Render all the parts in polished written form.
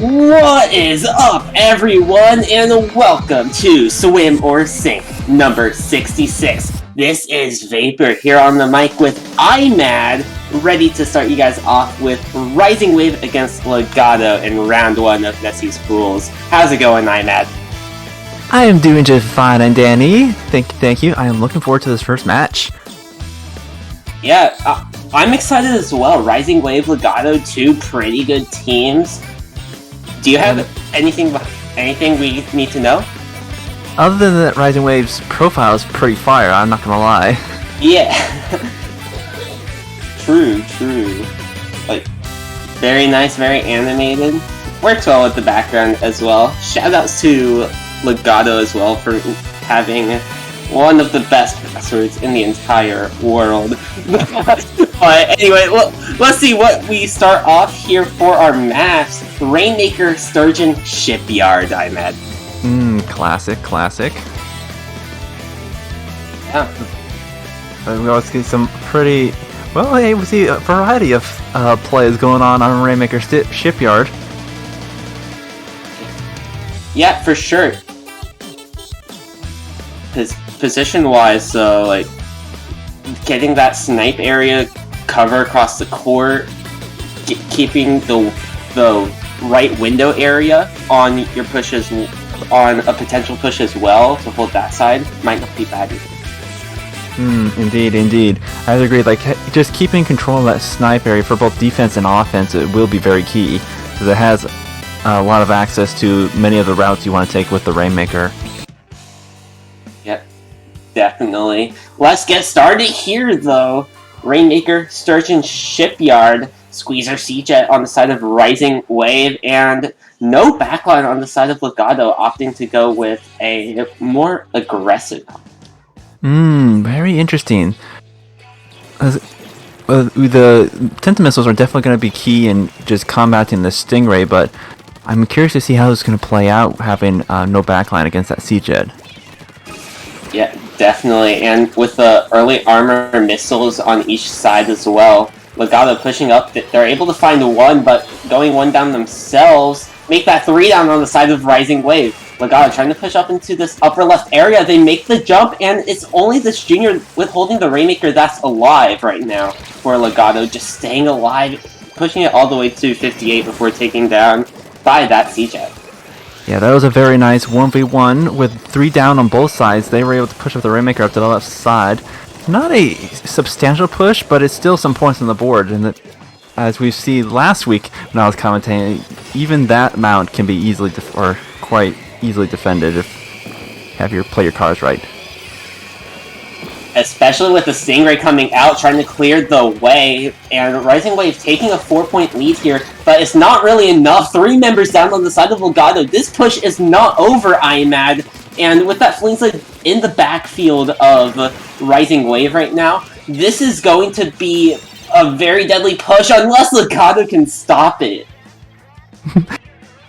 What is up, everyone, and welcome to Swim or Sink number 66. This is Vapor here on the mic with iMad, ready to start you guys off with Rising Wave against Legato in round one of Nessie's Pools. How's it going, iMad? I am doing just fine, and Danny. Thank you. I am looking forward to this first match. Yeah, I'm excited as well. Rising Wave, Legato, two pretty good teams. Do you have anything we need to know? Other than that, Rising Wave's profile is pretty fire. I'm not gonna lie. Yeah. True. Like, very nice, very animated. Works well with the background as well. Shoutouts to Legato as well for having one of the best passwords in the entire world. But anyway, let's see what we start off here for our maps. Rainmaker, Sturgeon, Shipyard, Ahmed. Classic. Yeah. We always see some pretty... Well, hey, we see a variety of plays going on Rainmaker Shipyard. Yeah, for sure. Position-wise, so, like, getting that snipe area cover across the court, keeping the right window area on your pushes, on a potential push as well, to hold that side, might not be bad either. Indeed. I would agree. Like, just keeping control of that snipe area for both defense and offense, it will be very key, because it has a lot of access to many of the routes you want to take with the Rainmaker. Yep, definitely. Let's get started here, though. Rainmaker, Sturgeon, Shipyard, Squeezer, Seajet on the side of Rising Wave, and no backline on the side of Legato, opting to go with a more aggressive. Very interesting. The Tenta missiles are definitely going to be key in just combating the Stingray, but I'm curious to see how it's going to play out having no backline against that Seajet. Yeah, definitely, and with the early armor missiles on each side as well, Legato pushing up, they're able to find one, but going one down themselves, make that three down on the side of Rising Wave. Legato trying to push up into this upper left area, they make the jump, and it's only this junior withholding the Rainmaker that's alive right now for Legato, just staying alive, pushing it all the way to 58 before taking down by that Seajet. Yeah, that was a very nice 1v1 with 3 down on both sides. They were able to push up the Rainmaker up to the left side. Not a substantial push, but it's still some points on the board. And as we see last week when I was commentating, even that mount can be easily quite easily defended if you have play your cards right. Especially with the Stingray coming out, trying to clear the way, and Rising Wave taking a 4-point lead here, but it's not really enough. 3 members down on the side of Legato. This push is not over, IMAD, and with that Fleenside in the backfield of Rising Wave right now, this is going to be a very deadly push unless Legato can stop it.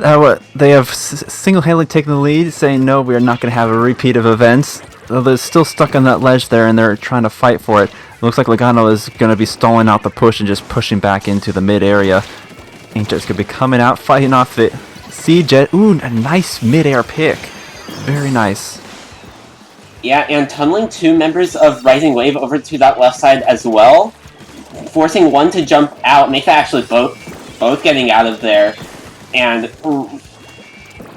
They have single-handedly taken the lead, saying no, we are not going to have a repeat of events. They're still stuck on that ledge there, and they're trying to fight for it. It looks like Legato is going to be stalling out the push and just pushing back into the mid-area. Inkjet's going to be coming out, fighting off the Seajet. Ooh, a nice mid-air pick. Very nice. Yeah, and tunneling 2 members of Rising Wave over to that left side as well, forcing one to jump out, make that actually both getting out of there. And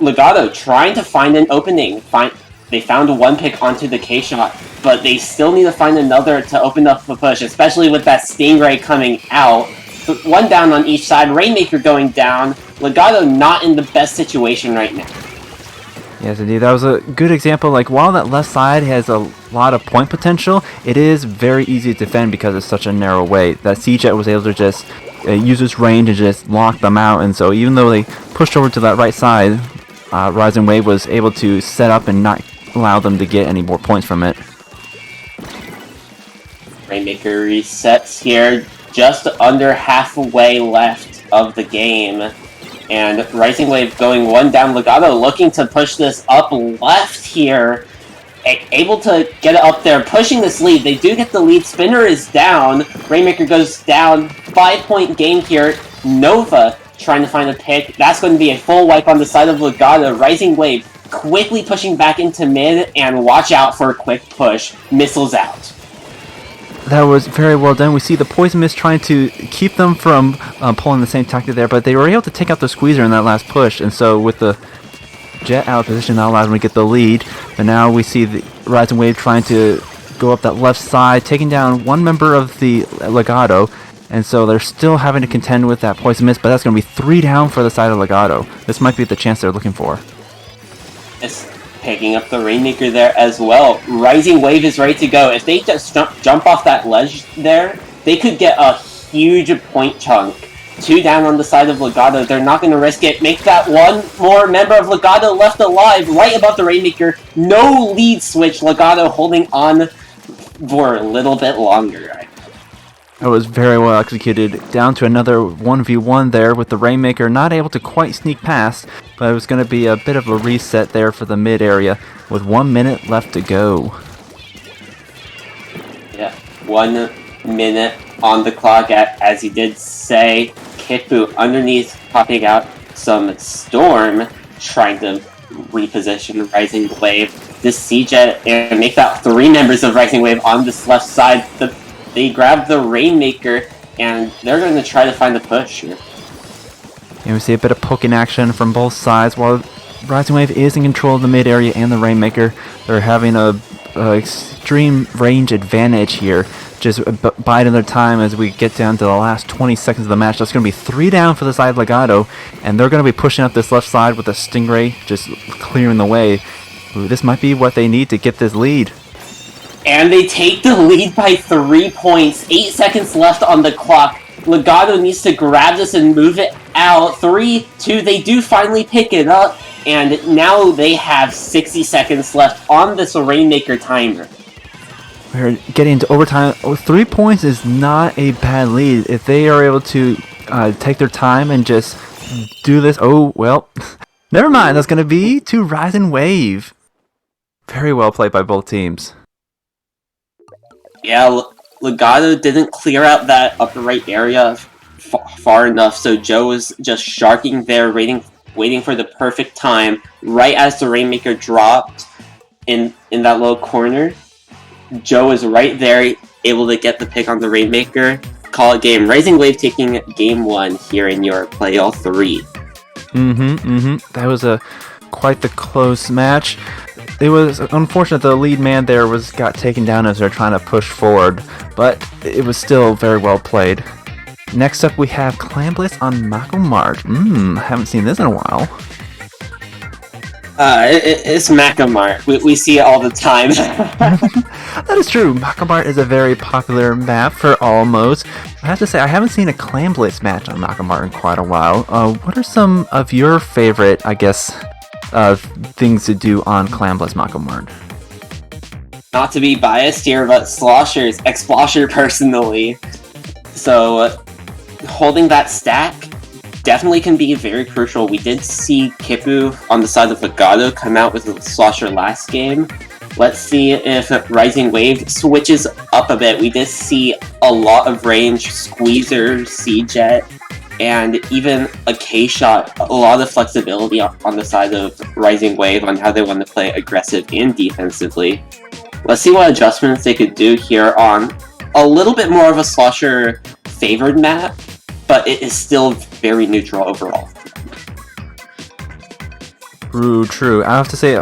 Legato trying to find an opening. They found one pick onto the K-shot, but they still need to find another to open up the push, especially with that Stingray coming out. 1 down on each side, Rainmaker going down, Legato not in the best situation right now. Yes, indeed. That was a good example. Like, while that left side has a lot of point potential, it is very easy to defend because it's such a narrow way. That Seajet was able to just use its range and just lock them out, and so even though they pushed over to that right side, Rising Wave was able to set up and not allow them to get any more points from it. Rainmaker resets here, just under halfway left of the game. And Rising Wave going 1 down. Legato looking to push this up left here. Able to get it up there, pushing this lead. They do get the lead. Spinner is down. Rainmaker goes down. 5-point game here. Nova trying to find a pick. That's going to be a full wipe on the side of Legato. Rising Wave quickly pushing back into mid, and watch out for a quick push. Missiles out. That was very well done. We see the Poison Mist trying to keep them from pulling the same tactic there, but they were able to take out the Squeezer in that last push, and so with the Jet out of position, not allowing them to get the lead. And now we see the Rising Wave trying to go up that left side, taking down one member of the Legato. And so they're still having to contend with that poison mist, but that's going to be 3 down for the side of Legato. This might be the chance they're looking for. It's picking up the Rainmaker there as well. Rising Wave is ready to go. If they just jump off that ledge there, they could get a huge point chunk. 2 down on the side of Legato. They're not going to risk it. Make that one more member of Legato left alive right above the Rainmaker. No lead switch. Legato holding on for a little bit longer. It was very well executed. Down to another 1v1 there with the Rainmaker not able to quite sneak past, but it was going to be a bit of a reset there for the mid area with 1 minute left to go. Yeah, 1 minute on the clock. As he did say, Kipu underneath popping out some Storm, trying to reposition Rising Wave. This C-Jet and make that 3 members of Rising Wave on this left side. They grab the Rainmaker, and they're going to try to find the push here. And we see a bit of poking action from both sides. While Rising Wave is in control of the mid area and the Rainmaker, they're having a extreme range advantage here. Just biding their time as we get down to the last 20 seconds of the match. That's going to be 3 down for the side of Legato, and they're going to be pushing up this left side with the Stingray just clearing the way. Ooh, this might be what they need to get this lead. And they take the lead by 3 points. 8 seconds left on the clock. Legato needs to grab this and move it out. 3, 2, they do finally pick it up. And now they have 60 seconds left on this Rainmaker timer. We're getting into overtime. 3 points is not a bad lead. If they are able to take their time and just do this. Oh, well, never mind. That's going to be to Rising Wave. Very well played by both teams. Yeah, Legato didn't clear out that upper right area far enough, so Joe was just sharking there, waiting for the perfect time, right as the Rainmaker dropped in that little corner. Joe is right there, able to get the pick on the Rainmaker. Call it game. Rising Wave taking game 1 here in your play all 3. That was quite the close match. It was unfortunate the lead man there got taken down as they're trying to push forward, but it was still very well played. Next up we have Clambliss on Mako Mart. Haven't seen this in a while. It's Mako Mart. We see it all the time. That is true. Mako Mart is a very popular map for all modes. I have to say, I haven't seen a Clambliss match on Mako Mart in quite a while. What are some of your favorite, I guess, things to do on Clambliss Mako Mart? Not to be biased here, but Slosher's Explosher personally. So, holding that stack definitely can be very crucial. We did see Kipu on the side of Legato come out with a Slosher last game. Let's see if Rising Wave switches up a bit. We did see a lot of range, Squeezer, C-Jet, and even a K-Shot. A lot of flexibility on the side of Rising Wave on how they want to play aggressive and defensively. Let's see what adjustments they could do here on a little bit more of a Slosher favored map, but it is still very neutral overall. True. I have to say,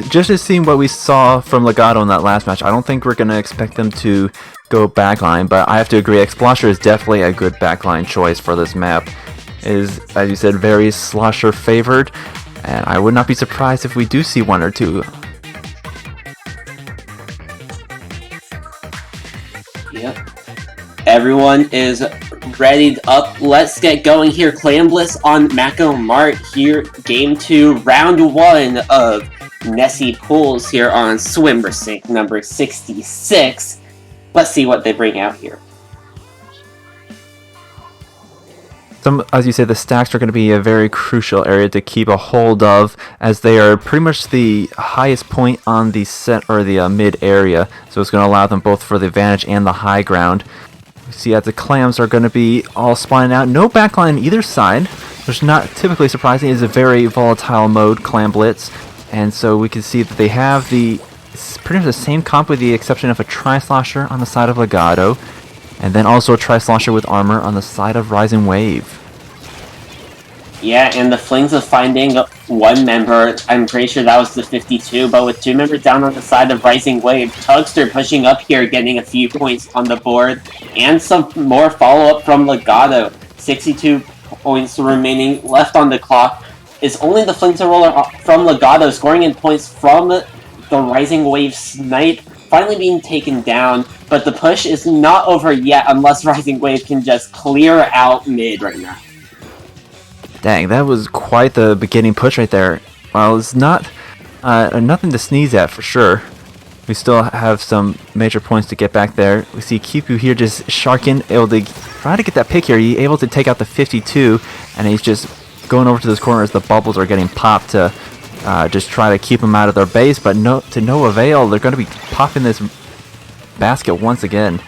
just to see what we saw from Legato in that last match, I don't think we're going to expect them to go backline, but I have to agree, Explosher is definitely a good backline choice for this map. It is, as you said, very Slosher favored, and I would not be surprised if we do see 1 or 2. Yep. Everyone is readied up. Let's get going here. Clambliss on Mako Mart here. Game 2, round 1 of Nessie Pools here on Swimmer Sync number 66. Let's see what they bring out here. As you say, the stacks are going to be a very crucial area to keep a hold of, as they are pretty much the highest point on the set or the mid area. So it's going to allow them both for the advantage and the high ground. We see that the clams are going to be all spawning out. No backline on either side, which is not typically surprising. It is a very volatile mode, Clam Blitz, and so we can see that they have pretty much the same comp with the exception of a Tri-Slosher on the side of Legato, and then also a Tri-Slosher with armor on the side of Rising Wave. Yeah, and the Flings of finding one member, I'm pretty sure that was the 52, but with two members down on the side of Rising Wave, Tugster pushing up here, getting a few points on the board, and some more follow-up from Legato. 62 points remaining left on the clock. Is only the Flings roller from Legato scoring in points from the Rising Wave snipe finally being taken down, but the push is not over yet unless Rising Wave can just clear out mid right now. Dang, that was quite the beginning push right there. Well, it's not nothing to sneeze at for sure. We still have some major points to get back there. We see Kipu here just sharking, able to try to get that pick here. He's able to take out the 52, and he's just going over to this corner as the bubbles are getting popped to just try to keep them out of their base, but to no avail. They're going to be popping this basket once again.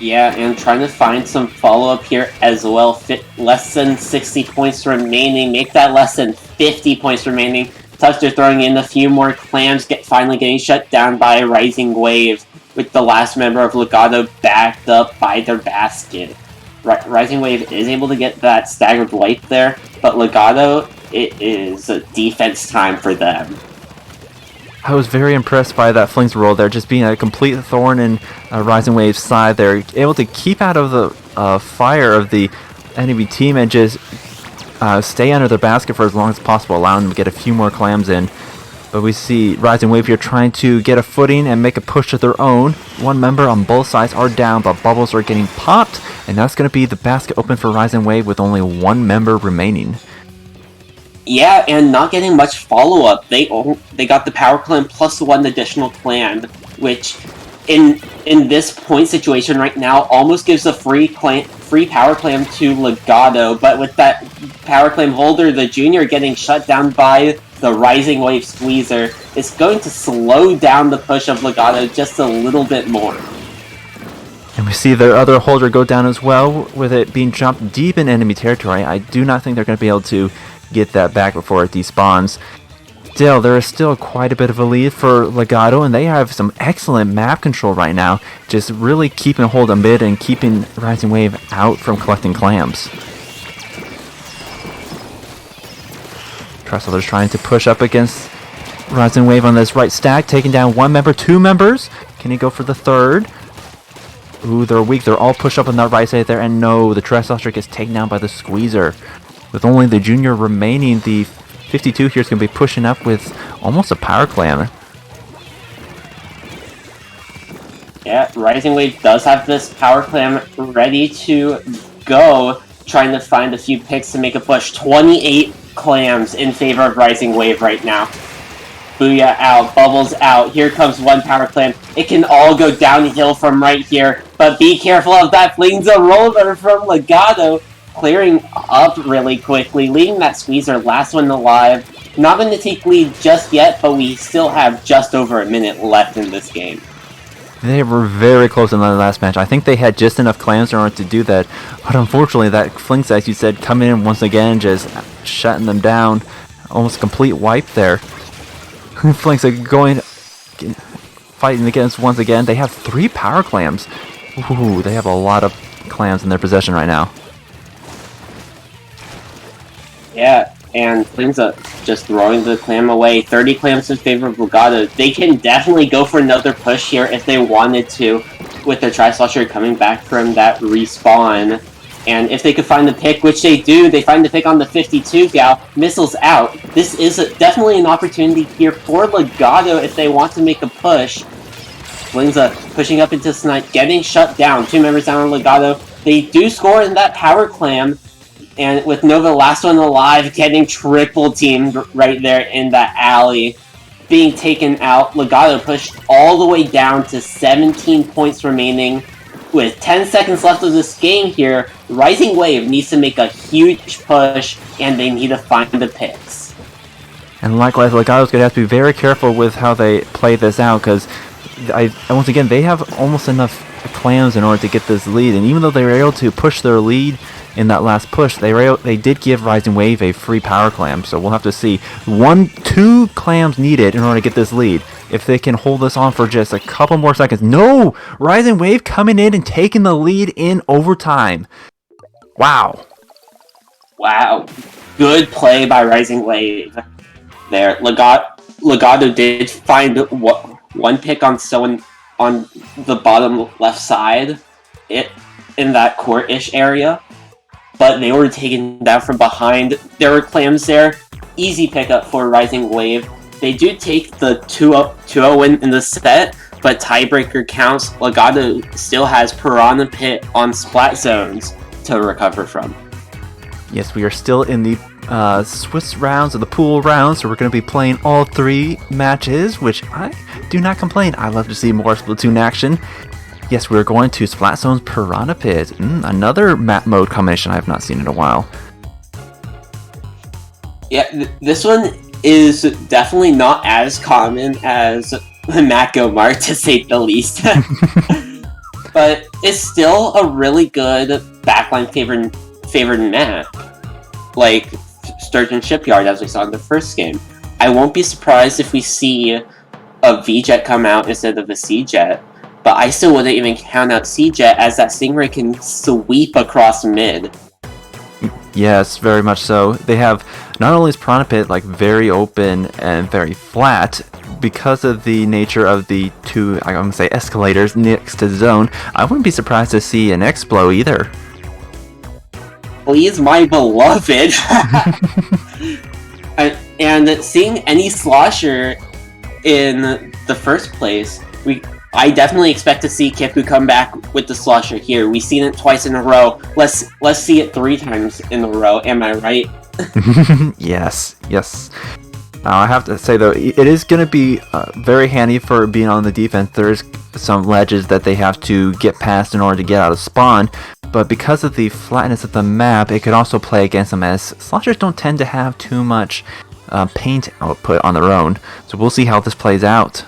Yeah, and trying to find some follow-up here as well. Less than 60 points remaining. Make that less than 50 points remaining. Tugster throwing in a few more clams, finally getting shut down by Rising Wave, with the last member of Legato backed up by their basket. Rising Wave is able to get that staggered wipe there, but Legato, it is a defense time for them. I was very impressed by that Flings roll there, just being a complete thorn in Rising Wave's side. They're able to keep out of the fire of the enemy team and just stay under their basket for as long as possible, allowing them to get a few more clams in. But we see Rising Wave here trying to get a footing and make a push of their own. One member on both sides are down, but bubbles are getting popped, and that's going to be the basket open for Rising Wave with only one member remaining. Yeah, and not getting much follow-up. They got the power clam plus one additional clam, which in this point situation right now almost gives a free power clam to Legato, but with that power clam holder, the junior getting shut down by the Rising Wave squeezer, it's going to slow down the push of Legato just a little bit more. And we see the other holder go down as well, with it being jumped deep in enemy territory. I do not think they're going to be able to get that back before it despawns. Still, there is still quite a bit of a lead for Legato, and they have some excellent map control right now, just really keeping a hold of mid and keeping Rising Wave out from collecting clams. Trestler's trying to push up against Rising Wave on this right stack, taking down one member, two members. Can he go for the third? Ooh, they're weak. They're all pushed up on that right side there, and no, the Trestler gets taken down by the squeezer. With only the junior remaining, the 52 here is going to be pushing up with almost a power clam. Yeah, Rising Wave does have this power clam ready to go, trying to find a few picks to make a push. 28 clams in favor of Rising Wave right now. Booyah out, Bubbles out, here comes one power clam. It can all go downhill from right here, but be careful of that Flingza roller from Legato. Clearing up really quickly, leading that squeezer, last one alive. Not going to take lead just yet, but we still have just over a minute left in this game. They were very close in the last match. I think they had just enough clams in order to do that, but unfortunately that Flings, as you said, coming in once again, just shutting them down. Almost complete wipe there. Flings are fighting against once again. They have 3 power clams. Ooh, they have a lot of clams in their possession right now. Yeah, and Flingza just throwing the clam away. 30 clams in favor of Legato. They can definitely go for another push here if they wanted to, with their Tri-Slosher coming back from that respawn. And if they could find the pick, which they do, they find the pick on the 52 gal. Missiles out. This is definitely an opportunity here for Legato if they want to make a push. Flingza pushing up into Snipe, getting shut down. 2 members down on Legato. They do score in that power clam. And with Nova, last one alive, getting triple teamed right there in that alley. Being taken out, Legato pushed all the way down to 17 points remaining. With 10 seconds left of this game here, Rising Wave needs to make a huge push, and they need to find the picks. And likewise, Legato's going to have to be very careful with how they play this out, because once again, they have almost enough clams in order to get this lead. And even though they were able to push their lead in that last push, they did give Rising Wave a free power clam, so we'll have to see. 2 clams needed in order to get this lead. If they can hold this on for just a couple more seconds. No! Rising Wave coming in and taking the lead in overtime. Wow. Wow. Good play by Rising Wave there. Legato did find one pick on someone on the bottom left side in that court-ish area, but they were taken down from behind. There were clams there. Easy pickup for Rising Wave. They do take the 2-0 win in the set, but tiebreaker counts. Legato still has Piranha Pit on splat zones to recover from. Yes, we are still in the Swiss rounds, or the pool rounds, so we're going to be playing all 3 matches, which I do not complain. I love to see more Splatoon action. Yes, we're going to Splat Zone's Piranha Pit. Another map mode combination I have not seen in a while. Yeah, this one is definitely not as common as Mako Mark, to say the least. But it's still a really good backline favored map. Like Sturgeon Shipyard, as we saw in the first game. I won't be surprised if we see a V-Jet come out instead of a C-Jet. But I still wouldn't even count out C-Jet, as that Stingray can sweep across mid. Yes, very much so. They have, not only is Piranha Pit like very open and very flat, because of the nature of the 2, I'm going to say, escalators next to zone, I wouldn't be surprised to see an Explo either. Please, my beloved! And seeing any slosher in the first place, I definitely expect to see Kipu come back with the slosher here. We've seen it twice in a row. Let's see it 3 times in a row. Am I right? Yes. I have to say, though, it is going to be very handy for being on the defense. There's some ledges that they have to get past in order to get out of spawn, but because of the flatness of the map, it could also play against them, as sloshers don't tend to have too much paint output on their own. So we'll see how this plays out.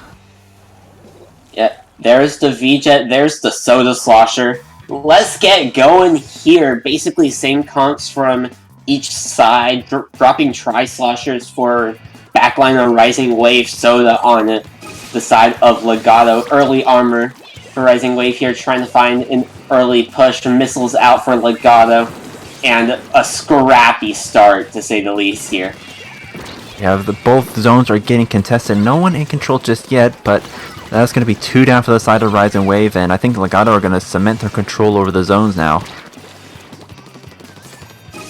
Yeah, there's the V-Jet, there's the Soda Slosher. Let's get going here. Basically, same comps from each side, dropping Tri-Sloshers for backline on Rising Wave, Soda on the side of Legato. Early armor for Rising Wave here, trying to find an early push. Missiles out for Legato, and a scrappy start, to say the least here. Yeah, both zones are getting contested. No one in control just yet, but that's going to be 2 down for the side of Rising Wave, and I think Legato are going to cement their control over the zones now.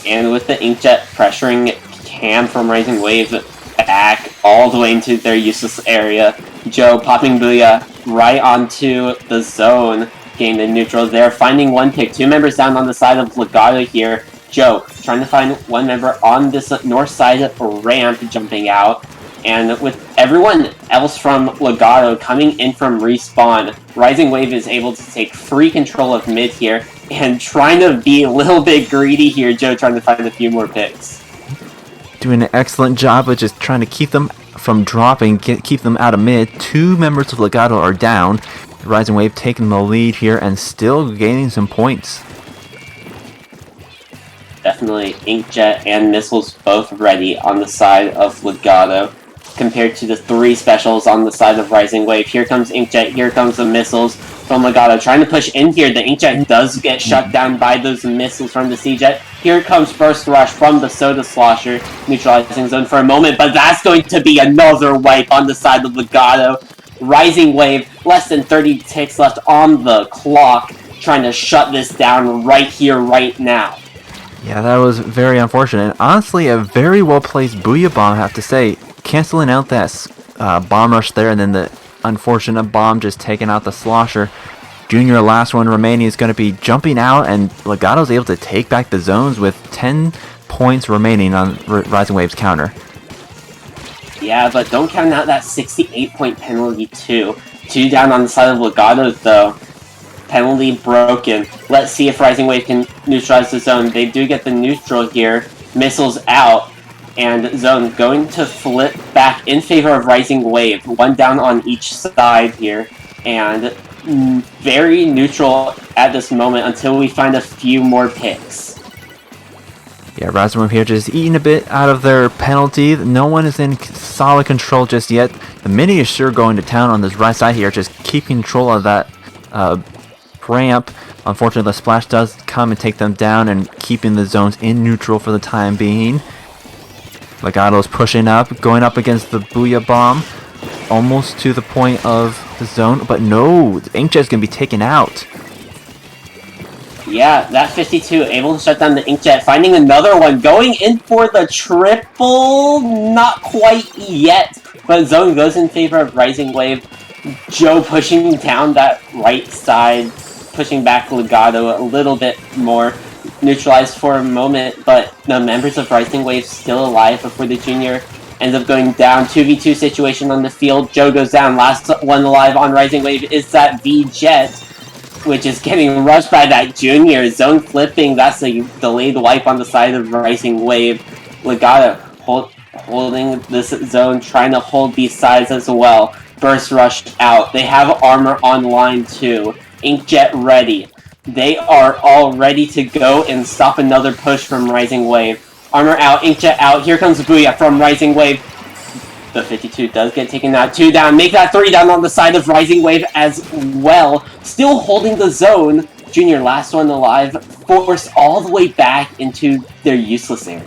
And with the Inkjet pressuring Cam from Rising Wave back all the way into their useless area, Joe popping Booyah right onto the zone, getting the neutral there, finding one pick. 2 members down on the side of Legato here. Joe trying to find one member on this north side ramp, jumping out. And with everyone else from Legato coming in from respawn, Rising Wave is able to take free control of mid here, and trying to be a little bit greedy here, Joe trying to find a few more picks. Doing an excellent job of just trying to keep them from dropping, keep them out of mid. 2 members of Legato are down. Rising Wave taking the lead here and still gaining some points. Definitely Inkjet and missiles both ready on the side of Legato, compared to the 3 specials on the side of Rising Wave. Here comes Inkjet, here comes the missiles from Legato, trying to push in here. The Inkjet does get shut down by those missiles from the C-Jet. Here comes Burst Rush from the Soda Slosher, neutralizing zone for a moment, but that's going to be another wipe on the side of Legato. Rising Wave, less than 30 ticks left on the clock, trying to shut this down right here, right now. Yeah, that was very unfortunate. Honestly, a very well-placed Booyah Bomb, I have to say. Canceling out that bomb rush there, and then the unfortunate bomb just taking out the Slosher. Junior, last one remaining, is going to be jumping out, and Legato's able to take back the zones with 10 points remaining on Rising Wave's counter. Yeah, but don't count out that 68-point penalty too. 2 down on the side of Legato, though. Penalty broken. Let's see if Rising Wave can neutralize the zone. They do get the neutral here. Missiles out. And zone going to flip back in favor of Rising Wave. 1 down on each side here. And very neutral at this moment until we find a few more picks. Yeah, Rising Wave here just eating a bit out of their penalty. No one is in solid control just yet. The Mini is sure going to town on this right side here, just keep control of that ramp. Unfortunately, the splash does come and take them down and keeping the zones in neutral for the time being. Legato's pushing up, going up against the Booyah Bomb. Almost to the point of the zone, but no, the Inkjet's gonna be taken out. Yeah, that 52 able to shut down the Inkjet, finding another one, going in for the triple, not quite yet, but zone goes in favor of Rising Wave. Joe pushing down that right side, pushing back Legato a little bit more, neutralized for a moment, but the members of Rising Wave still alive before the Junior ends up going down. 2v2 situation on the field, Joe goes down, last one alive on Rising Wave is that V-Jet, which is getting rushed by that Junior. Zone flipping, that's a delayed wipe on the side of Rising Wave. Legato holding this zone, trying to hold these sides as well. Burst rush out. They have armor online too. Inkjet ready. They are all ready to go and stop another push from Rising Wave. Armor out, Inkjet out. Here comes Booyah from Rising Wave. The 52 does get taken out. 2 down. Make that 3 down on the side of Rising Wave as well. Still holding the zone. Junior, last one alive, forced all the way back into their useless area.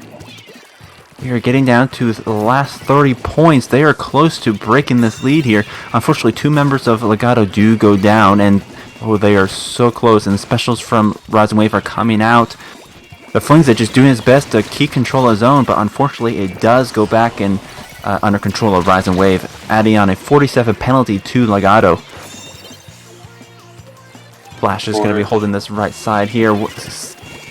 We are getting down to the last 30 points. They are close to breaking this lead here. Unfortunately, 2 members of Legato do go down, and they are so close. And the specials from Rising Wave are coming out. The Flings are just doing his best to keep control of zone, but unfortunately, it does go back and under control of Rising Wave, adding on a 47 penalty to Legato. Flash is going to be holding this right side here.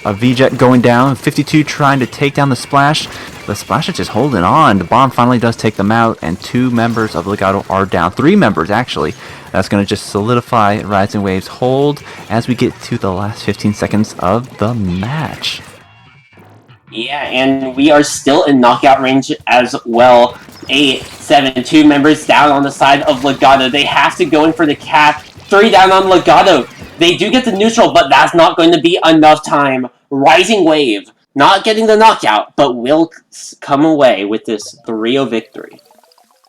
A V-Jet going down. 52 trying to take down the Splash. The Splash is just holding on. The bomb finally does take them out, and 2 members of Legato are down. 3 members, actually. That's going to just solidify Rising Wave's hold as we get to the last 15 seconds of the match. Yeah, and we are still in knockout range as well. 8, 7, 2 members down on the side of Legato. They have to go in for the cap. 3 down on Legato. They do get the neutral, but that's not going to be enough time. Rising Wave, not getting the knockout, but will come away with this 3-0 victory.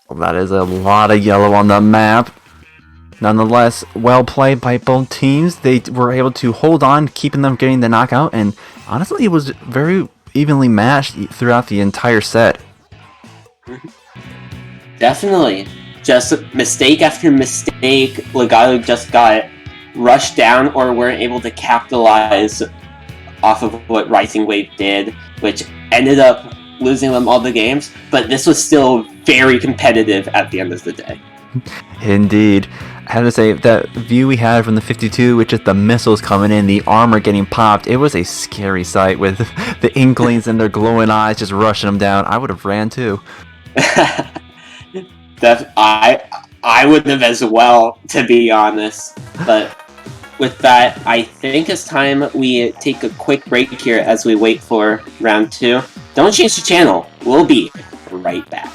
Well, that is a lot of yellow on the map. Nonetheless, well played by both teams. They were able to hold on, keeping them getting the knockout, and honestly, it was very evenly matched throughout the entire set. Definitely. Just mistake after mistake. Legato just got rushed down or weren't able to capitalize off of what Rising Wave did, which ended up losing them all the games, but this was still very competitive at the end of the day. Indeed. I have to say, that view we had from the 52, with just the missiles coming in, the armor getting popped, it was a scary sight with the Inklings and their glowing eyes just rushing them down. I would have ran too. I would have as well, to be honest. But with that, I think it's time we take a quick break here as we wait for round 2. Don't change the channel. We'll be right back.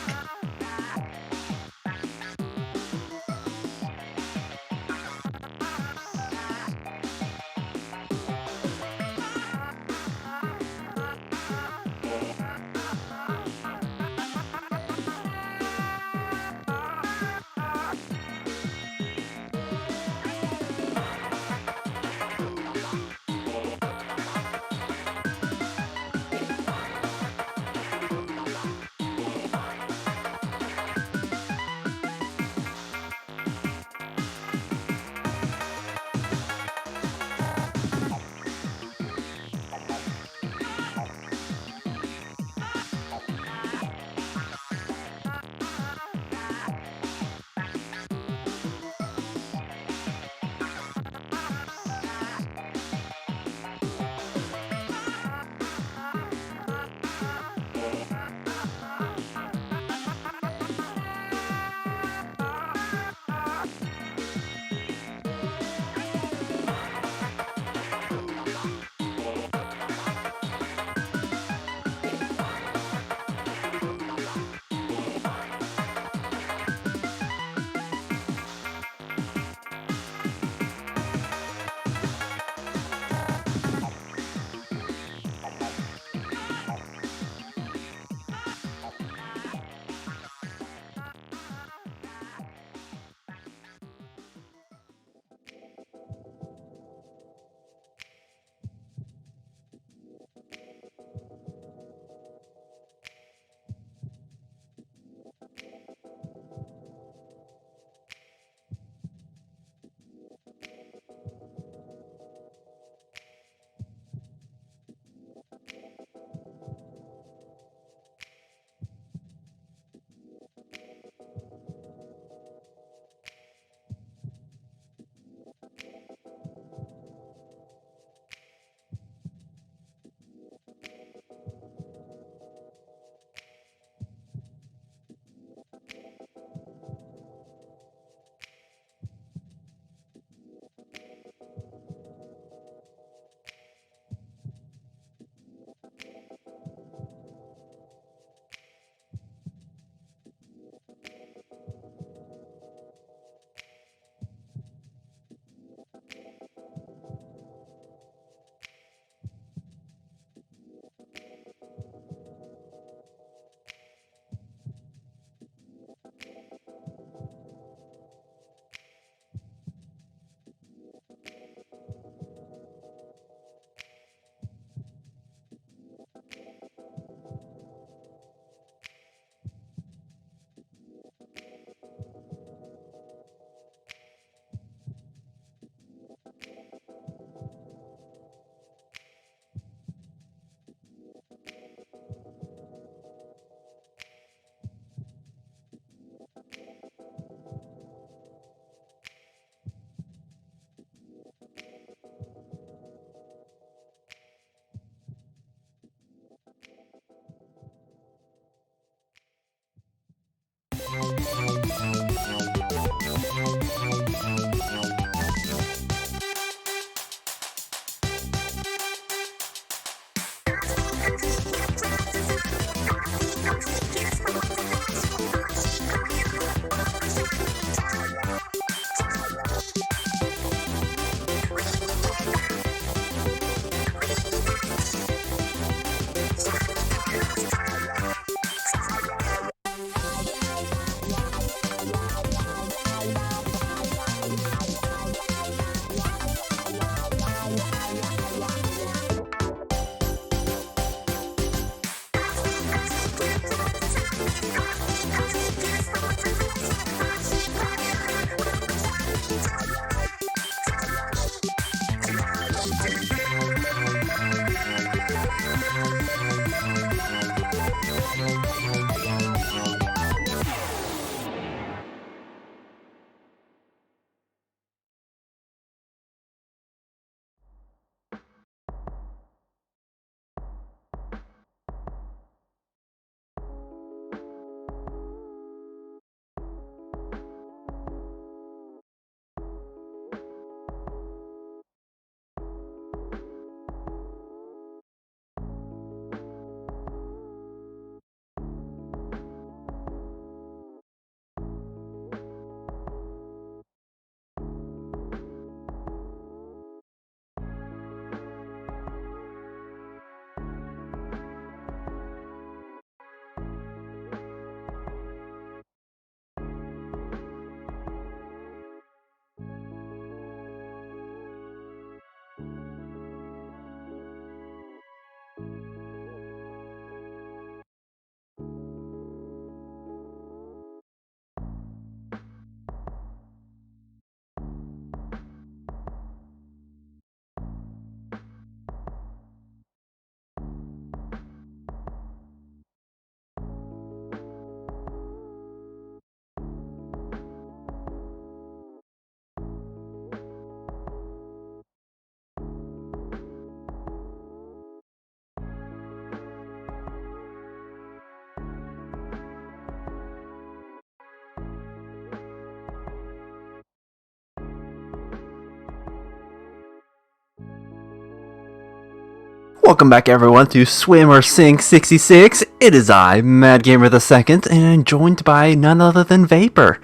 Welcome back, everyone, to Swim or Sink 66. It is I, Mad Gamer II, and I'm joined by none other than Vapor.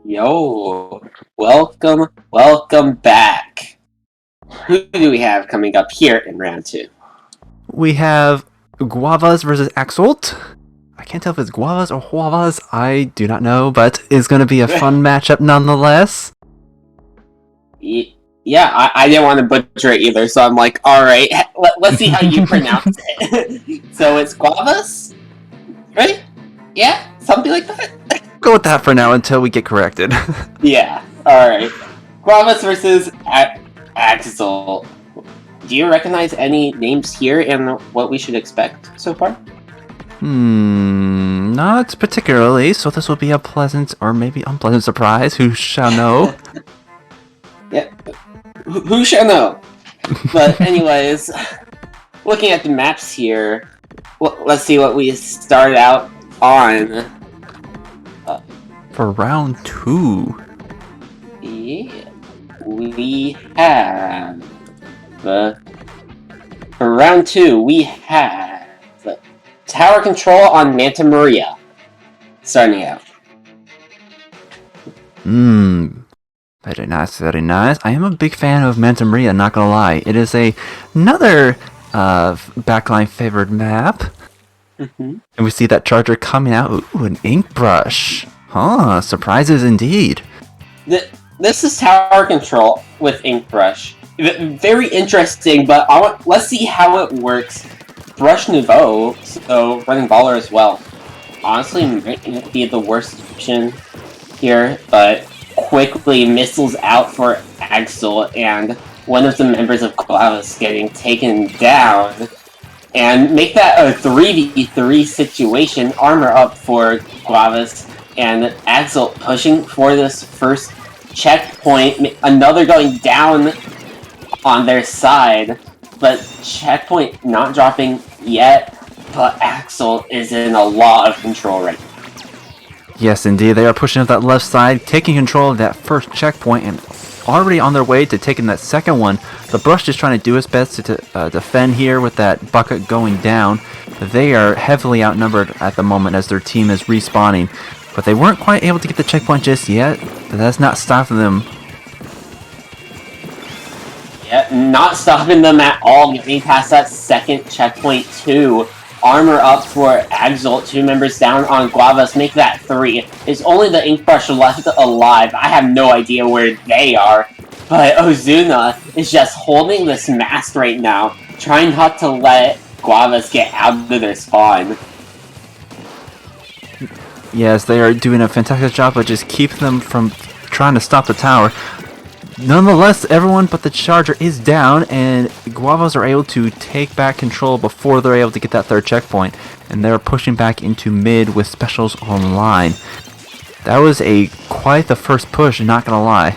Yo, welcome back. Who do we have coming up here in round 2? We have Guavas versus aXolt. I can't tell if it's Guavas or Huavas. I do not know, but it's going to be a fun matchup nonetheless. Yeah, I didn't want to butcher it either, so I'm like, alright, let's see how you pronounce it. So it's guavas? Right? Yeah? Something like that? Go with that for now until we get corrected. Yeah, alright. Guavas versus aXolt. Do you recognize any names here and what we should expect so far? Not particularly, so this will be a pleasant or maybe unpleasant surprise. Who shall know? Yeah. Who shall know? But anyways, looking at the maps here, let's see what we started out on. For round 2. Yeah, we have... for round 2, we have... Tower Control on Manta Maria. Starting out. Very nice, very nice. I am a big fan of Manta Maria, not gonna lie. It is another backline favored map. And we see that charger coming out. Ooh, an ink brush. Huh, surprises indeed. This is Tower Control with ink brush. Very interesting, but let's see how it works. Brush Nouveau, so running baller as well. Honestly, might be the worst option here, but quickly missiles out for aXolt, and one of the members of guavas getting taken down, and make that a 3v3 situation. Armor up for guavas, and aXolt pushing for this first checkpoint. Another going down on their side, but checkpoint not dropping yet, but aXolt is in a lot of control right now. Yes, indeed. They are pushing up that left side, taking control of that first checkpoint, and already on their way to taking that second one. The brush is trying to do its best to defend here with that bucket going down. They are heavily outnumbered at the moment as their team is respawning, but they weren't quite able to get the checkpoint just yet, but that's not stopping them. Yeah, not stopping them at all, getting past that second checkpoint too. Armor up for aXolt, 2 members down on guavas, make that 3. It's only the ink brush left alive. I have no idea where they are, but Ozuna is just holding this mast right now, trying not to let guavas get out of their spawn. Yes, they are doing a fantastic job of just keeping them from trying to stop the tower. Nonetheless, everyone but the charger is down, and guavas are able to take back control before they're able to get that third checkpoint, and they're pushing back into mid with specials online. That was quite the first push, not gonna lie.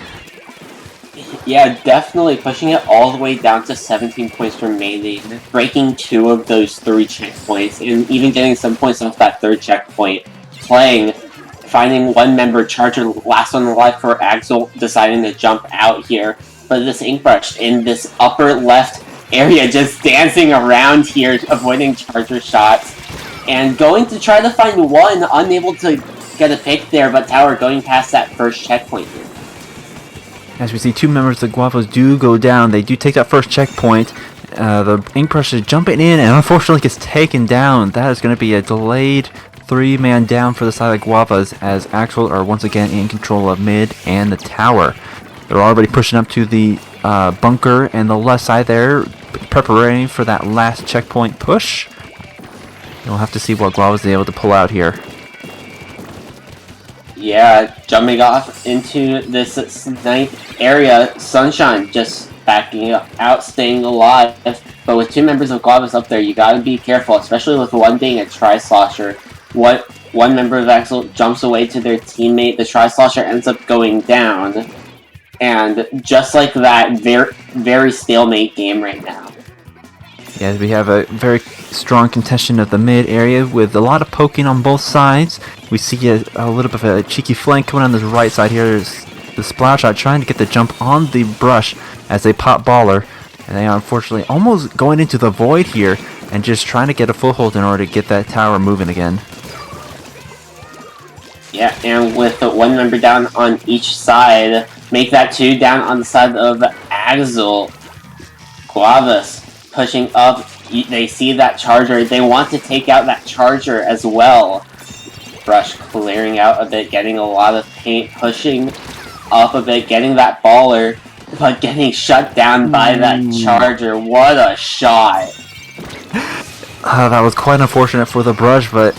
Yeah, definitely pushing it all the way down to 17 points remaining, breaking 2 of those 3 checkpoints, and even getting some points off that third checkpoint. Finding one member charger last on the life for aXolt, deciding to jump out here. But this ink brush in this upper left area just dancing around here, avoiding charger shots. And going to try to find one, unable to get a pick there, but Tower going past that first checkpoint here. As we see 2 members of the guavas do go down, they do take that first checkpoint. The ink brush is jumping in and unfortunately gets taken down. That is going to be a delayed 3-man down for the side of guavas as aXolt are once again in control of mid and the tower. They're already pushing up to the bunker and the left side there, preparing for that last checkpoint push. We'll have to see what guavas are able to pull out here. Yeah, jumping off into this snipe area, Sunshine just backing out, staying alive. But with 2 members of guavas up there, you gotta be careful, especially with one being a tri-slosher. One member of aXolt jumps away to their teammate, the tri-slosher ends up going down. And just like that, very stalemate game right now. Yeah, we have a very strong contention of the mid area with a lot of poking on both sides. We see a little bit of a cheeky flank coming on this right side here. There's the Splash Shot trying to get the jump on the brush as they pop baller. And they are unfortunately almost going into the void here and just trying to get a foothold in order to get that tower moving again. Yeah, and with the one member down on each side, make that 2 down on the side of aXolt. Guavas pushing up. They see that charger. They want to take out that charger as well. Brush clearing out a bit, getting a lot of paint, pushing up a bit, getting that baller, but getting shut down by that charger. What a shot! That was quite unfortunate for the Brush, but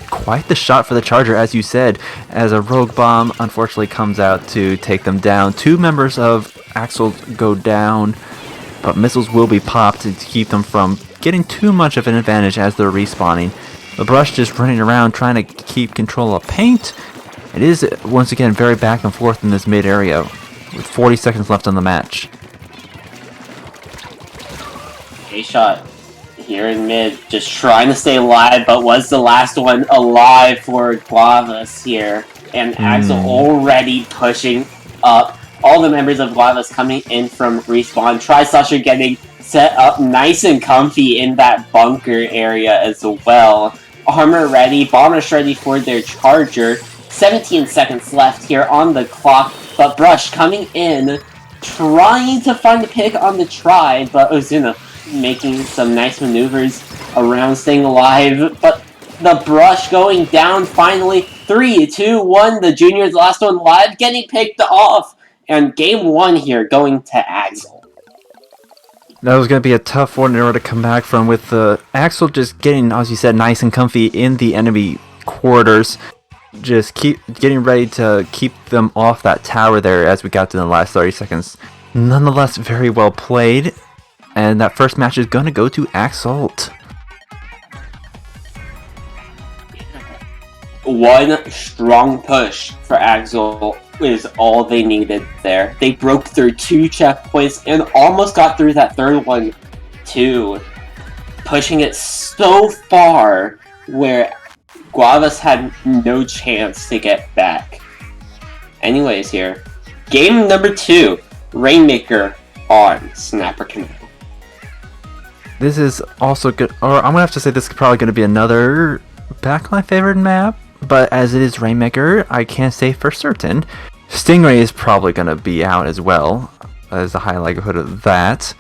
quite the shot for the charger, as you said, as a rogue bomb unfortunately comes out to take them down. 2 members of aXolt go down, but missiles will be popped to keep them from getting too much of an advantage as they're respawning. The Brush just running around trying to keep control of paint. It is once again very back and forth in this mid area with 40 seconds left on the match. A-shot here in mid, just trying to stay alive, but was the last one alive for Guavas here. And aXolt already pushing up. All the members of Guavas coming in from respawn. Tri-Slasher getting set up nice and comfy in that bunker area as well. Armor ready, bombers ready for their charger. 17 seconds left here on the clock, but Brush coming in, trying to find the pick on the try, but Ozuna making some nice maneuvers around staying alive, but the Brush going down finally. 3, 2, 1, the junior's last one live, getting picked off, and game 1 here going to aXolt. That was going to be a tough one in order to come back from, with the aXolt just getting, as you said, nice and comfy in the enemy quarters. Just keep getting ready to keep them off that tower there as we got to the last 30 seconds. Nonetheless, very well played. And that first match is going to go to aXolt. One strong push for aXolt is all they needed there. They broke through 2 checkpoints and almost got through that third one too. Pushing it so far where Guavas had no chance to get back. Anyways here, game number 2, Rainmaker on Snapper Canal. This is also good, or I'm going to have to say this is probably going to be another back my favorite map, but as it is Rainmaker, I can't say for certain. Stingray is probably going to be out as well, as a high likelihood of that.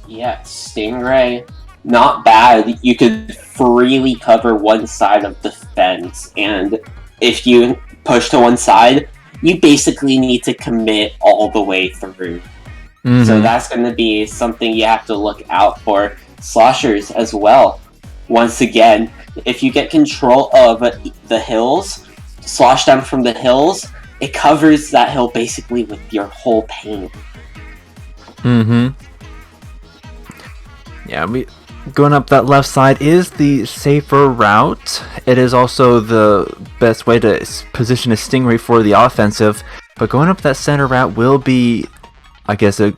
Yeah, Stingray, not bad. You could freely cover one side of the fence, and if you push to one side, you basically need to commit all the way through. So that's going to be something you have to look out for. Sloshers as well. Once again, if you get control of the hills, slosh down from the hills, it covers that hill basically with your whole paint. Yeah, going up that left side is the safer route. It is also the best way to position a Stingray for the offensive, but going up that center route will be, I guess, a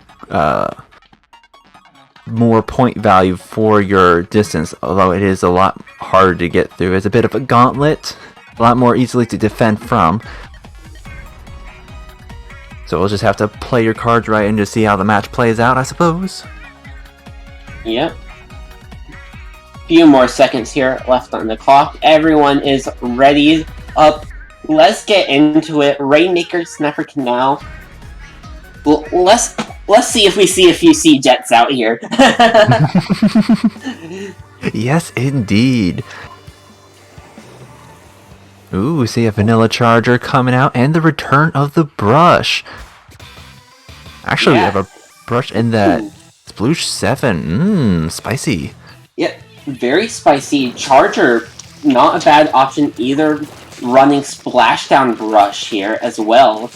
more point value for your distance, although it is a lot harder to get through. It's a bit of a gauntlet, a lot more easily to defend from. So we'll just have to play your cards right and just see how the match plays out, I suppose. Yep. Few more seconds here left on the clock. Everyone is ready up. Let's get into it. Rainmaker, Snapper Canal. Let's see if we see a few sea jets out here. Yes, indeed. Ooh, we see a vanilla charger coming out, and the return of the Brush. Actually, Yeah. we have a Brush in that Sploosh 7. Spicy. Yeah, very spicy. Charger, not a bad option either. Running Splashdown Brush here as well.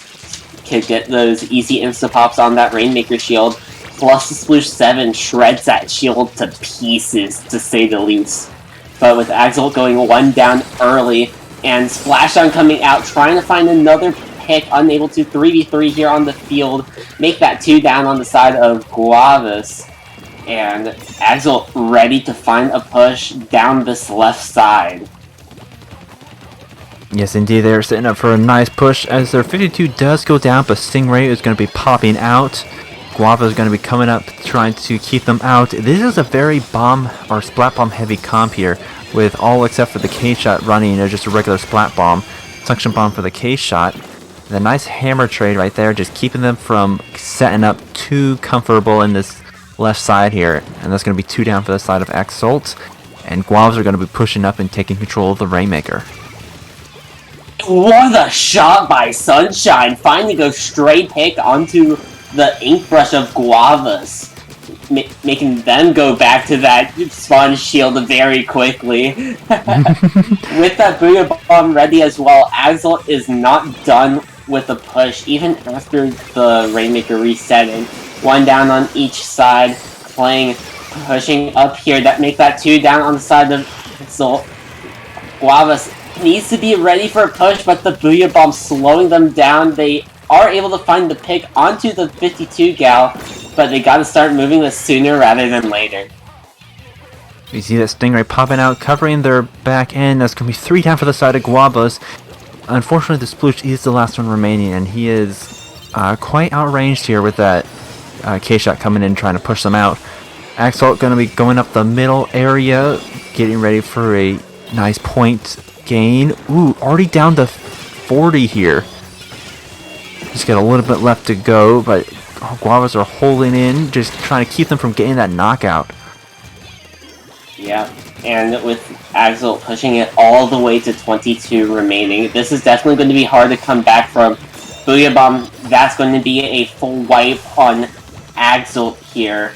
Could get those easy insta-pops on that Rainmaker shield. Plus the Sploosh 7 shreds that shield to pieces, to say the least. But with aXolt going 1 down early, and Splashdown coming out, trying to find another pick, unable to 3v3 here on the field. Make that 2 down on the side of Guavas. And aXolt ready to find a push down this left side. Yes, indeed, they're setting up for a nice push as their 52 does go down, but Stingray is going to be popping out. Guava is going to be coming up trying to keep them out. This is a very bomb or splat bomb heavy comp here, with all except for the K-shot running just a regular splat bomb. Suction bomb for the K-shot. The nice hammer trade right there, just keeping them from setting up too comfortable in this left side here. And that's going to be 2 down for the side of aXolt. And Guavas are going to be pushing up and taking control of the Rainmaker. What a shot by Sunshine! Finally goes straight pick onto the ink brush of Guavas, making them go back to that spawn shield very quickly. With that Booyah Bomb ready as well, aXolt is not done with the push, even after the Rainmaker resetting. 1 down on each side, pushing up here, that make that 2 down on the side of aXolt. Guavas needs to be ready for a push, but the Booyah Bomb slowing them down. They are able to find the pick onto the 52 gal, but they gotta start moving this sooner rather than later. You see that Stingray popping out, covering their back end. That's going to be 3 down for the side of Guavas. Unfortunately, the Sploosh is the last one remaining, and he is quite outranged here with that K-shot coming in trying to push them out. aXolt going to be going up the middle area, getting ready for a nice point gain. Ooh, already down to 40 here. Just got a little bit left to go, but Guavas are holding in, just trying to keep them from getting that knockout. Yeah, and with aXolt pushing it all the way to 22 remaining, this is definitely going to be hard to come back from. Booyah Bomb, that's going to be a full wipe on aXolt here.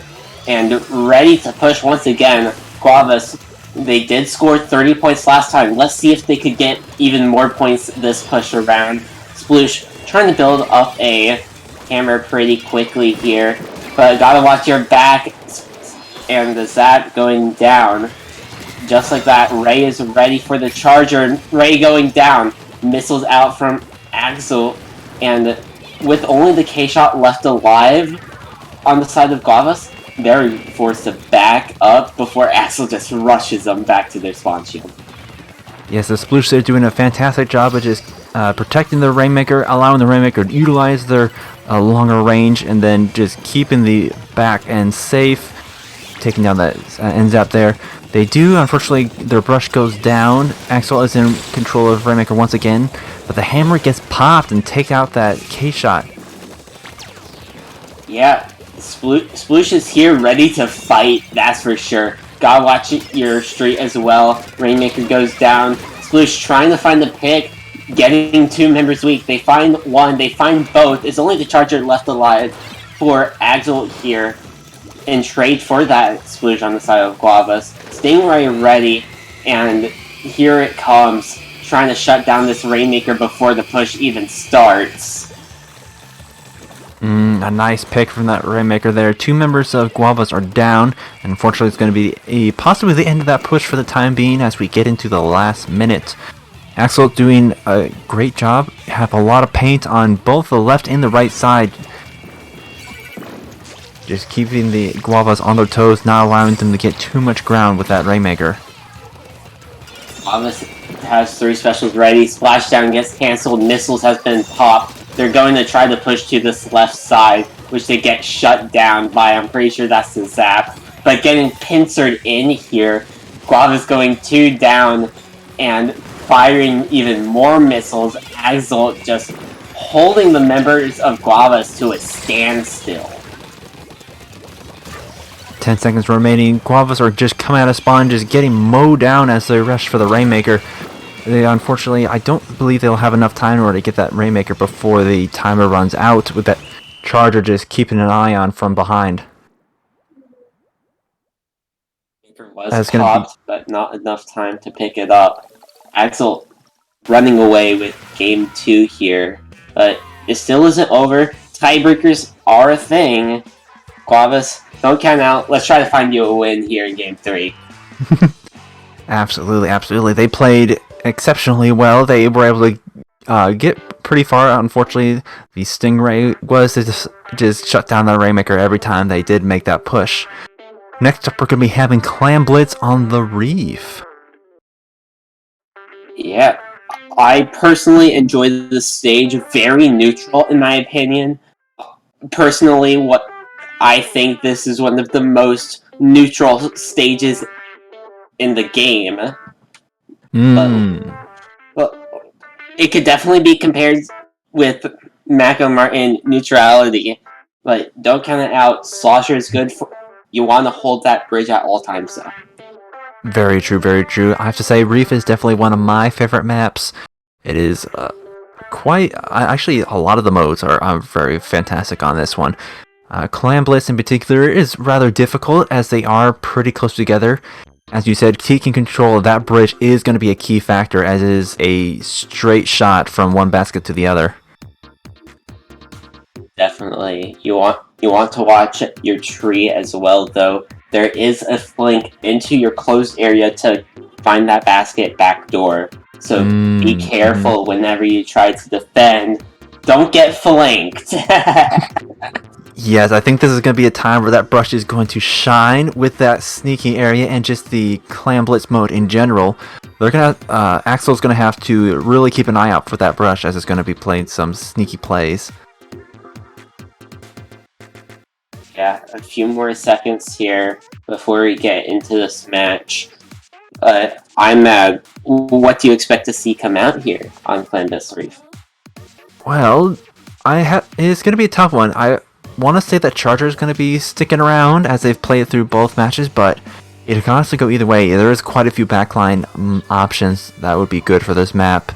And ready to push once again. Guavas, they did score 30 points last time. Let's see if they could get even more points this push around. Sploosh trying to build up a hammer pretty quickly here, but gotta watch your back. And the Zap going down. Just like that, Ray is ready for the charger. Ray going down. Missiles out from aXolt. And with only the K-shot left alive on the side of Guavas, they're forced to back up before aXolt just rushes them back to their spawn shield. Yes, the Sploosh are doing a fantastic job of just protecting the Rainmaker, allowing the Rainmaker to utilize their longer range, and then just keeping the back end safe, taking down that end zap there. They do, unfortunately, their brush goes down. aXolt is in control of Rainmaker once again, but the hammer gets popped and takes out that K-shot. Yeah, Sploosh is here ready to fight, that's for sure. Gotta watch your street as well. Rainmaker goes down. Sploosh trying to find the pick, getting 2 members weak. They find one, they find both. It's only the charger left alive for aXolt here. In trade for that Sploosh on the side of Guavas. Stingray ready, and here it comes, trying to shut down this Rainmaker before the push even starts. A nice pick from that Rainmaker there. 2 members of Guavas are down, and unfortunately it's going to be possibly the end of that push for the time being as we get into the last minute. aXolt doing a great job, have a lot of paint on both the left and the right side. Just keeping the Guavas on their toes, not allowing them to get too much ground with that Rainmaker. Guavas has 3 specials ready. Splashdown gets cancelled. Missiles has been popped. They're going to try to push to this left side, which they get shut down by, I'm pretty sure that's the Zap. But getting pincered in here, Guavas going 2 down and firing even more missiles. aXolt just holding the members of Guavas to a standstill. 10 seconds remaining. Guavas are just coming out of spawn, just getting mowed down as they rush for the Rainmaker. They, unfortunately, I don't believe they'll have enough time in order to get that Rainmaker before the timer runs out, with that charger just keeping an eye on from behind. Was popped, but not enough time to pick it up. aXolt running away with game 2 here, but it still isn't over. Tiebreakers are a thing. Guavas, don't count out. Let's try to find you a win here in game 3. Absolutely, absolutely. They played exceptionally well. They were able to get pretty far. Unfortunately, the Stingray was to just shut down the Rainmaker every time they did make that push. Next up, we're going to be having Clam Blitz on the Reef. Yeah, I personally enjoy this stage. Very neutral, in my opinion. Personally, what I think this is one of the most neutral stages in the game. But it could definitely be compared with Mako Martin neutrality. But don't count it out. Slosher is good for. You want to hold that bridge at all times, though. Very true, very true. I have to say, Reef is definitely one of my favorite maps. It is actually, a lot of the modes are very fantastic on this one. Clam Blitz in particular is rather difficult as they are pretty close together. As you said, taking control of that bridge is going to be a key factor, as it is a straight shot from one basket to the other. Definitely. You want to watch your tree as well, though. There is a flank into your closed area to find that basket back door. So be careful whenever you try to defend. Don't get flanked. Yes, I think this is going to be a time where that brush is going to shine with that sneaking area and just the Clam Blitz mode in general. They're gonna aXolt's going to have to really keep an eye out for that brush, as it's going to be playing some sneaky plays. Yeah, a few more seconds here before we get into this match. What do you expect to see come out here on Clandestine Reef? Well, it's going to be a tough one. I want to say that Charger is going to be sticking around as they've played through both matches, but it can honestly go either way. There is quite a few backline options that would be good for this map.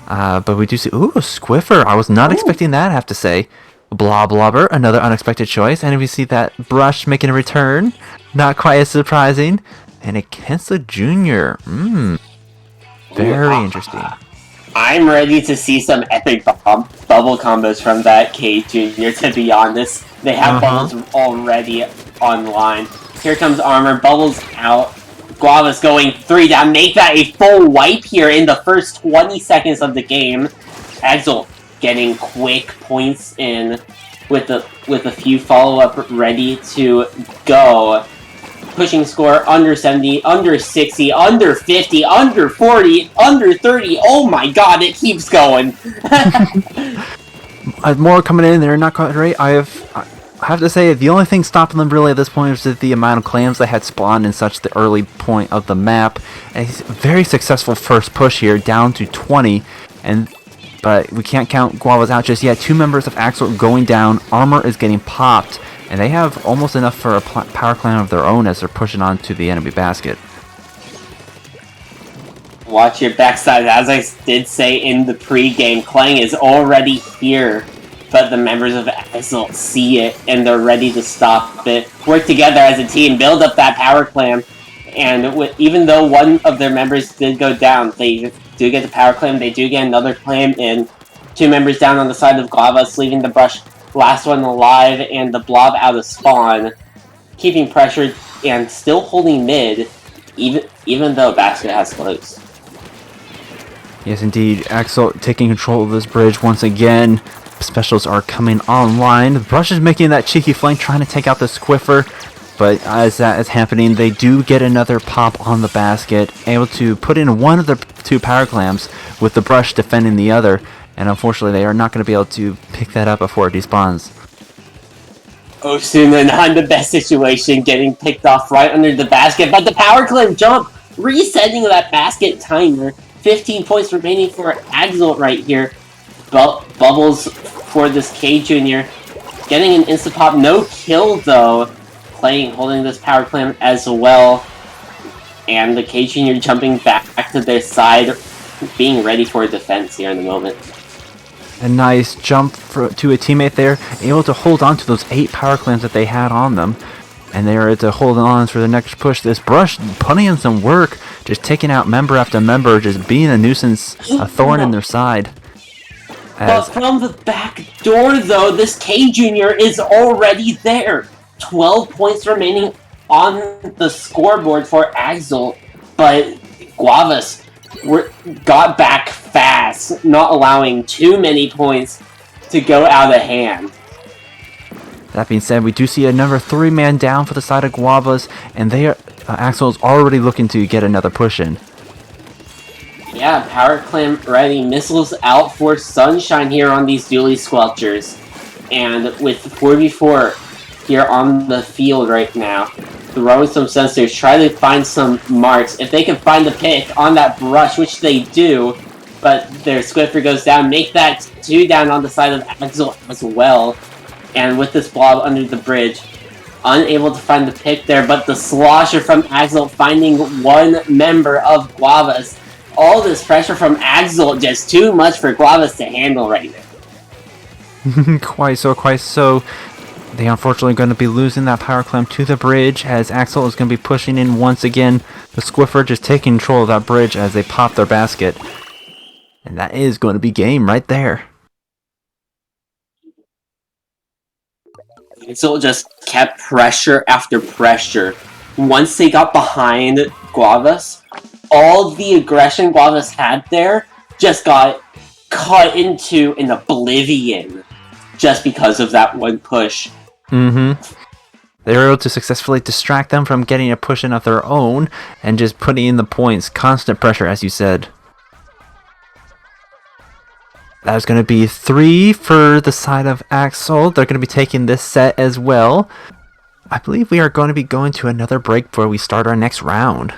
But we do see... Ooh, Squiffer. I was not expecting that, I have to say. Blobber, another unexpected choice. And we see that Brush making a return. Not quite as surprising. And a Kensa Jr. Very interesting. I'm ready to see some epic bubble combos from that K Jr., to be honest. They have bubbles already online. Here comes Armor, bubbles out. Guavas going 3 down, make that a full wipe here in the first 20 seconds of the game. aXolt getting quick points in with a few follow-up ready to go. Pushing score under 70, under 60, under 50, under 40, under 30. Oh my god, it keeps going. More coming in, they're not quite right. I have to say, the only thing stopping them really at this point is the amount of clams that had spawned in such the early point of the map. A very successful first push here, down to 20, but we can't count Guavas out just yet. 2 members of aXolt going down, Armor is getting popped, and they have almost enough for a power clam of their own as they're pushing on to the enemy basket. Watch your backside. As I did say in the pre-game, Clang is already here, but the members of aXolt see it, and they're ready to stop it. Work together as a team, build up that power clam, and even though one of their members did go down, they do get the power clam, they do get another clam in. 2 members down on the side of Guavas, leaving the Brush last one alive, and the Blob out of spawn, keeping pressure and still holding mid, even though Basket has closed. Yes, indeed. aXolt taking control of this bridge once again. Specials are coming online. The Brush is making that cheeky flank, trying to take out the Squiffer. But as that is happening, they do get another pop on the basket, able to put in one of the 2 power clams, with the Brush defending the other. And unfortunately, they are not going to be able to pick that up before it despawns. Osuna not in the best situation, getting picked off right under the basket, but the power clam jump, resetting that basket timer. 15 points remaining for aXolt right here. Bubbles for this K Jr. Getting an instant pop, no kill though. Holding this power clam as well. And the K Jr. jumping back to their side, being ready for a defense here in the moment. A nice jump to a teammate there, able to hold on to those 8 power clams that they had on them. And they are to hold on for the next push. This Brush putting in some work, just taking out member after member, just being a nuisance, a thorn in their side. But from the back door, though, this K Jr. is already there. 12 points remaining on the scoreboard for aXolt, but Guavas got back fast, not allowing too many points to go out of hand. That being said, we do see a number 3-man down for the side of Guavas, and they are aXolt is already looking to get another push in. Yeah, power clam ready, missiles out for Sunshine here on these dually squelchers, and with 4v4 here on the field right now. Throwing some sensors, try to find some marks. If they can find the pick on that brush, which they do, but their Squiffer goes down, make that 2 down on the side of aXolt as well. And with this blob under the bridge, unable to find the pick there, but the slosher from aXolt finding one member of Guavas. All this pressure from aXolt, just too much for Guavas to handle right now. Quite so. They unfortunately going to be losing that power climb to the bridge as aXolt is going to be pushing in once again. The Squiffer just taking control of that bridge as they pop their basket. And that is going to be game right there. aXolt just kept pressure after pressure. Once they got behind Guavas, all the aggression Guavas had there just got cut into an oblivion just because of that one push. They were able to successfully distract them from getting a push in of their own and just putting in the points. Constant pressure, as you said. That is going to be 3 for the side of aXolt. They're going to be taking this set as well. I believe we are going to be going to another break before we start our next round.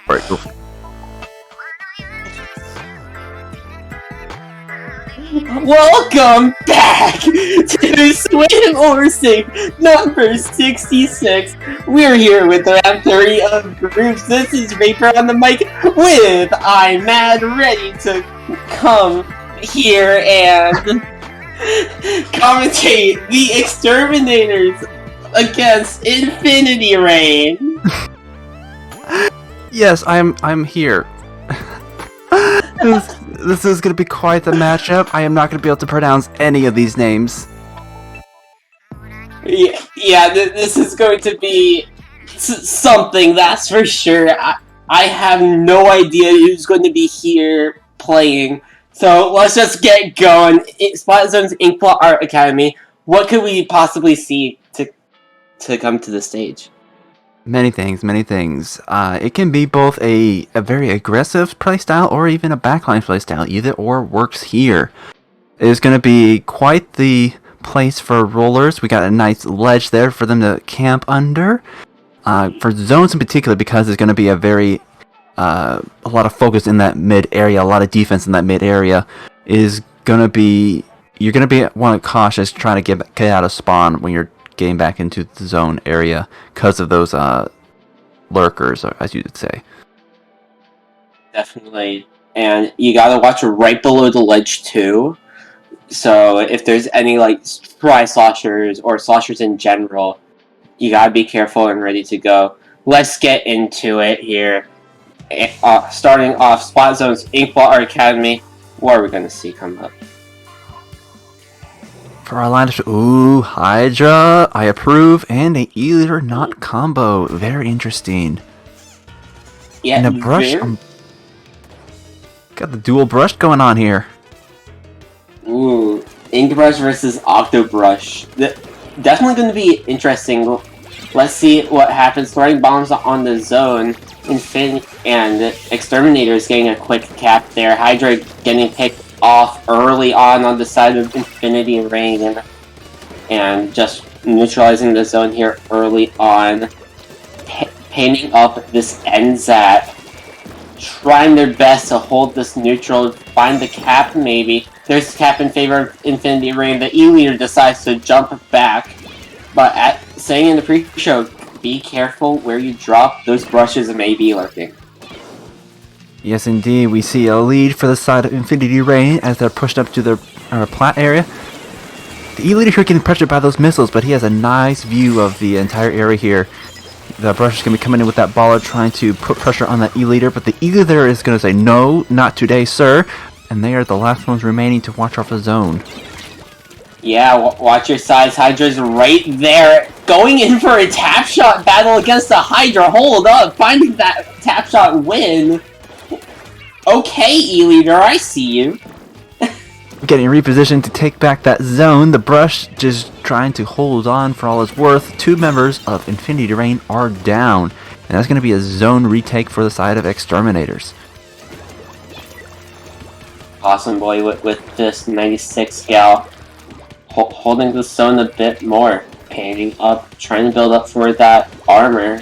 Alright, go. Welcome back to Swim or Sink number 66. We're here with round 30 of groups. This is Vapor on the mic with I'm Mad, ready to come here and commentate the exterminators against Infinity Rain. Yes, I'm here. This is gonna be quite the matchup. I am not gonna be able to pronounce any of these names. Yeah, this is going to be something, that's for sure. I have no idea who's going to be here playing. So let's just get going. Spot Zone's Inkplot Art Academy. What could we possibly see to come to the stage? Many things, many things. It can be both a very aggressive playstyle or even a backline playstyle. Either or works here. It is going to be quite the place for rollers. We got a nice ledge there for them to camp under. For zones in particular, because there's going to be a lot of focus in that mid area, a lot of defense in that mid area, is going to be, you're going to be cautious trying to get out of spawn when you're getting back into the zone area because of those lurkers, as you would say. Definitely. And you gotta watch right below the ledge too. So if there's any like fry sloshers or sloshers in general, you gotta be careful and ready to go. Let's get into it here. Starting off, Spot Zone's Inkball Art Academy. What are we gonna see come up? For our lineup, ooh, Hydra, I approve, and a E-Leader not combo. Very interesting. Yeah, and a brush. Got the dual brush going on here. Ooh, Ink Brush versus Octo Brush. Definitely going to be interesting. Let's see what happens. Throwing bombs on the zone. And Exterminators getting a quick cap there. Hydra getting picked off early on the side of Infinity Rain. And just neutralizing the zone here early on. Painting up this NZAT. Trying their best to hold this neutral. Find the cap maybe. There's a cap in favor of Infinity Rain. The E-Leader decides to jump back. But saying in the pre-show, be careful where you drop. Those brushes may be lurking. Yes, indeed. We see a lead for the side of Infinity Rain as they're pushed up to their plat area. The E-Leader here getting pressured by those missiles, but he has a nice view of the entire area here. The brush is going to be coming in with that baller trying to put pressure on that E-Leader, but the E-Leader is going to say, no, not today, sir. And they are the last ones remaining to watch off the zone. Yeah, watch your sides. Hydra's right there. Going in for a tap shot battle against the Hydra. Hold up. Finding that tap shot win. Okay, E-Leader, I see you. Getting repositioned to take back that zone. The brush just trying to hold on for all it's worth. Two members of Infinity Rain are down. And that's going to be a zone retake for the side of Exterminators. Awesome boy with this 96 gal. Holding the zone a bit more. Painting up, trying to build up for that armor.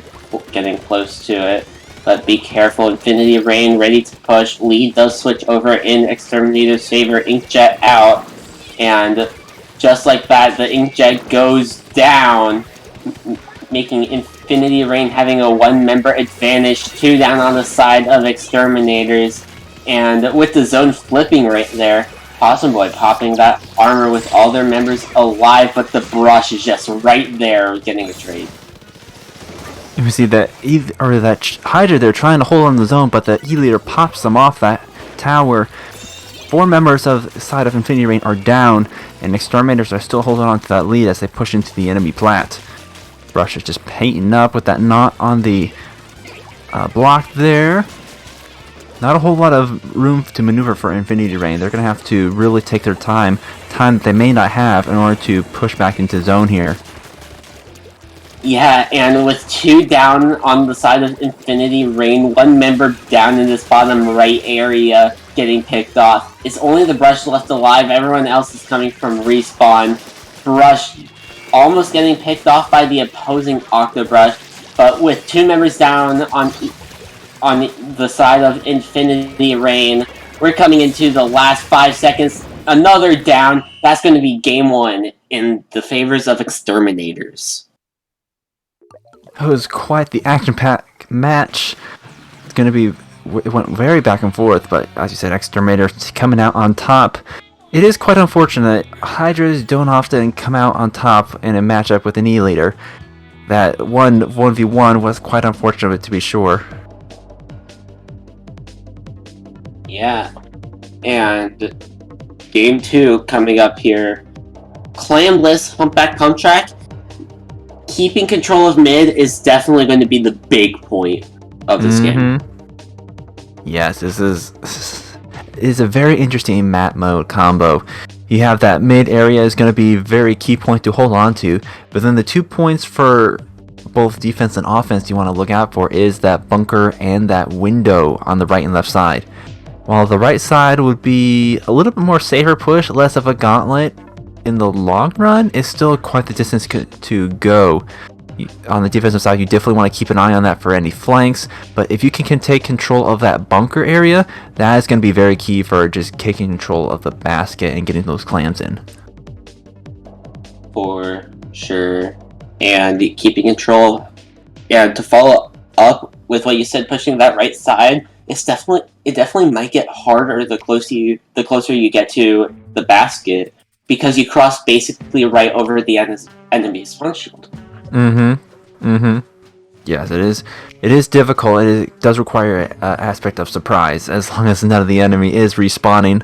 Getting close to it. But be careful, Infinity Rain ready to push. Lead does switch over in Exterminator's favor. Inkjet out. And just like that, the Inkjet goes down. Making Infinity Rain having a one-member advantage. 2 down on the side of Exterminators. And with the zone flipping right there, Awesome Boy popping that armor with all their members alive, but the brush is just right there getting a trade. You see that that Hydra there trying to hold on the zone, but the E-Leader pops them off that tower. 4 members of the side of Infinity Rain are down, and Exterminators are still holding on to that lead as they push into the enemy plat. Brush is just painting up with that knot on the block there. Not a whole lot of room to maneuver for Infinity Rain. They're going to have to really take their time that they may not have in order to push back into zone here. Yeah, and with 2 down on the side of Infinity Rain, 1 member down in this bottom right area getting picked off. It's only the Brush left alive, everyone else is coming from respawn. Brush almost getting picked off by the opposing Octobrush, but with 2 members down on the side of Infinity Rain, we're coming into the last 5 seconds. Another down. That's going to be game 1 in the favors of Exterminators. It was quite the action-packed match. It's going to be, it went very back and forth, but as you said, Exterminators coming out on top. It is quite unfortunate. Hydras don't often come out on top in a matchup with an E-Leader. That 1v1 was quite unfortunate to be sure. Yeah, and game 2 coming up here. Clamless Humpback Pump Track. Keeping control of mid is definitely going to be the big point of this game. Yes, this is a very interesting map mode combo. You have that mid area is going to be very key point to hold on to, but then the 2 points for both defense and offense you want to look out for is that bunker and that window on the right and left side. While the right side would be a little bit more safer push, less of a gauntlet, in the long run, it's still quite the distance to go. On the defensive side, you definitely want to keep an eye on that for any flanks, but if you can take control of that bunker area, that is going to be very key for just taking control of the basket and getting those clams in. For sure. And keeping control. And to follow up with what you said, pushing that right side, it definitely might get harder the closer you get to the basket, because you cross basically right over the enemy's spawn shield. Yes, it is difficult. It does require an aspect of surprise, as long as none of the enemy is respawning.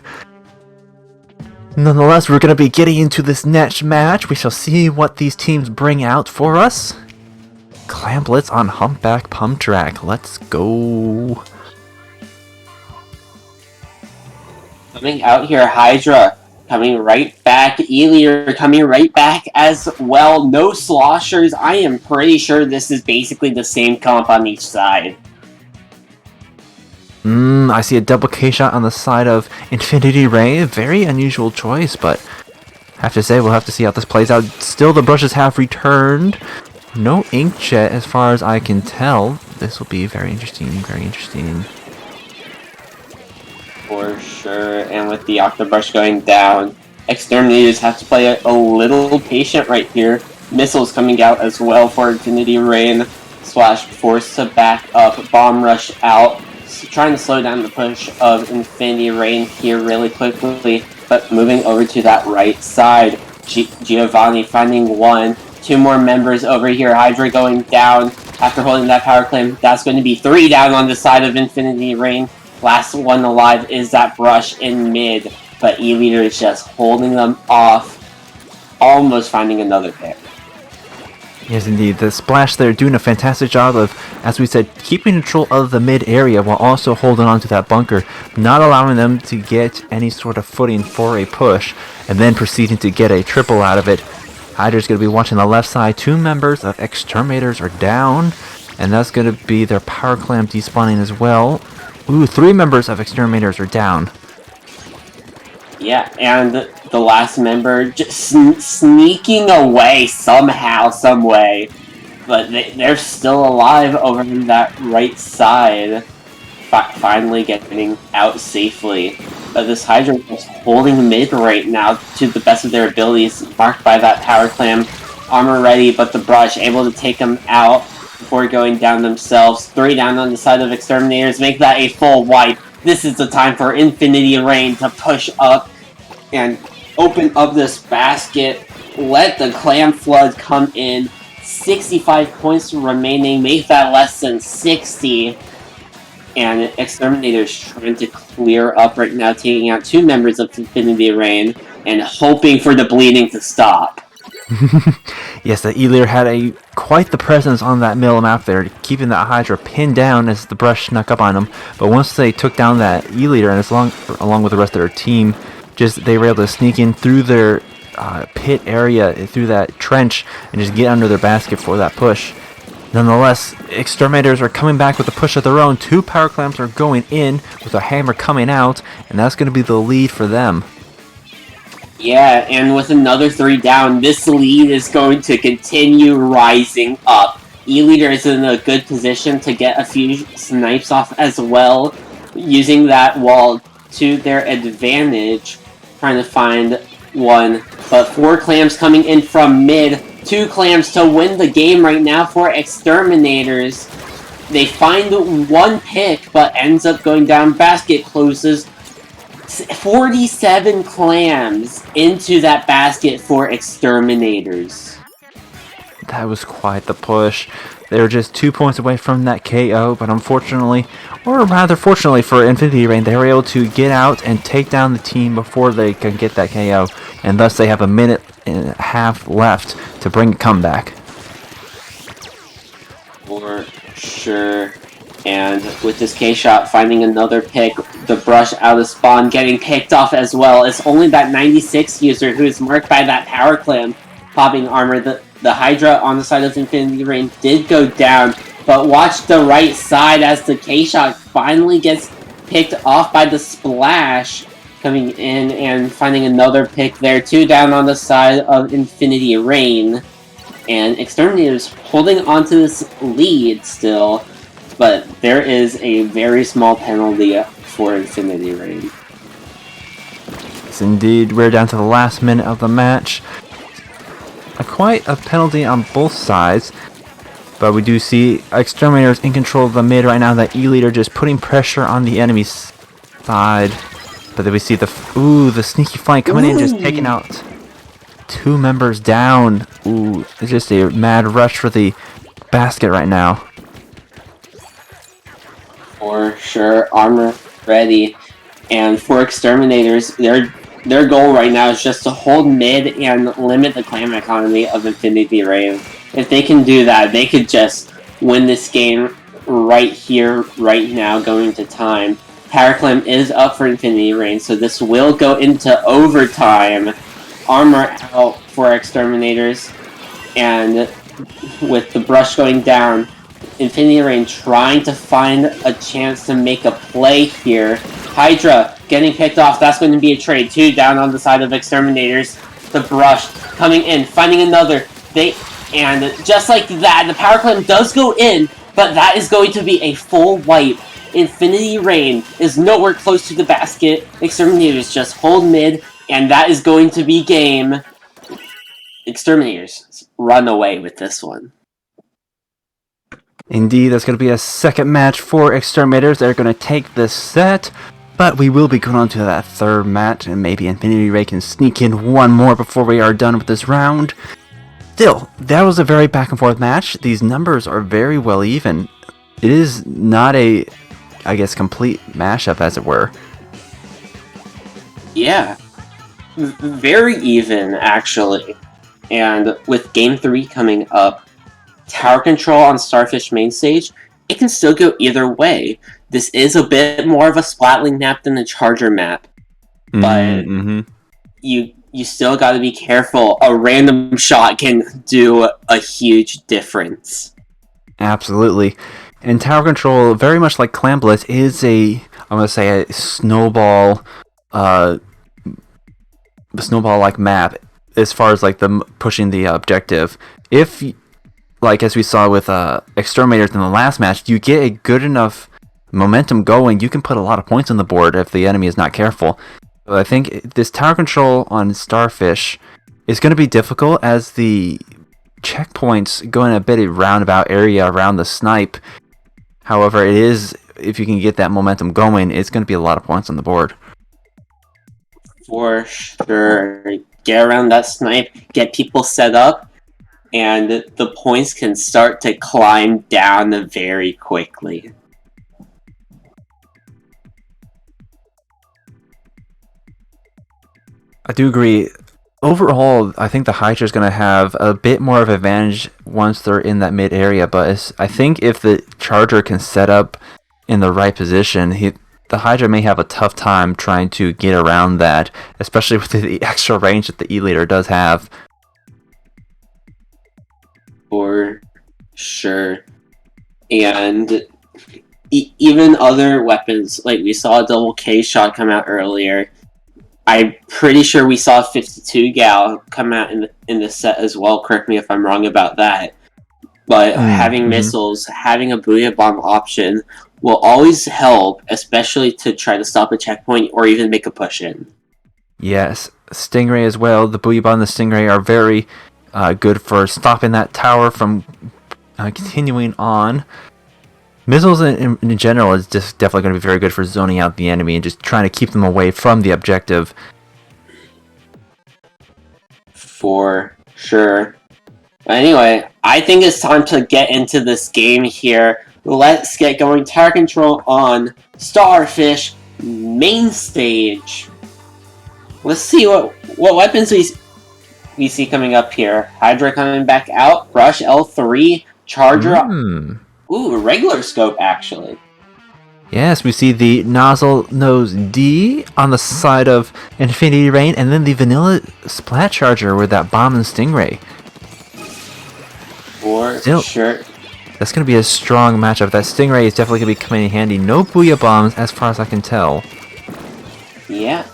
Nonetheless, we're going to be getting into this next match. We shall see what these teams bring out for us. Clam Blitz on Humpback Pump Track. Let's go. Coming out here, Hydra coming right back. E-Leader coming right back as well. No sloshers. I am pretty sure this is basically the same comp on each side. I see a double K-shot on the side of Infinity Ray. Very unusual choice, but I have to say we'll have to see how this plays out. Still, the brushes have returned. No inkjet as far as I can tell. This will be very interesting, very interesting. For sure, and with the Octobrush going down, Exterminators have to play a little patient right here. Missiles coming out as well for Infinity Rain. Splash forced to back up, Bomb Rush out. Trying to slow down the push of Infinity Rain here really quickly, but moving over to that right side. Giovanni finding one. Two more members over here. Hydra going down after holding that power claim. That's going to be 3 down on the side of Infinity Rain. Last one alive is that brush in mid, but E-Leader is just holding them off, almost finding another pick. Yes, indeed. The Splash there doing a fantastic job of, as we said, keeping control of the mid area while also holding on to that bunker, not allowing them to get any sort of footing for a push, and then proceeding to get a triple out of it. Hydra's going to be watching the left side. 2 members of Exterminators are down, and that's going to be their power clam despawning as well. Ooh, 3 members of Exterminators are down. Yeah, and the last member just sneaking away somehow, some way. But they're still alive over on that right side. Finally getting out safely. But this Hydra is holding mid right now to the best of their abilities, marked by that power clam. Armor ready, but the brush able to take them out before going down themselves. 3 down on the side of Exterminators, make that a full wipe. This is the time for Infinity Rain to push up and open up this basket. Let the clam flood come in. 65 points remaining, make that less than 60. And Exterminator's trying to clear up right now, taking out 2 members of Infinity Rain and hoping for the bleeding to stop. Yes, the E-Leader had quite the presence on that middle map there, keeping that Hydra pinned down as the brush snuck up on him. But once they took down that E-Leader, and along with the rest of their team, they were able to sneak in through their pit area, through that trench, and just get under their basket for that push. Nonetheless, Exterminators are coming back with a push of their own. 2 power clamps are going in with a hammer coming out, and that's going to be the lead for them. Yeah, and with another 3 down, this lead is going to continue rising up. E-Leader is in a good position to get a few snipes off as well, using that wall to their advantage, trying to find one. But 4 clams coming in from mid, 2 clams to win the game right now for Exterminators. They find 1 pick, but ends up going down. Basket closes. 47 clams into that basket for Exterminators. That was quite the push. They were just 2 points away from that KO, but unfortunately, or rather fortunately for Infinity Rain, they were able to get out and take down the team before they can get that KO, and thus they have a minute and a half left to bring a comeback. For sure. And with this K-shot finding another pick, the brush out of spawn getting picked off as well. It's only that 96 user who is marked by that power clam popping armor. the Hydra on the side of Infinity Rain did go down, but watch the right side as the K-Shot finally gets picked off by the Splash, coming in and finding another pick there, 2 down on the side of Infinity Rain. And Exterminators holding onto this lead still, but there is a very small penalty for Infinity Rain. Yes, indeed. We're down to the last minute of the match. Quite a penalty on both sides, but we do see Exterminators in control of the mid right now. That E-Leader just putting pressure on the enemy's side. But then we see the sneaky flank coming in, just taking out 2 members down. Ooh, it's just a mad rush for the basket right now. For sure, armor ready. And for Exterminators, their goal right now is just to hold mid and limit the clam economy of Infinity Rain. If they can do that, they could just win this game right here, right now, going to time. Power Clam is up for Infinity Rain, so this will go into overtime. Armor out for Exterminators, and with the brush going down, Infinity Rain trying to find a chance to make a play here. Hydra getting picked off. That's going to be a trade. 2 down on the side of Exterminators. The brush coming in, finding another. And just like that, the Power Clam does go in, but that is going to be a full wipe. Infinity Rain is nowhere close to the basket. Exterminators just hold mid, and that is going to be game. Exterminators run away with this one. Indeed, there's going to be a second match for Exterminators. They're going to take this set, but we will be going on to that third match, and maybe Infinity Rain can sneak in one more before we are done with this round. Still, that was a very back and forth match. These numbers are very well even. It is not a, I guess, complete mashup, as it were. Yeah. Very even, actually. And with Game 3 coming up, tower control on Starfish main stage, it can still go either way. This is a bit more of a Splatling map than the Charger map. But you still got to be careful. A random shot can do a huge difference. Absolutely. And tower control, very much like Clam Blitz, is a snowball, snowball-like map as far as like the pushing the objective. If, like as we saw with Exterminators in the last match, you get a good enough momentum going, you can put a lot of points on the board if the enemy is not careful. But I think this tower control on Starfish is going to be difficult as the checkpoints go in a bit of roundabout area around the snipe. However, it is, if you can get that momentum going, it's going to be a lot of points on the board. For sure. Get around that snipe, get people set up, and the points can start to climb down very quickly. I do agree. Overall, I think the Hydra is going to have a bit more of an advantage once they're in that mid area, but I think if the Charger can set up in the right position, the Hydra may have a tough time trying to get around that, especially with the extra range that the E-Leader does have. For sure. And even other weapons, like we saw a double K shot come out earlier. I'm pretty sure we saw a 52 gal come out in the set as well. Correct me if I'm wrong about that. But having missiles, having a Booyah Bomb option will always help, especially to try to stop a checkpoint or even make a push in. Yes, Stingray as well. The Booyah Bomb and the Stingray are very good for stopping that tower from continuing on. Missiles in general is just definitely going to be very good for zoning out the enemy and just trying to keep them away from the objective. For sure. But anyway, I think it's time to get into this game here. Let's get going. Tower control on Starfish main stage. Let's see what weapons we see coming up here. Hydra coming back out. Brush L3. Charger. Ooh, a regular scope, actually. Yes, we see the Nozzle Nose D on the side of Infinity Rain, and then the Vanilla Splat Charger with that Bomb and Stingray. For Still, sure. that's going to be a strong matchup. That Stingray is definitely going to be coming in handy. No Booyah Bombs, as far as I can tell. Yeah,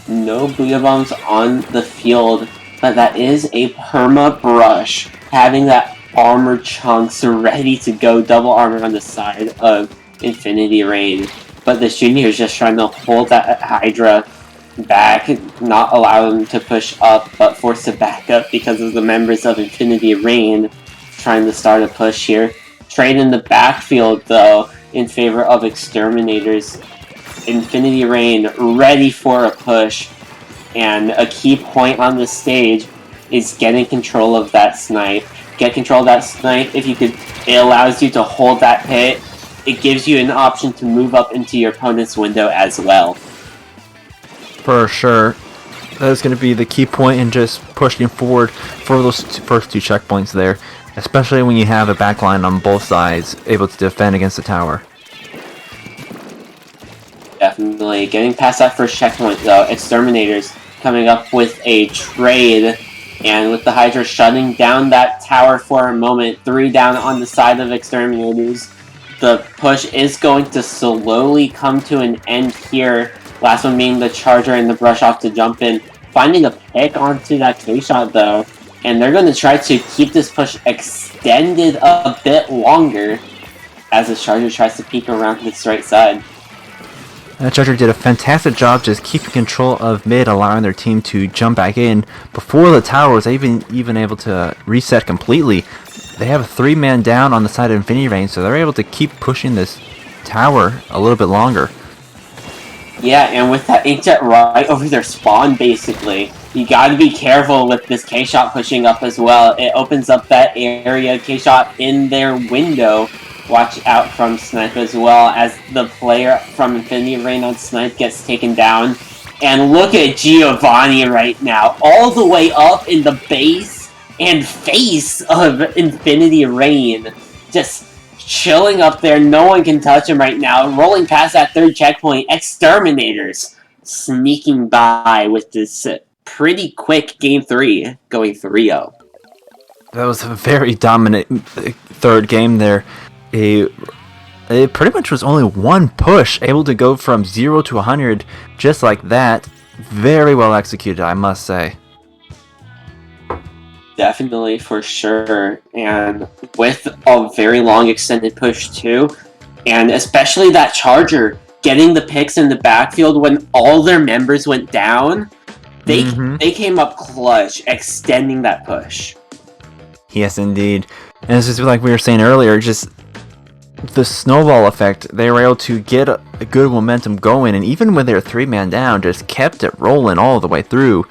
no Booyah Bombs on the field, but that is a Perma Brush, having that armor chunks ready to go, double armor on the side of Infinity Rain. But the Junior is just trying to hold that Hydra back, not allow him to push up, but force to back up because of the members of Infinity Rain trying to start a push here. Trade in the backfield, though, in favor of Exterminators. Infinity Rain ready for a push, and a key point on the stage is getting control of that snipe. Get control of that snipe. If you could, it allows you to hold that hit. It gives you an option to move up into your opponent's window as well. For sure. That is going to be the key point in just pushing forward for those first two checkpoints there, especially when you have a backline on both sides able to defend against the tower. Definitely. Getting past that first checkpoint, though, Exterminators coming up with a trade, and with the Hydra shutting down that tower for a moment, 3 down on the side of Exterminators. The push is going to slowly come to an end here. Last one being the Charger and the Brush Off to jump in. Finding a pick onto that K-Shot, though, and they're going to try to keep this push extended a bit longer as the Charger tries to peek around this right side. That Charger did a fantastic job just keeping control of mid, allowing their team to jump back in before the tower was even able to reset completely. They have a 3-man down on the side of Infinity Rain, so they're able to keep pushing this tower a little bit longer. Yeah, and with that Inkjet right over their spawn, basically, you gotta be careful with this K-Shot pushing up as well. It opens up that area, K-Shot in their window. Watch out from Snipe as well, as the player from Infinity Rain on Snipe gets taken down. And look at Giovanni right now, all the way up in the base and face of Infinity Rain. Just chilling up there, no one can touch him right now. Rolling past that third checkpoint, Exterminators sneaking by with this pretty quick Game 3, going 3-0. That was a very dominant third game there. It pretty much was only one push, able to go from 0 to 100 just like that. Very well executed, I must say. Definitely, for sure. And with a very long extended push too, and especially that Charger getting the picks in the backfield when all their members went down, they came up clutch, extending that push. Yes, indeed. And it's just like we were saying earlier, just the snowball effect. They were able to get a good momentum going, and even when they were 3-man down, just kept it rolling all the way through.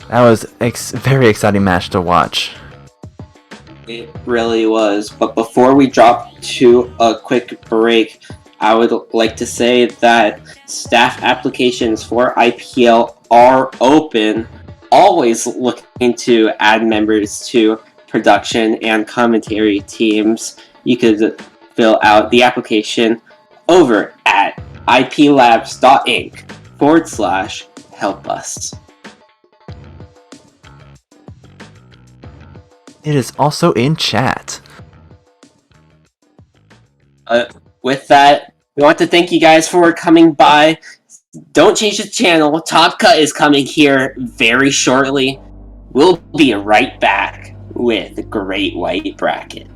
That was a very exciting match to watch. It really was. But before we drop to a quick break, I would like to say that staff applications for IPL are open. Always looking to add members to production and commentary teams. You could fill out the application over at iplabs.inc/help us. It is also in chat. With that, we want to thank you guys for coming by. Don't change the channel. Top Cut is coming here very shortly. We'll be right back with the Great White Bracket.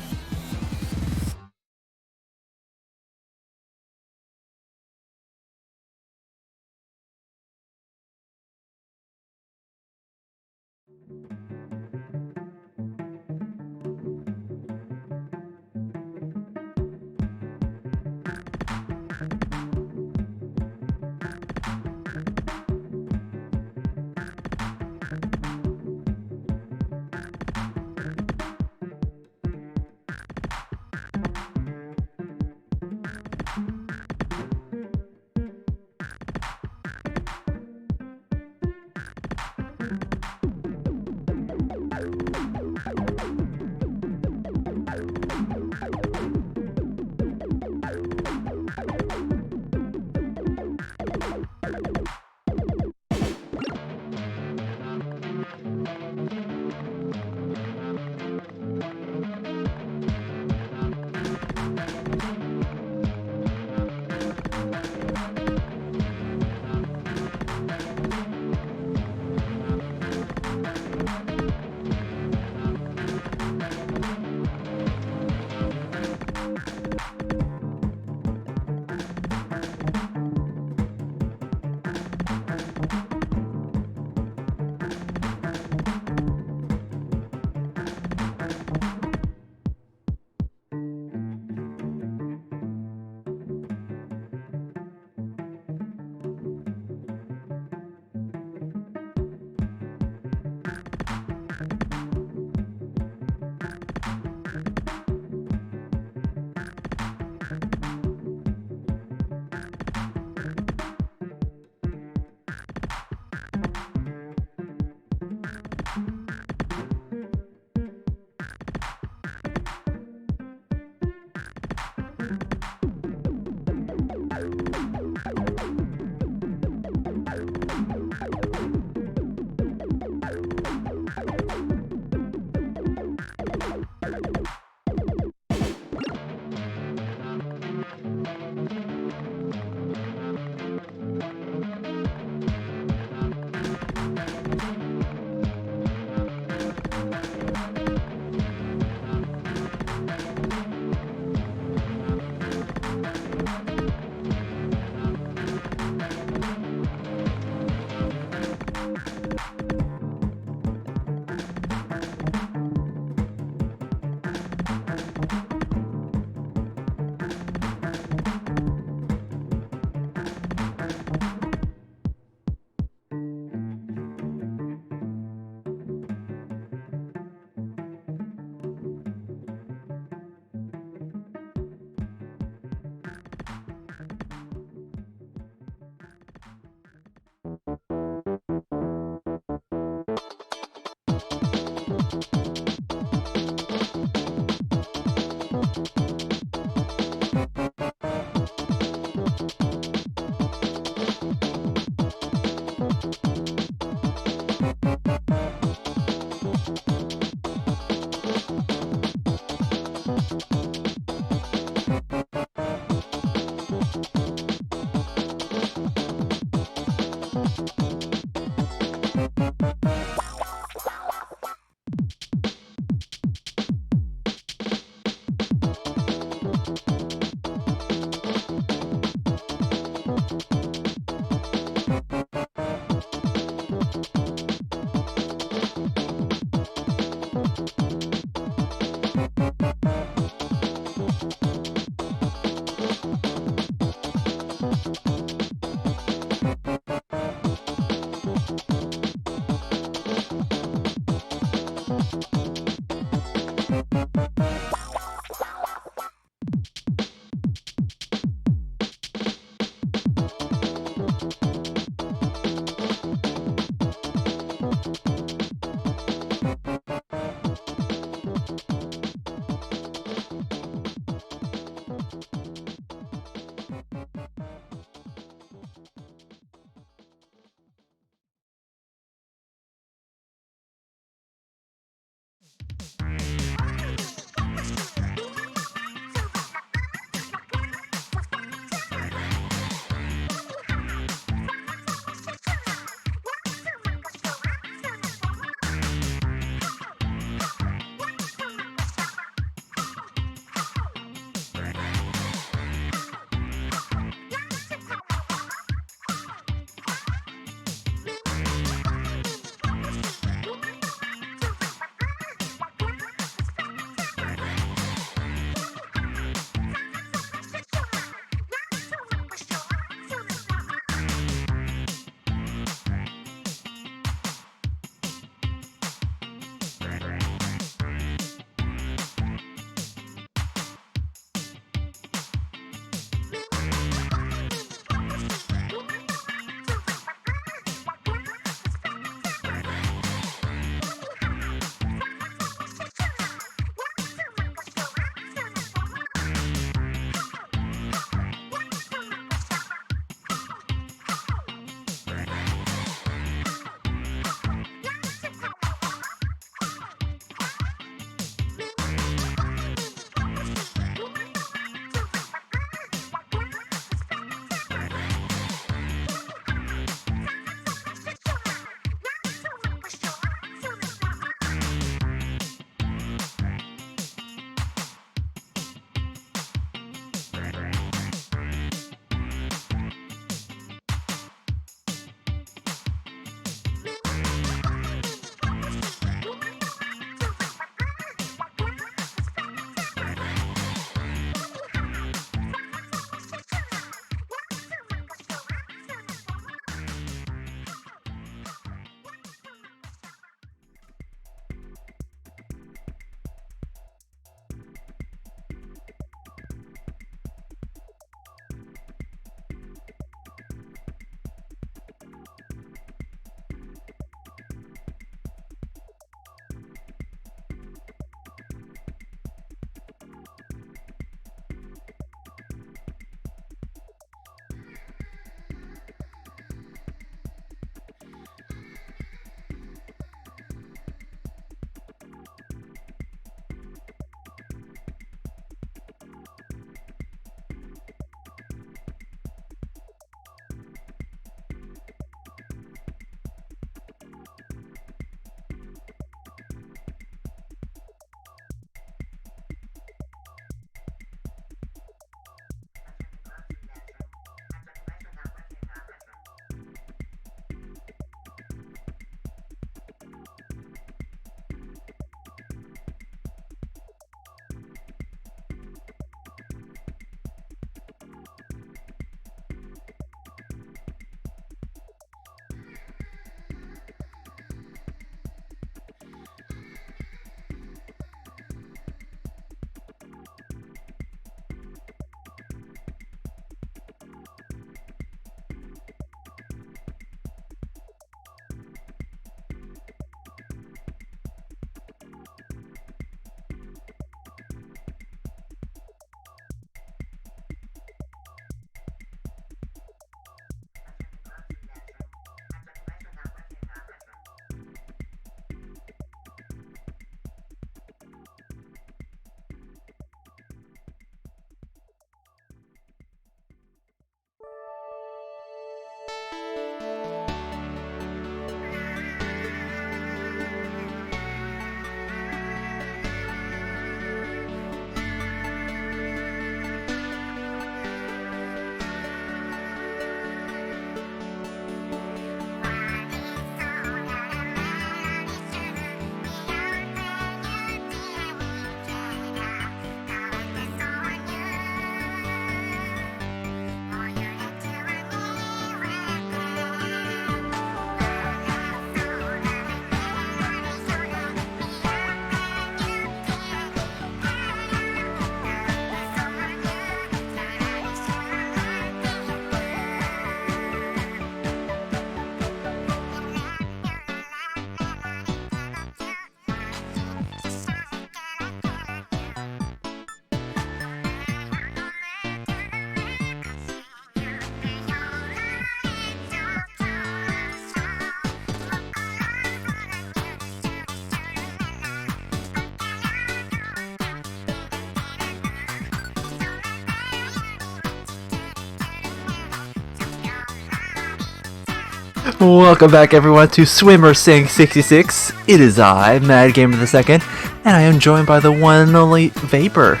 Welcome back, everyone, to Swimmer Sing 66. It is I, Mad Gamer the Second, and I am joined by the one and only Vapor.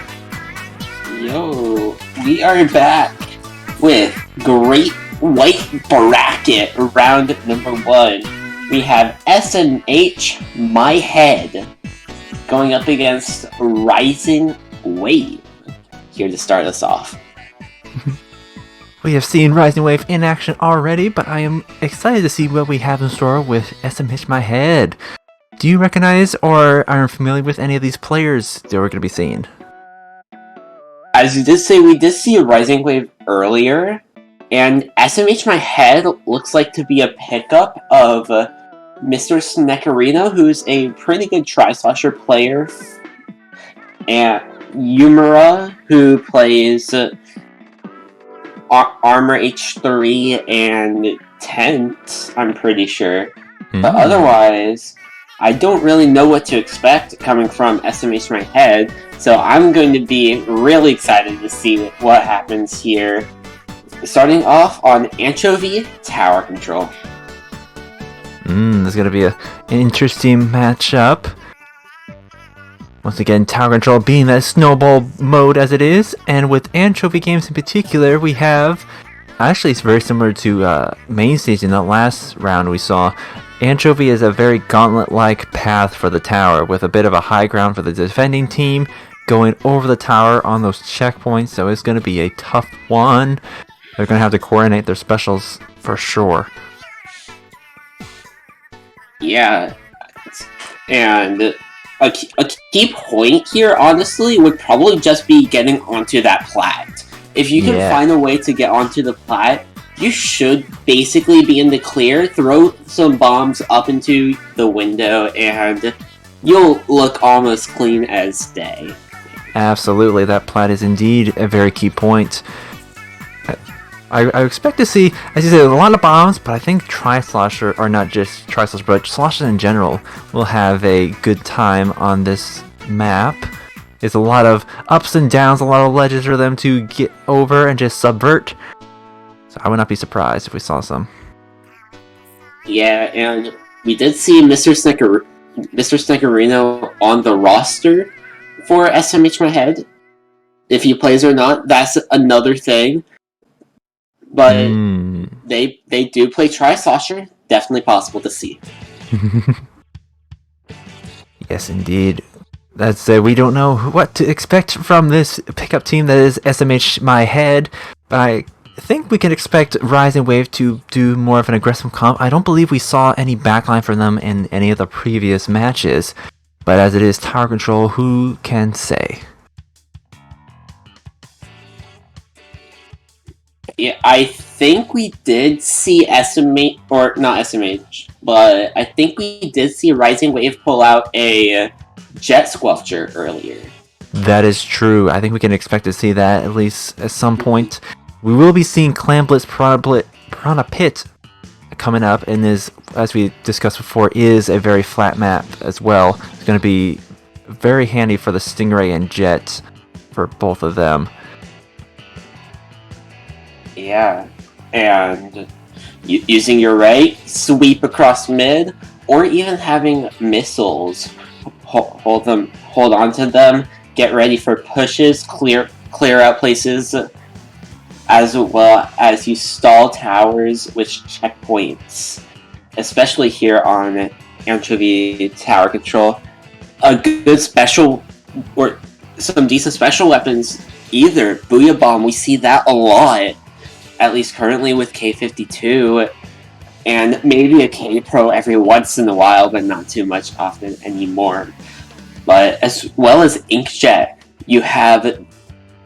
Yo, we are back with Great White Bracket round number 1. We have SMH My Head going up against Rising Wave. Here to start us off. We have seen Rising Wave in action already, but I am excited to see what we have in store with SMH My Head. Do you recognize or are familiar with any of these players that we're going to be seeing? As you did say, we did see a Rising Wave earlier, and SMH My Head looks like to be a pickup of Mr. Sneckerino, who's a pretty good Tri-Slasher player, and Yumura, who plays Armor H3 and Tent, I'm pretty sure. But otherwise, I don't really know what to expect coming from SMH My Head, so I'm going to be really excited to see what happens here. Starting off on Anchovy Tower Control. This is going to be an interesting matchup. Once again, Tower Control being that snowball mode as it is, and with Anchovy games in particular, we have... Actually, it's very similar to Main Stage in the last round we saw. Anchovy is a very gauntlet-like path for the tower, with a bit of a high ground for the defending team, going over the tower on those checkpoints, so it's going to be a tough one. They're going to have to coordinate their specials for sure. Yeah, and a key point here, honestly, would probably just be getting onto that plat. If you can find a way to get onto the plat, you should basically be in the clear, throw some bombs up into the window, and you'll look almost clean as day. Absolutely, that plat is indeed a very key point. I expect to see, as you said, a lot of bombs, but I think Tri-Slosher, or not just Tri-Slosher, but Sloshers in general, will have a good time on this map. There's a lot of ups and downs, a lot of ledges for them to get over and just subvert. So I would not be surprised if we saw some. Yeah, and we did see Mr. Sneckerino on the roster for SMH My Head. If he plays or not, that's another thing. But they do play Tri-Slosher. Definitely possible to see. Yes, indeed. That's we don't know what to expect from this pickup team that is SMH My Head, but I think we can expect Rising Wave to do more of an aggressive comp. I don't believe we saw any backline from them in any of the previous matches, but as it is Tower Control, who can say? Yeah, I think we did see SMH, or not SMH, but I think we did see Rising Wave pull out a Jet Squelcher earlier. That is true. I think we can expect to see that at least at some point. We will be seeing Clan Blitz Piranha Pit coming up, and is, as we discussed before, is a very flat map as well. It's going to be very handy for the Stingray and Jet for both of them. Yeah, and using your right, sweep across mid, or even having missiles, hold on to them, get ready for pushes, clear out places, as well as you stall towers with checkpoints, especially here on Anchovy Tower Control. A good special, or some decent special weapons, either Booyah Bomb, we see that a lot. At least currently with K52, and maybe a K-Pro every once in a while, but not too much often anymore. But as well as Inkjet, you have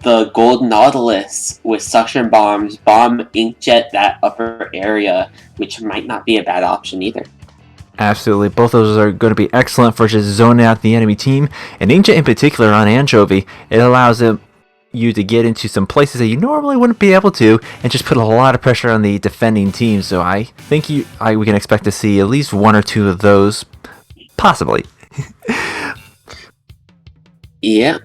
the Gold Nautilus with suction bombs, bomb Inkjet that upper area, which might not be a bad option either. Absolutely, both of those are going to be excellent for just zoning out the enemy team, and Inkjet in particular on Anchovy, it allows you to get into some places that you normally wouldn't be able to, and just put a lot of pressure on the defending team. So I think we can expect to see at least one or two of those, possibly. Yeah.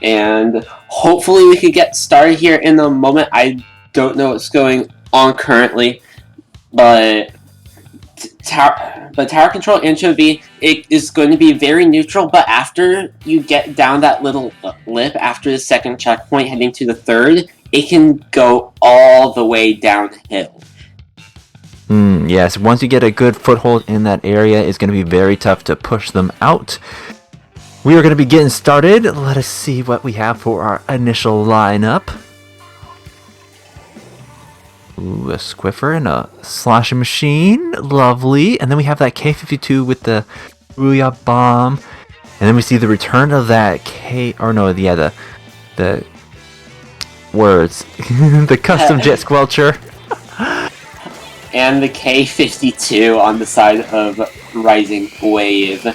And hopefully we could get started here in a moment. I don't know what's going on currently, but tower control anchovy, it is going to be very neutral, but after you get down that little lip after the second checkpoint heading to the third, it can go all the way downhill. Yes, once you get a good foothold in that area, it's going to be very tough to push them out. We are going to be getting started. Let us see what we have for our initial lineup. Ooh, a Squiffer and a Slashing Machine. Lovely. And then we have that K-52 with the Booyah Bomb. And then we see the return of that the words. The Custom Jet Squelcher. And the K-52 on the side of Rising Wave.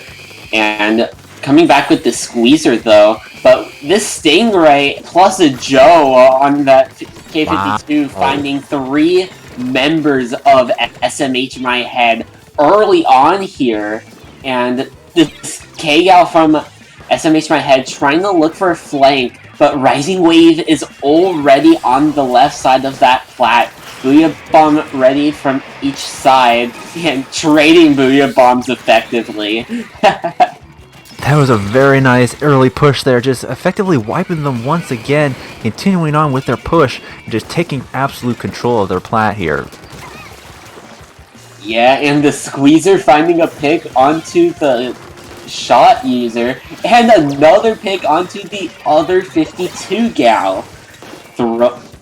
And coming back with the Squeezer, though, but this Stingray plus a Joe on that K-52 finding 3 members of SMH My Head early on here, and this K-Gal from SMH My Head trying to look for a flank, but Rising Wave is already on the left side of that plat. Booyah Bomb ready from each side, and trading Booyah Bombs effectively. That was a very nice early push there, just effectively wiping them once again, continuing on with their push, and just taking absolute control of their plat here. Yeah, and the Squeezer finding a pick onto the shot user, and another pick onto the other 52 gal.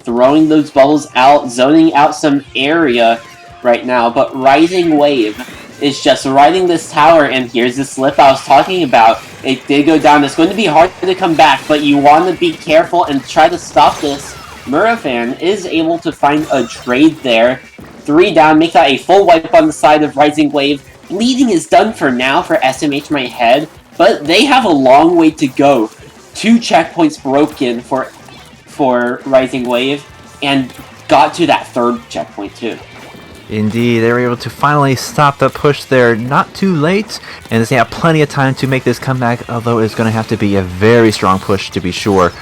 Throwing those bubbles out, zoning out some area right now, but Rising Wave is just riding this tower, and here's the slip I was talking about. It did go down. It's going to be hard to come back, but you want to be careful and try to stop this. Murafan is able to find a trade there. 3 down, make that a full wipe on the side of Rising Wave. Bleeding is done for now for SMH My Head, but they have a long way to go. 2 checkpoints broken for Rising Wave, and got to that 3rd checkpoint too. Indeed, they were able to finally stop the push there, not too late, and they have plenty of time to make this comeback, although it's going to have to be a very strong push to be sure.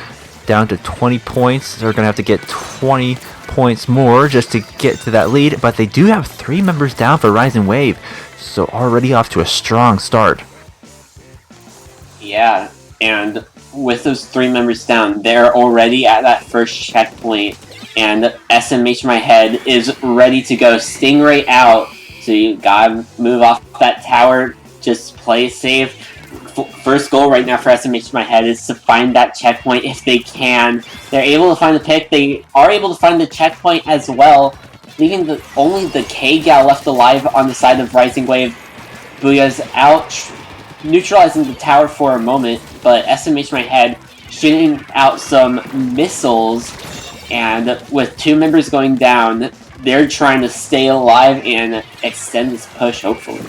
Down to 20 points, they're going to have to get 20 points more just to get to that lead, but they do have 3 members down for Rising Wave, so already off to a strong start. Yeah, and with those 3 members down, they're already at that first checkpoint, and SMH My Head is ready to go. Stingray out, so you gotta move off that tower, just play safe. First goal right now for SMH My Head is to find that checkpoint if they can. They're able to find the pick, they are able to find the checkpoint as well, leaving only the K-Gal left alive on the side of Rising Wave. Booyah's out, neutralizing the tower for a moment, but SMH My Head shooting out some missiles, and with 2 members going down, they're trying to stay alive and extend this push, hopefully.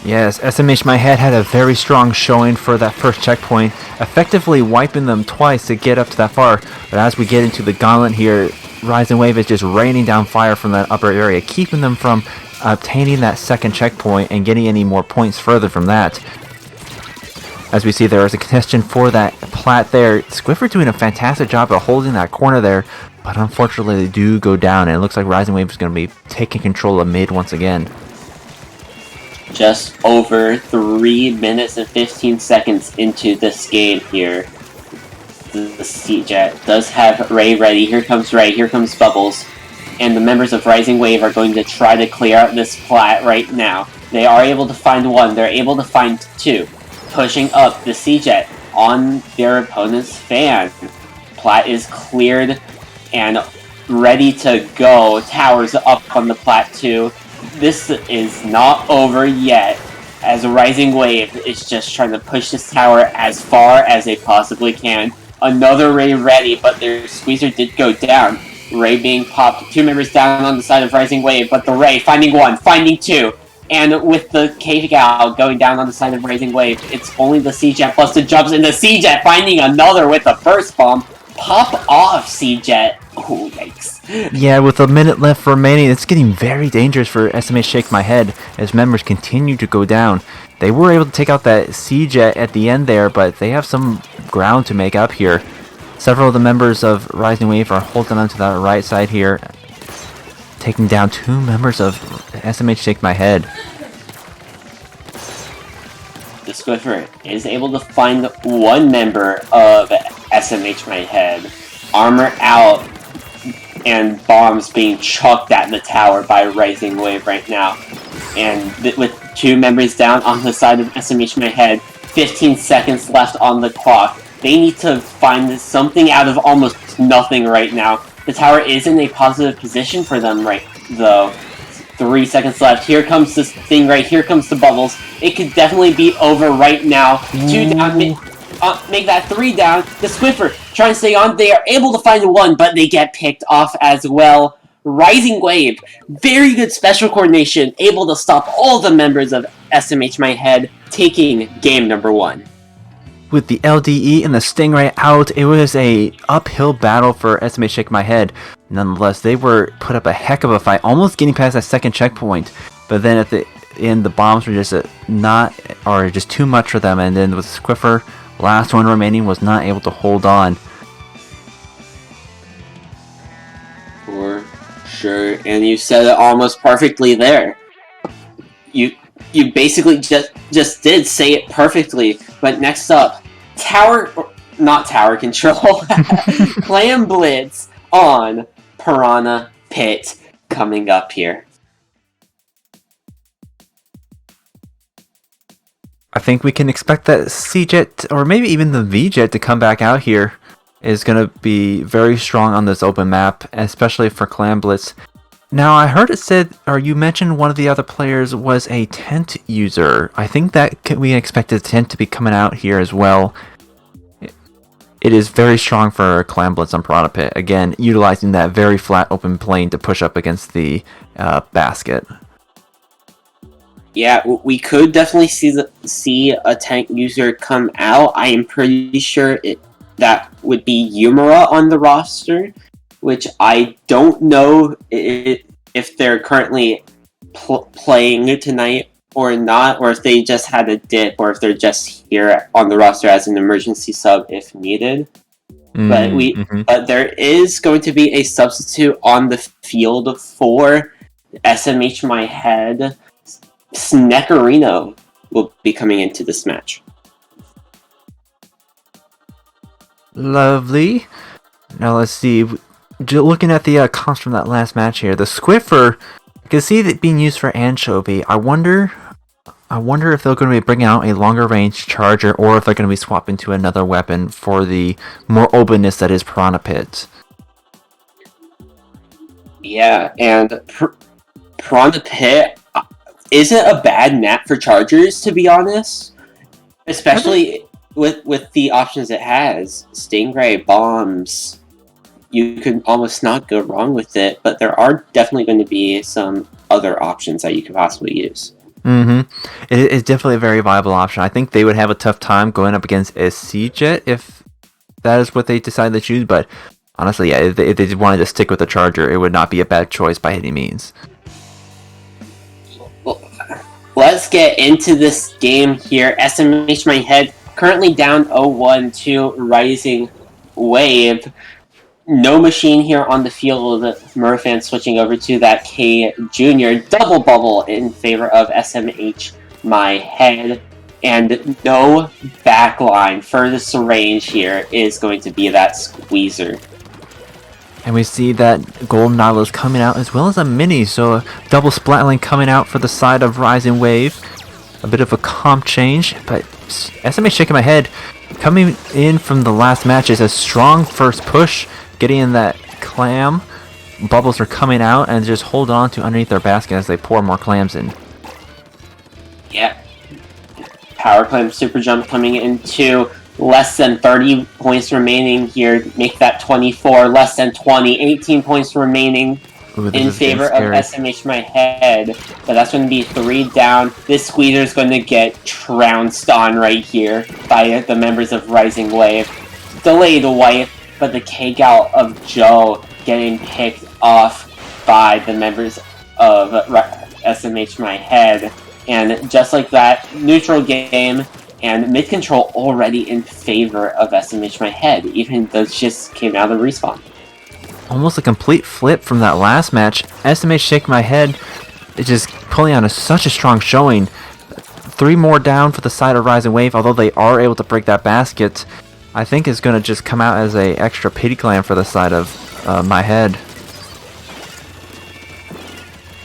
Yes, SMH My Head had a very strong showing for that first checkpoint, effectively wiping them twice to get up to that far, but as we get into the gauntlet here, Rising Wave is just raining down fire from that upper area, keeping them from obtaining that second checkpoint and getting any more points further from that. As we see, there is a contention for that plat there. Squiffer doing a fantastic job of holding that corner there, but unfortunately they do go down, and it looks like Rising Wave is going to be taking control of mid once again. Just over 3 minutes and 15 seconds into this game here. The C-Jet does have Ray ready. Here comes Ray, here comes Bubbles. And the members of Rising Wave are going to try to clear out this plat right now. They are able to find 1, they're able to find 2. Pushing up the C-Jet on their opponent's fan. Plat is cleared and ready to go. Towers up on the plat too. This is not over yet, as Rising Wave is just trying to push this tower as far as they possibly can. Another Ray ready, but their Squeezer did go down. Ray being popped, 2 members down on the side of Rising Wave, but the Ray finding 1, finding 2. And with the K-Gal going down on the side of Rising Wave, it's only the C-Jet plus the jumps, and the C-Jet finding another with the first bomb. Pop off, C-Jet. Oh, yikes. Yeah, with a minute left remaining, it's getting very dangerous for SMA Shake My Head as members continue to go down. They were able to take out that C-Jet at the end there, but they have some ground to make up here. Several of the members of Rising Wave are holding onto that right side here, taking down 2 members of SMH Shake My Head. The Swiffer is able to find 1 member of SMH My Head. Armor out and bombs being chucked at the tower by Rising Wave right now. And with 2 members down on the side of SMH My Head, 15 seconds left on the clock. They need to find something out of almost nothing right now. The tower is in a positive position for them right though. 3 seconds left. Here comes this thing right. Here comes the bubbles. It could definitely be over right now. 2 down. Make that 3 down. The Swiffer trying to stay on. They are able to find 1, but they get picked off as well. Rising Wave. Very good special coordination. Able to stop all the members of SMH My Head, taking game number 1. With the LDE and the Stingray out, it was a uphill battle for SMH Shake My Head. Nonetheless, they were put up a heck of a fight, almost getting past that second checkpoint. But then at the end, the bombs were just just too much for them. And then with Swiffer, last one remaining, was not able to hold on. For sure, and you said it almost perfectly there. You basically just did say it perfectly. But next up, not tower control, Clam Blitz on Piranha Pit coming up here. I think we can expect that C-Jet, or maybe even the V-Jet, to come back out here. Is going to be very strong on this open map, especially for Clam Blitz. Now, I heard it said, or you mentioned one of the other players was a tent user. I think that we expect a tent to be coming out here as well. It is very strong for Clam Blitz on Piranha Pit. Again, utilizing that very flat open plane to push up against the basket. Yeah, we could definitely see a tank user come out. I am pretty sure that would be Yumura on the roster, which I don't know if they're currently playing tonight or not, or if they just had a dip, or if they're just here on the roster as an emergency sub if needed. But there is going to be a substitute on the field for SMH My Head. Sneckerino will be coming into this match. Lovely. Now let's see. Looking at the comps from that last match here, the Swiffer, I can see that being used for Anchovy. I wonder if they're going to be bringing out a longer range charger, or if they're going to be swapping to another weapon for the more openness that is Piranha Pit. Yeah, and Piranha Pit isn't a bad map for chargers, to be honest. Especially with the options it has. Stingray, bombs. You can almost not go wrong with it, but there are definitely going to be some other options that you could possibly use. It is definitely a very viable option. I think they would have a tough time going up against a C-Jet if that is what they decide to choose, but honestly, yeah, if they wanted to stick with the charger, it would not be a bad choice by any means. Well, let's get into this game here. SMH My Head currently down 0-1 to Rising Wave. No machine here on the field. Murphan switching over to that K Jr. Double bubble in favor of SMH My Head. And no backline. Furthest range here is going to be that Squeezer. And we see that Golden Nautilus coming out as well as a mini. So a double splatling coming out for the side of Rising Wave. A bit of a comp change, but SMH Shaking My Head coming in from the last match is a strong first push. Getting in that clam. Bubbles are coming out and just hold on to underneath their basket as they pour more clams in. Yeah. Power clam super jump coming into less than 30 points remaining here. Make that 24, less than 20, 18 points remaining. Ooh, in favor of SMH My Head. But that's going to be 3 down. This Squeezer is going to get trounced on right here by the members of Rising Wave. Delayed wipe, but the K-Gal of Joe getting picked off by the members of SMH My Head. And just like that, neutral game and mid-control already in favor of SMH My Head, even though it just came out of the respawn. almost a complete flip from that last match. SMH shake my head. It's just pulling on such a strong showing. 3 more down for the side of Rising Wave, although they are able to break that basket. I think is going to just come out as a extra pity clam for the side of my head.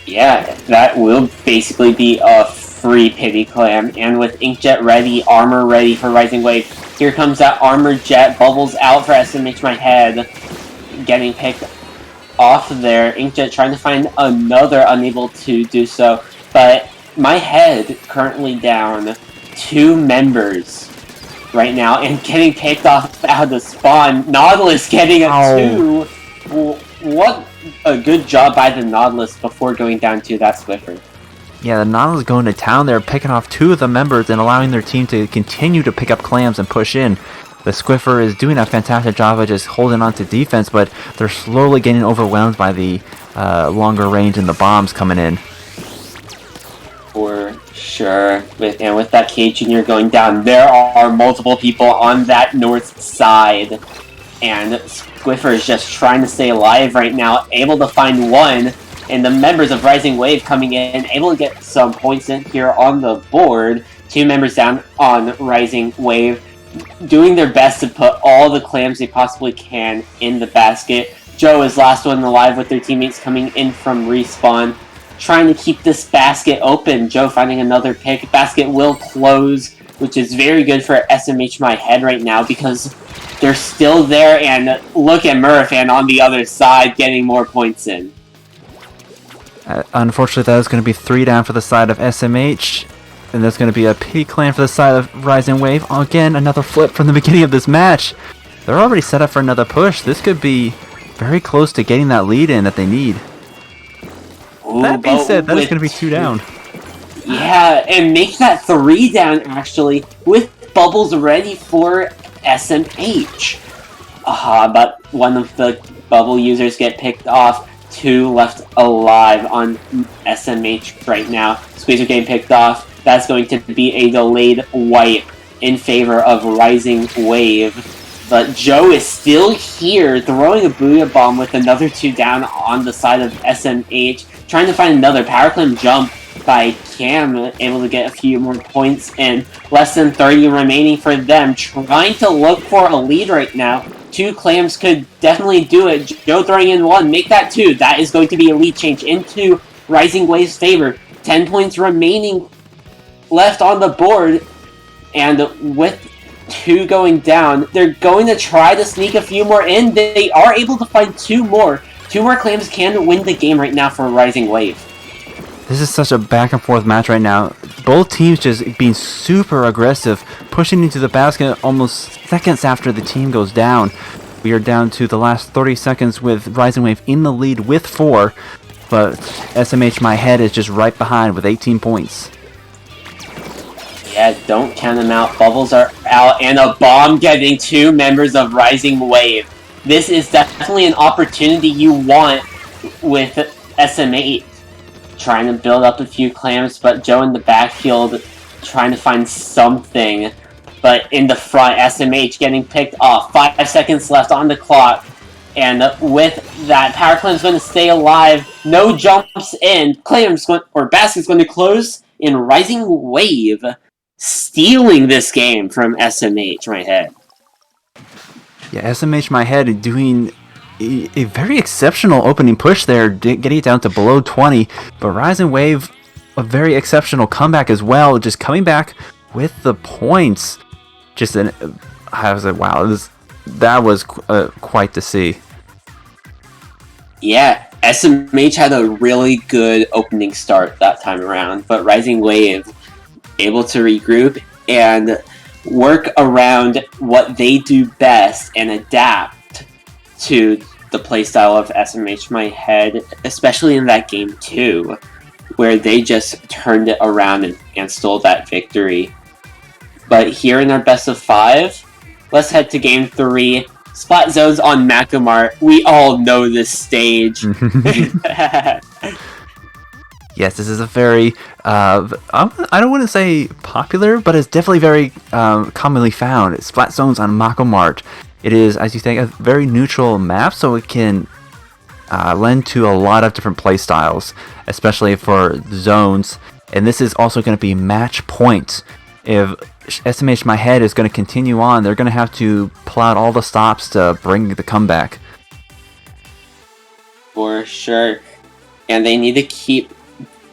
Yeah, that will basically be a free pity clam. And with Inkjet ready, armor ready for Rising Wave, here comes that armor jet. Bubbles out for SMH my head. Getting picked off there. Inkjet trying to find another, unable to do so. But my head currently down 2 members right now and getting picked off out of the spawn. Nautilus getting a 2. What a good job by the Nautilus before going down to that Swiffer. Yeah, the Nautilus going to town there, picking off 2 of the members and allowing their team to continue to pick up clams and push in. The Swiffer is doing a fantastic job of just holding on to defense, but they're slowly getting overwhelmed by the longer range and the bombs coming in. For sure. With that K Jr. going down, there are multiple people on that north side. And Squiffer is just trying to stay alive right now, able to find 1. And the members of Rising Wave coming in, able to get some points in here on the board. 2 members down on Rising Wave, doing their best to put all the clams they possibly can in the basket. Joe is last one alive with their teammates coming in from respawn, trying to keep this basket open. Joe finding another pick. Basket will close, which is very good for SMH my head right now because they're still there. And look at Murphan on the other side getting more points in. Unfortunately, that is going to be 3 down for the side of SMH. And there's going to be a pity clan for the side of Rising Wave. Again, another flip from the beginning of this match. They're already set up for another push. This could be very close to getting that lead in that they need. Ooh, that being said, that is going to be 2 down. Yeah, and make that 3 down, actually, with bubbles ready for SMH. But one of the bubble users get picked off. 2 left alive on SMH right now. Squeezer getting picked off. That's going to be a delayed wipe in favor of Rising Wave. But Joe is still here, throwing a Booyah Bomb with another 2 down on the side of SMH. Trying to find another Power Climb jump by Cam, able to get a few more points in. Less than 30 remaining for them. Trying to look for a lead right now. 2 clams could definitely do it. Joe throwing in 1, make that 2. That is going to be a lead change into Rising Wave's favor. 10 points remaining left on the board, and with 2 going down, they're going to try to sneak a few more in. They are able to find 2 more. 2 more clams can win the game right now for Rising Wave. This is such a back and forth match right now. Both teams just being super aggressive, pushing into the basket almost seconds after the team goes down. We are down to the last 30 seconds with Rising Wave in the lead with 4, but SMH my head is just right behind with 18 points. Yeah, don't count them out. Bubbles are out, and a bomb getting 2 members of Rising Wave. This is definitely an opportunity you want with SMH. Trying to build up a few clams, but Joe in the backfield trying to find something. But in the front, SMH getting picked off. 5 seconds left on the clock. And with that, Power Clam's going to stay alive. No jumps in. Basket's going to close in Rising Wave. Stealing this game from SMH, my head. Yeah, SMH my head doing a very exceptional opening push there, getting it down to below 20. But Rising Wave, a very exceptional comeback as well, just coming back with the points. I was like, wow, that was quite to see. Yeah, SMH had a really good opening start that time around, but Rising Wave able to regroup and work around what they do best and adapt to the playstyle of SMH my head, especially in that game 2, where they just turned it around and stole that victory. But here in our best of 5, let's head to game 3. Splat zones on Macamart. We all know this stage. Yes, this is a very, I don't want to say popular, but it's definitely very commonly found. Splat zones on Macamart. It is, as you think, a very neutral map, so it can lend to a lot of different play styles, especially for zones. And this is also going to be match point. If SMH My Head is going to continue on, they're going to have to pull out all the stops to bring the comeback. For sure. And they need to keep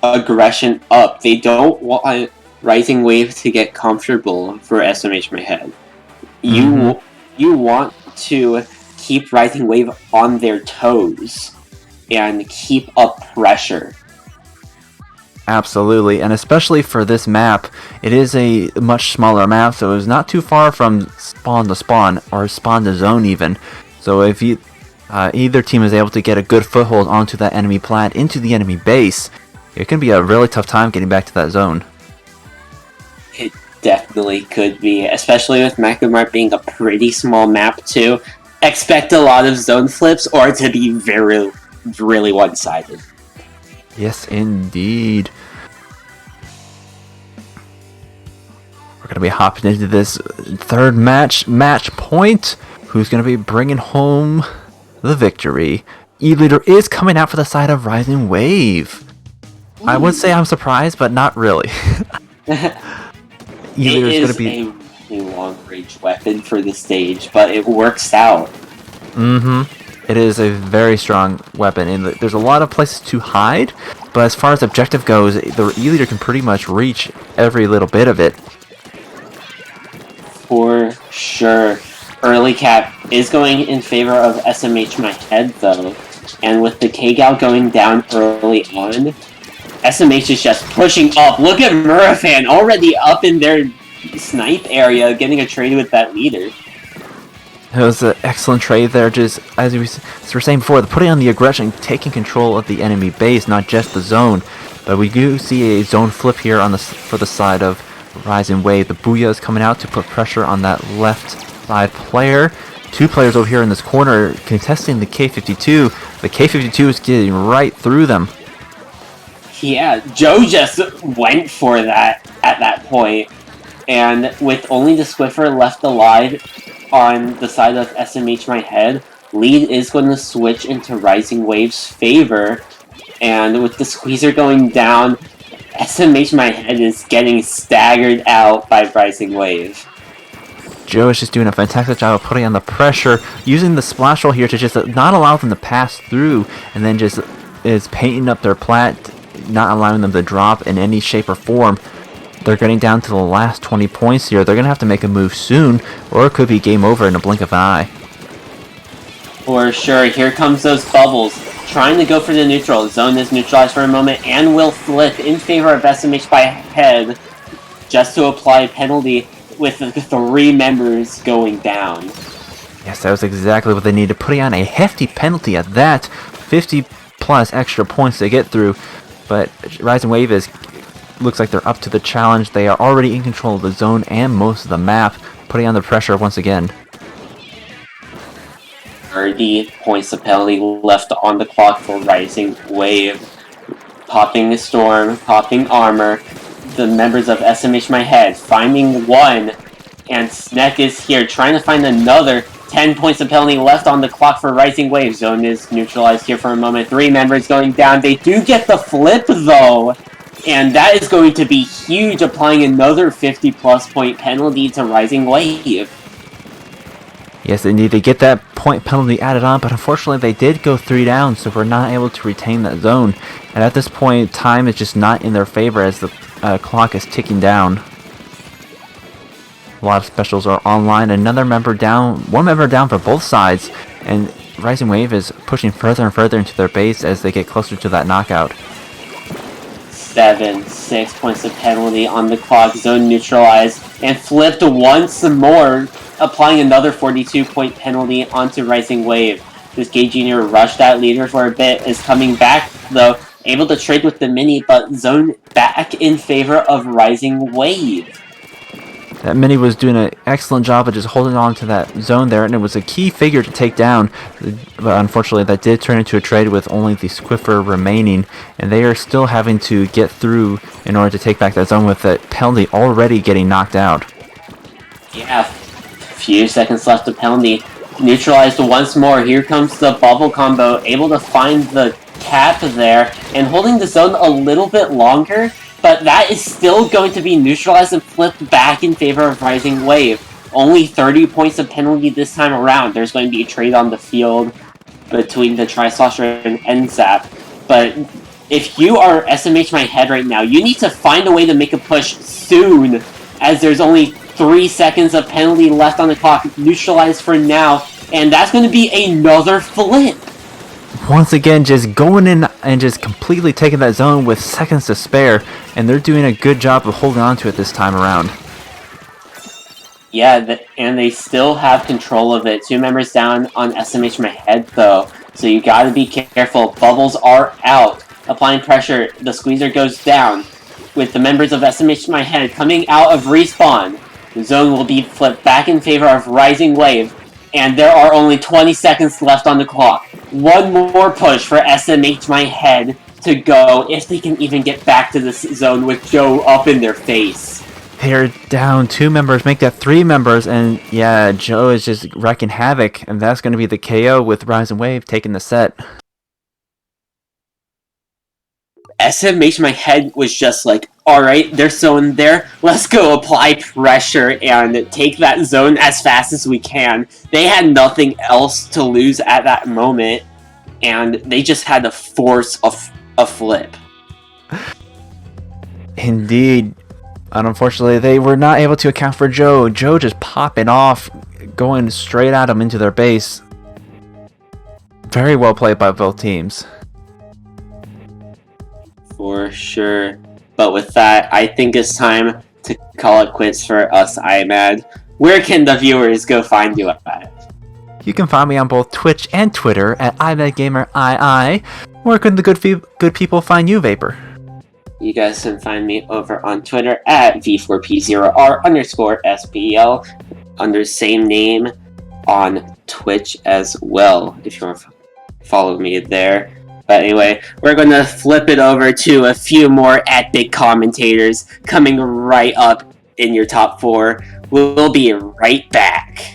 aggression up. They don't want Rising Wave to get comfortable for SMH My Head. You want to keep Rising Wave on their toes and keep up pressure. Absolutely, and especially for this map, it is a much smaller map, so it's not too far from spawn to spawn, or spawn to zone even. So if either team is able to get a good foothold onto that enemy plant, into the enemy base, it can be a really tough time getting back to that zone. It definitely could be, especially with Macamart being a pretty small map too. Expect a lot of zone flips, or to be really one-sided. Yes, indeed. We're going to be hopping into this third match point. Who's going to be bringing home the victory? E-Leader is coming out for the side of Rising Wave. I would say I'm surprised, but not really. E-Leader is going to be a really long-range weapon for the stage, but it works out. It is a very strong weapon, and there's a lot of places to hide, but as far as objective goes, the E-Leader can pretty much reach every little bit of it. For sure. Early cap is going in favor of SMH My Head, though, and with the K-Gal going down early on, SMH is just pushing up. Look at Murafan already up in their snipe area, getting a trade with that leader. It was an excellent trade there, just as we were saying before, putting on the aggression, taking control of the enemy base, not just the zone. But we do see a zone flip here for the side of Rising Wave. The Booyah is coming out to put pressure on that left side player. Two players over here in this corner contesting the K-52. The K-52 is getting right through them. Yeah, Joe just went for that at that point. And with only the Squiffer left alive on the side of SMH My Head, lead is going to switch into Rising Wave's favor. And with the Squeezer going down, SMH My Head is getting staggered out by Rising Wave. Joe is just doing a fantastic job of putting on the pressure, using the splash roll here to just not allow them to pass through, and then just is painting up their plat, not allowing them to drop in any shape or form. They're getting down to the last 20 points here. They're going to have to make a move soon, or it could be game over in a blink of an eye. For sure. Here comes those bubbles. Trying to go for the neutral. Zone is neutralized for a moment and will flip in favor of SMH by Head just to apply a penalty with the 3 members going down. Yes, that was exactly what they needed. Putting on a hefty penalty at that. 50 plus extra points to get through. But Rising Wave looks like they're up to the challenge. They are already in control of the zone and most of the map, putting on the pressure once again. 30 points of penalty left on the clock for Rising Wave. Popping the Storm, popping Armor. The members of SMH My Head finding one, and Sneck is here trying to find another. 10 points of penalty left on the clock for Rising Wave. Zone is neutralized here for a moment. 3 members going down. They do get the flip though, and that is going to be huge, applying another 50 plus point penalty to Rising Wave. Yes, they need to get that point penalty added on, but unfortunately they did go 3 down, so we're not able to retain that zone. And at this point, time is just not in their favor as the clock is ticking down. A lot of specials are online. Another member down, 1 member down for both sides, and Rising Wave is pushing further and further into their base as they get closer to that knockout. 6 points of penalty on the clock. Zone neutralized and flipped once more, applying another 42-point penalty onto Rising Wave. This Gay Jr. rushed that leader for a bit, is coming back though, able to trade with the mini, but zone back in favor of Rising Wave. That mini was doing an excellent job of just holding on to that zone there, and it was a key figure to take down, but unfortunately that did turn into a trade with only the Squiffer remaining, and they are still having to get through in order to take back that zone with that penalty already getting knocked out. Yeah, few seconds left of penalty. Neutralized once more. Here comes the bubble combo, able to find the cap there, and holding the zone a little bit longer, but that is still going to be neutralized and flipped back in favor of Rising Wave. Only 30 points of penalty this time around. There's going to be a trade on the field between the Tri-Slosher and NZAP, but if you are SMH My Head right now, you need to find a way to make a push soon, as there's only 3 seconds of penalty left on the clock, neutralized for now, and that's going to be another flip. Once again, just going in and just completely taking that zone with seconds to spare, and they're doing a good job of holding on to it this time around. Yeah, and they still have control of it. 2 members down on SMH My Head, though, so you gotta be careful. Bubbles are out. Applying pressure, the squeezer goes down. With the members of SMH My Head coming out of respawn, the zone will be flipped back in favor of Rising Wave, and there are only 20 seconds left on the clock. One more push for SMH My Head to go, if they can even get back to this zone with Joe up in their face. They're down 2 members, make that 3 members, and yeah, Joe is just wrecking havoc, and that's going to be the KO with Rising Wave taking the set. SMH My Head was just like, alright, they're so in there, let's go apply pressure and take that zone as fast as we can. They had nothing else to lose at that moment, and they just had to force a flip. Indeed. And unfortunately, they were not able to account for Joe. Joe just popping off, going straight at them into their base. Very well played by both teams. For sure. But with that, I think it's time to call it quits for us, IMAD. Where can the viewers go find you at? You can find me on both Twitch and Twitter at IMADGamerII. Where can the good people find you, Vapor? You guys can find me over on Twitter at V4P0R_SPL under same name on Twitch as well, if you want to follow me there. But anyway, we're going to flip it over to a few more epic commentators coming right up in your top 4. We'll be right back.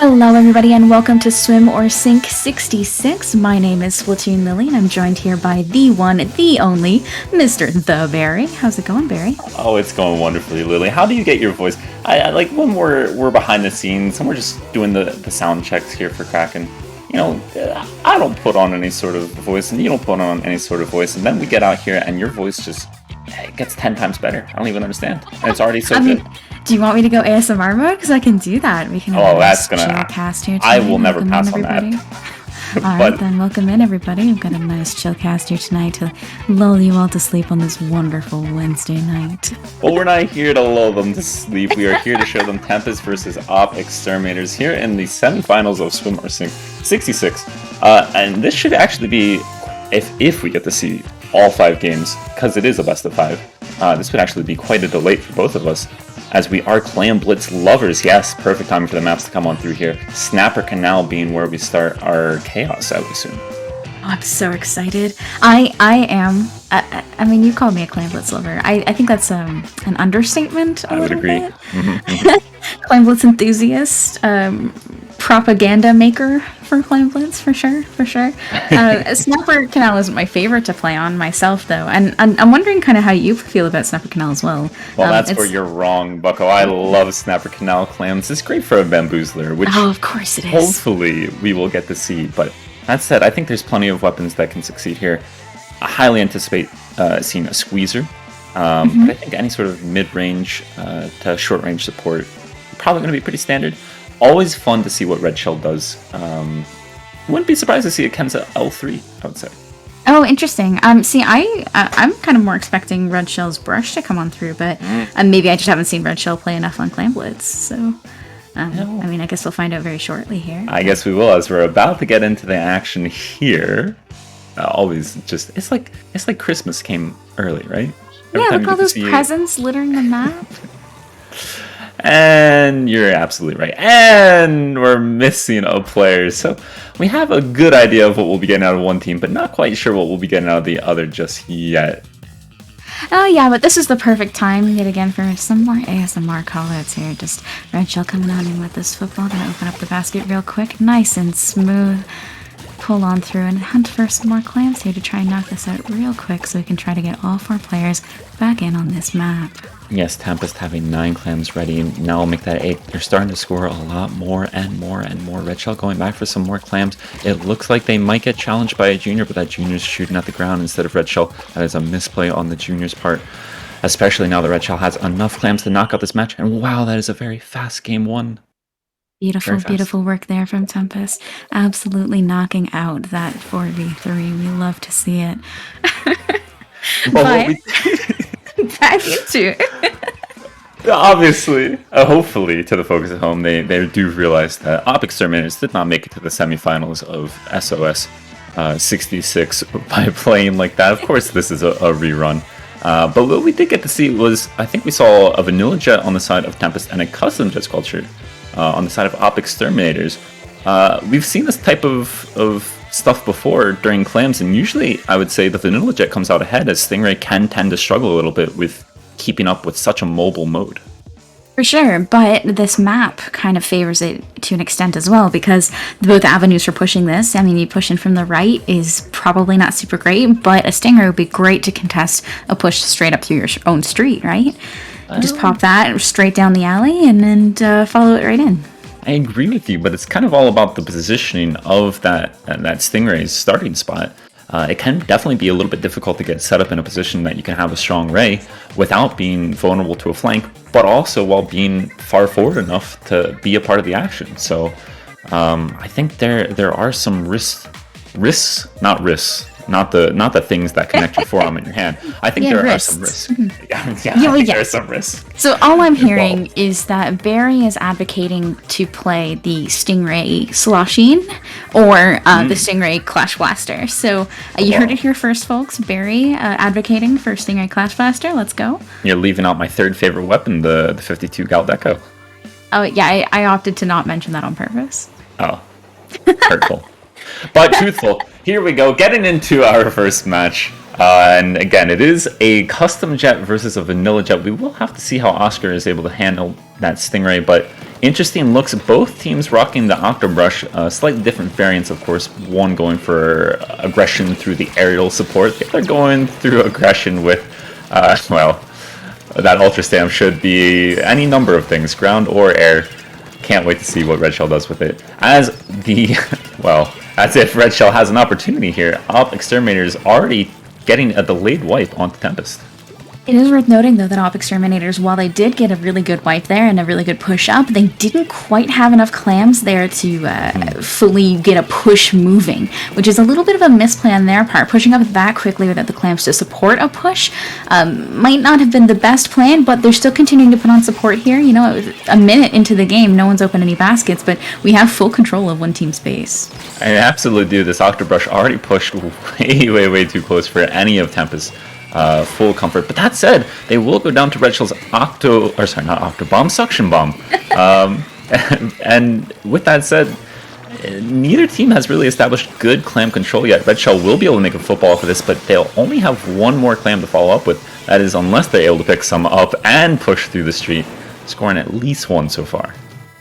Hello everybody and welcome to Swim or Sink 66. My name is Splatoon Lily and I'm joined here by the one, the only, Mr. The Barry. How's it going, Barry? Oh, it's going wonderfully, Lily. How do you get your voice? I like when we're behind the scenes and we're just doing the sound checks here for Kraken. You know, I don't put on any sort of voice and you don't put on any sort of voice, and then we get out here and your voice just gets 10 times better. I don't even understand. And it's already so good. Do you want me to go ASMR mode? Because I can do that. We can have that's nice gonna. Chillcast here tonight. I will never pass on everybody. that. Alright then, welcome in everybody. We've got a nice chillcast here tonight to lull you all to sleep on this wonderful Wednesday night. Well, we're not here to lull them to sleep. We are here to show them Tempest versus Exterminators here in the semifinals of Swim or Sink 66. And this should actually be, if we get to see all 5 games, because it is a best of 5, this would actually be quite a delight for both of us, as we are Clam Blitz lovers. Yes, perfect time for the maps to come on through here. Snapper Canal being where we start our chaos, I would assume. Oh, I'm so excited. I am. I mean, you called me a Clam Blitz lover. I think that's an understatement. I would agree. Clam Blitz enthusiast, propaganda maker for Clam Blitz, for sure. Snapper Canal isn't my favorite to play on myself, though, and I'm wondering kind of how you feel about Snapper Canal as well. Well, that's where you're wrong, Bucko. I love Snapper Canal clams. It's great for a bamboozler, which of course it is. Hopefully we will get to see. But that said, I think there's plenty of weapons that can succeed here. I highly anticipate seeing a squeezer, but I think any sort of mid-range to short-range support probably going to be pretty standard. Always fun to see what Red Shell does. Wouldn't be surprised to see a Kenza L3, I would say. Oh, interesting. See, I'm kind of more expecting Red Shell's brush to come on through, but maybe I just haven't seen Red Shell play enough on Clam Blitz, so... I mean, I guess we'll find out very shortly here. I guess we will, as we're about to get into the action here. Always just... It's like Christmas came early, right? Yeah, look all those presents littering the map. And you're absolutely right. And we're missing a player. So we have a good idea of what we'll be getting out of one team, but not quite sure what we'll be getting out of the other just yet. Oh yeah, but this is the perfect time yet again for some more ASMR callouts here. Just Red Shell coming on in with this football. Gonna open up the basket real quick. Nice and smooth. Pull on through and hunt for some more clams here to try and knock this out real quick so we can try to get all 4 players back in on this map. Yes, Tempest having 9 clams ready, and now we'll make that 8. They're starting to score a lot more and more and more. Red Shell going back for some more clams. It looks like they might get challenged by a junior, but that junior's shooting at the ground instead of Red Shell. That is a misplay on the junior's part, especially now that Red Shell has enough clams to knock out this match. And wow, that is a very fast game 1. Beautiful work there from Tempest. Absolutely knocking out that 4v3. We love to see it. Well, back into it. Obviously, hopefully, to the folks at home, they do realize that Exterminators did not make it to the semifinals of SOS 66 by playing like that. Of course, this is a rerun. But what we did get to see was, I think we saw a vanilla jet on the side of Tempest and a custom jet sculpture on the side of Exterminators. We've seen this type of stuff before during clams, and usually I would say the vanilla jet comes out ahead, as Stingray can tend to struggle a little bit with keeping up with such a mobile mode. For sure, but this map kind of favors it to an extent as well, because both avenues for pushing this, I mean, you push in from the right is probably not super great, but a Stingray would be great to contest a push straight up through your own street, right? Just pop that straight down the alley and then follow it right in. I agree with you, but it's kind of all about the positioning of that Stingray's starting spot. It can definitely be a little bit difficult to get set up in a position that you can have a strong ray without being vulnerable to a flank, but also while being far forward enough to be a part of the action. So I think there are some risks, not the things that connect your forearm and your hand. I think there are some risks. There are some risks. So all I'm hearing is that Barry is advocating to play the Stingray Sloshin or the Stingray Clash Blaster. So you heard it here first, folks. Barry advocating for Stingray Clash Blaster. Let's go. You're leaving out my third favorite weapon, the 52 Galdeco. Oh yeah, I opted to not mention that on purpose. Oh, hurtful. But truthful, here we go, getting into our first match. And again, it is a custom jet versus a vanilla jet. We will have to see how Oscar is able to handle that Stingray, but Interesting looks. Both teams rocking the Octobrush. Slightly different variants, of course. One going for aggression through the aerial support. The other going through aggression with, well, that Ultra Stamp should be any number of things, ground or air. Can't wait to see what Red Shell does with it. As the, well, as if Red Shell has an opportunity here. Exterminators already getting a delayed wipe onto Tempest. It is worth noting, though, that Exterminators, while they did get a really good wipe there and a really good push up, they didn't quite have enough clams there to fully get a push moving, which is a little bit of a misplay on their part. Pushing up that quickly without the clams to support a push might not have been the best plan, but they're still continuing to put on support here. You know, a minute into the game, no one's opened any baskets, but we have full control of one team's base. I absolutely do. This Octobrush already pushed way too close for any of Tempest. Full comfort. But that said, they will go down to Red Shell's Suction Bomb. And with that said, neither team has really established good clam control yet. Red Shell will be able to make a football for this, but they'll only have one more clam to follow up with. That is unless they're able to pick some up and push through the street, scoring at least one so far.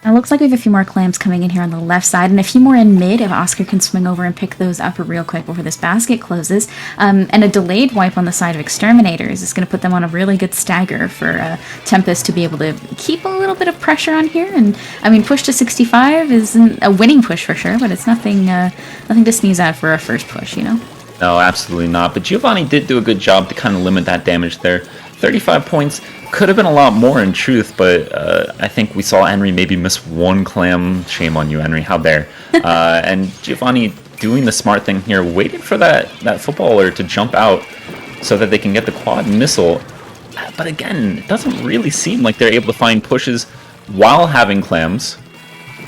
It looks like we have a few more clams coming in here on the left side, and a few more in mid if Oscar can swing over and pick those up real quick before this basket closes. And a delayed wipe on the side of Exterminators is going to put them on a really good stagger for Tempest to be able to keep a little bit of pressure on here. And I mean, push to 65 isn't a winning push for sure, but it's nothing to sneeze at for a first push, you know? No, absolutely not. But Giovanni did do a good job to kind of limit that damage there. 35 points. Could have been a lot more in truth, but I think we saw Henry maybe miss one clam. Shame on you, Henry. How dare. And Giovanni doing the smart thing here, waiting for that footballer to jump out so that they can get the quad missile. But again, it doesn't really seem like they're able to find pushes while having clams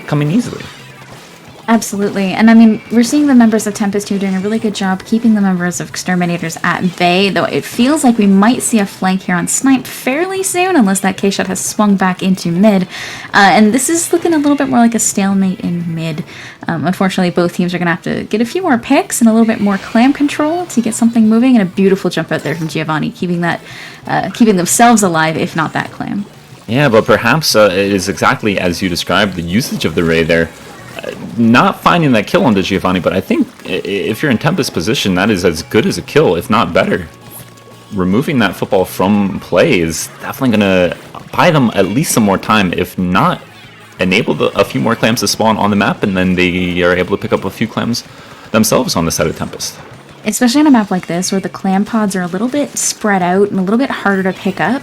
coming easily. Absolutely. And I mean, we're seeing the members of Tempest here doing a really good job keeping the members of Exterminators at bay, though it feels like we might see a flank here on Snipe fairly soon, unless that K-Shot has swung back into mid. And this is looking a little bit more like a stalemate in mid. Unfortunately, both teams are going to have to get a few more picks and a little bit more clam control to get something moving, and a beautiful jump out there from Giovanni, keeping themselves alive, if not that clam. Yeah, but perhaps it is exactly as you described, the usage of the Ray there. Not finding that kill onto Giovanni, but I think if you're in Tempest's position, that is as good as a kill, if not better. Removing that football from play is definitely going to buy them at least some more time, if not enable a few more clams to spawn on the map, and then they are able to pick up a few clams themselves on the side of Tempest. Especially on a map like this, where the clam pods are a little bit spread out and a little bit harder to pick up.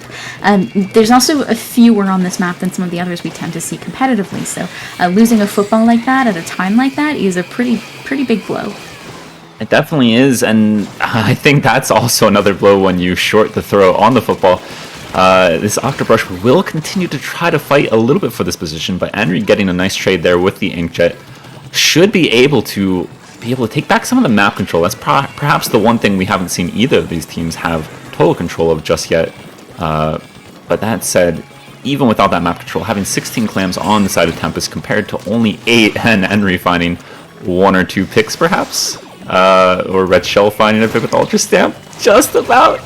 There's also a fewer on this map than some of the others we tend to see competitively, so losing a football like that at a time like that is a pretty big blow. It definitely is, and I think that's also another blow when you short the throw on the football. This Octobrush will continue to try to fight a little bit for this position, but Henry getting a nice trade there with the Inkjet should be able to take back some of the map control. That's perhaps the one thing we haven't seen either of these teams have total control of just yet. But that said, even without that map control, having 16 clams on the side of Tempest compared to only 8, and Henry finding 1 or 2 picks perhaps, or Red Shell finding a pick with Ultra Stamp, just about.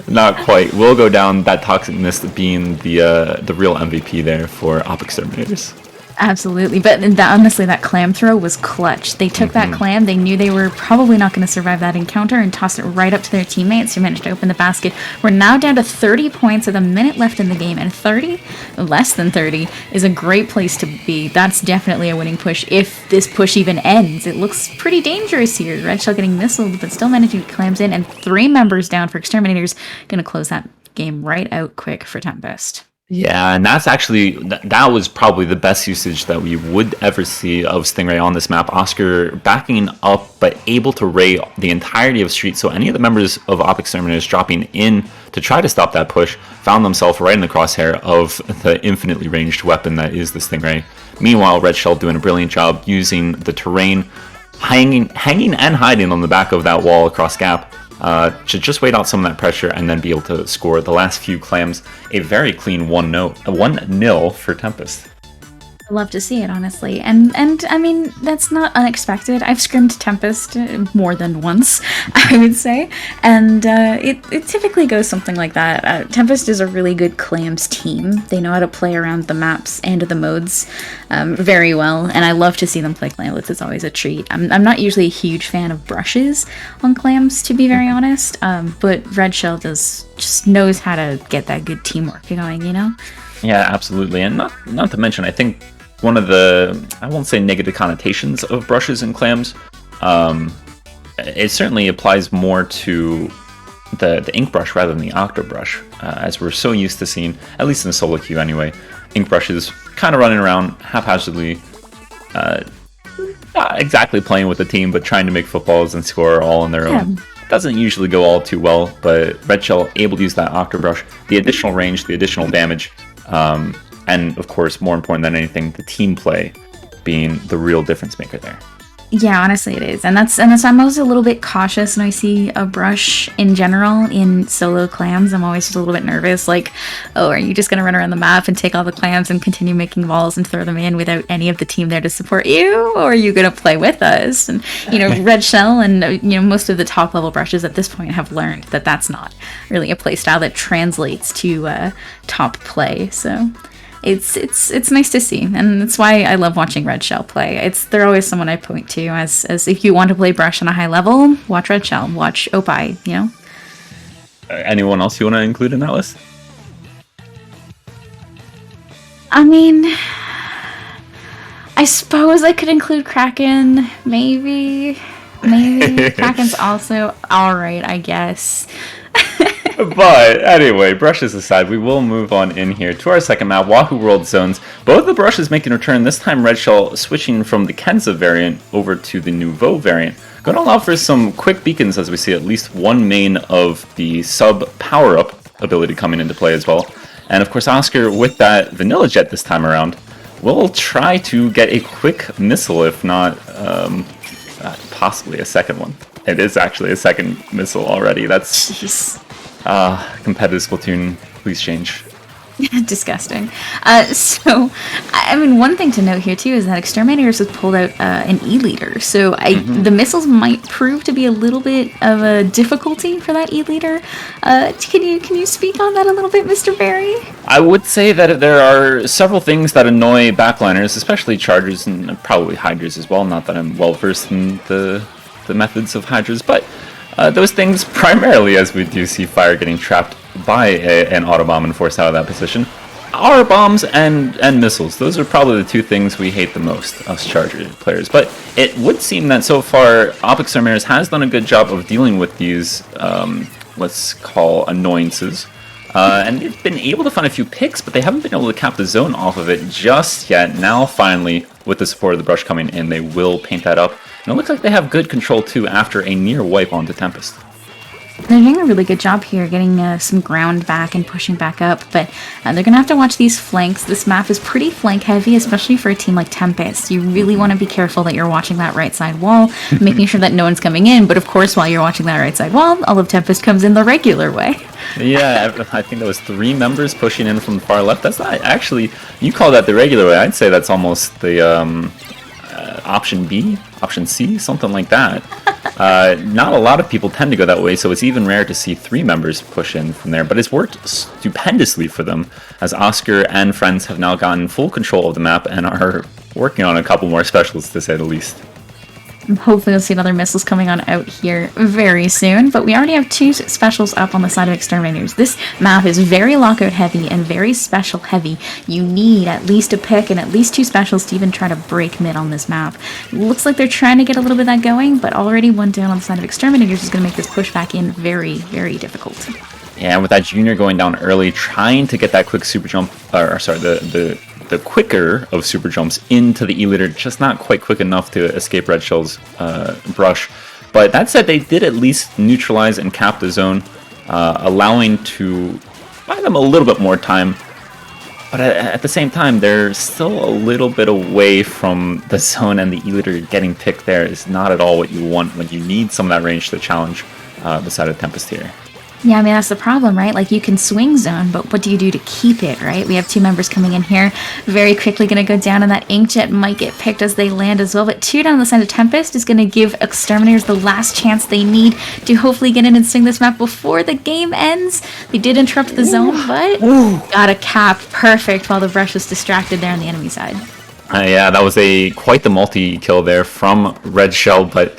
Not quite. Will go down, that Toxic Mist being the real MVP there for Exterminators. Absolutely, but honestly, that clam throw was clutch. They took that clam, they knew they were probably not going to survive that encounter, and tossed it right up to their teammates who managed to open the basket. We're now down to 30 points with a minute left in the game, and 30, less than 30, is a great place to be. That's definitely a winning push, if this push even ends. It looks pretty dangerous here. Red Shell getting missiled, but still managing to get clams in, and 3 members down for Exterminators. Going to close that game right out quick for Tempest. Yeah, and that's actually, that was probably the best usage that we would ever see of Stingray on this map. Oscar backing up, but able to ray the entirety of Street, so any of the members of Exterminators dropping in to try to stop that push found themselves right in the crosshair of the infinitely ranged weapon that is the Stingray. Meanwhile, Red Shell doing a brilliant job using the terrain, hanging and hiding on the back of that wall across gap, to just wait out some of that pressure and then be able to score the last few clams. A very clean 1-0 for Tempest. Love to see it, honestly, and I mean that's not unexpected. I've scrimmed Tempest more than once, I would say, and it typically goes something like that. Tempest is a really good clams team. They know how to play around the maps and the modes very well, and I love to see them play clamlets. It's always a treat. I'm not usually a huge fan of brushes on clams, to be very honest, but Red Shell just knows how to get that good teamwork going, you know? Yeah, absolutely, and not to mention, I think one of the, I won't say negative connotations of brushes and clams, it certainly applies more to the ink brush rather than the octo brush, as we're so used to seeing, at least in the solo queue anyway, ink brushes kind of running around haphazardly, not exactly playing with the team, but trying to make footballs and score all on their own. Doesn't usually go all too well, but Red Shell able to use that octo brush, the additional range, the additional damage, and of course, more important than anything, the team play being the real difference maker there. Yeah, honestly it is. And that's I'm always a little bit cautious when I see a brush in general in solo clams. I'm always just a little bit nervous, like, oh, are you just gonna run around the map and take all the clams and continue making balls and throw them in without any of the team there to support you? Or are you gonna play with us? And Red Shell and most of the top level brushes at this point have learned that that's not really a play style that translates to top play. So it's nice to see, and that's why I love watching Red Shell play. They're always someone I point to as if you want to play brush on a high level, watch Red Shell, watch Opie, Anyone else you want to include in that list? I mean, I suppose I could include Kraken, maybe. Kraken's also alright, I guess. But anyway, brushes aside, we will move on in here to our second map, Wahoo World Zones. Both the brushes making a return, this time Red Shell switching from the Kenza variant over to the Nouveau variant. Going to allow for some quick beacons as we see at least one main of the sub power-up ability coming into play as well. And of course Oscar with that Vanilla Jet this time around will try to get a quick missile, if not possibly a second one. It is actually a second missile already. That's... Jeez. Competitive Splatoon, please change. Disgusting. So, I mean, one thing to note here too is that Exterminators has pulled out an E-liter, so the missiles might prove to be a little bit of a difficulty for that E-liter. Can you speak on that a little bit, Mr. Barry? I would say that there are several things that annoy backliners, especially Chargers and probably Hydras as well. Not that I'm well versed in the methods of Hydras, but those things primarily, as we do see fire getting trapped by an auto bomb and forced out of that position, are bombs and missiles. Those are probably the two things we hate the most, us Charger players. But it would seem that so far, aXolt has done a good job of dealing with these, let's call annoyances. And they've been able to find a few picks, but they haven't been able to cap the zone off of it just yet. Now, finally, with the support of the brush coming in, they will paint that up. And it looks like they have good control, too, after a near wipe onto Tempest. They're doing a really good job here, getting some ground back and pushing back up, but they're going to have to watch these flanks. This map is pretty flank heavy, especially for a team like Tempest. You really want to be careful that you're watching that right side wall, making sure that no one's coming in, but of course, while you're watching that right side wall, all of Tempest comes in the regular way. Yeah, I think that was 3 members pushing in from the far left. That's not actually, you call that the regular way. I'd say that's almost the option B, option C, something like that. Not a lot of people tend to go that way, so it's even rare to see 3 members push in from there, but it's worked stupendously for them, as Oscar and friends have now gotten full control of the map and are working on a couple more specials, to say the least. Hopefully we'll see another missiles coming on out here very soon, but we already have 2 specials up on the side of Exterminators. This map is very lockout heavy and very special heavy. You need at least a pick and at least 2 specials to even try to break mid on this map. It looks like they're trying to get a little bit of that going, but already one down on the side of Exterminators is going to make this push back in very, very difficult. Yeah, with that Junior going down early, trying to get that quick super jump, or sorry, the quicker of super jumps into the E-liter, just not quite quick enough to escape Red Shell's brush. But that said, they did at least neutralize and cap the zone, allowing to buy them a little bit more time. But at the same time, they're still a little bit away from the zone, and the E-liter getting picked there is not at all what you want when you need some of that range to challenge the side of Tempest here. Yeah, I mean, that's the problem, right? Like, you can swing zone, but what do you do to keep it, right? We have 2 members coming in here, very quickly going to go down, and that Inkjet might get picked as they land as well, but 2 down the side of Tempest is going to give Exterminators the last chance they need to hopefully get in and swing this map before the game ends. They did interrupt the zone, but got a cap perfect while the brush was distracted there on the enemy side. Yeah, that was quite the multi-kill there from Red Shell, but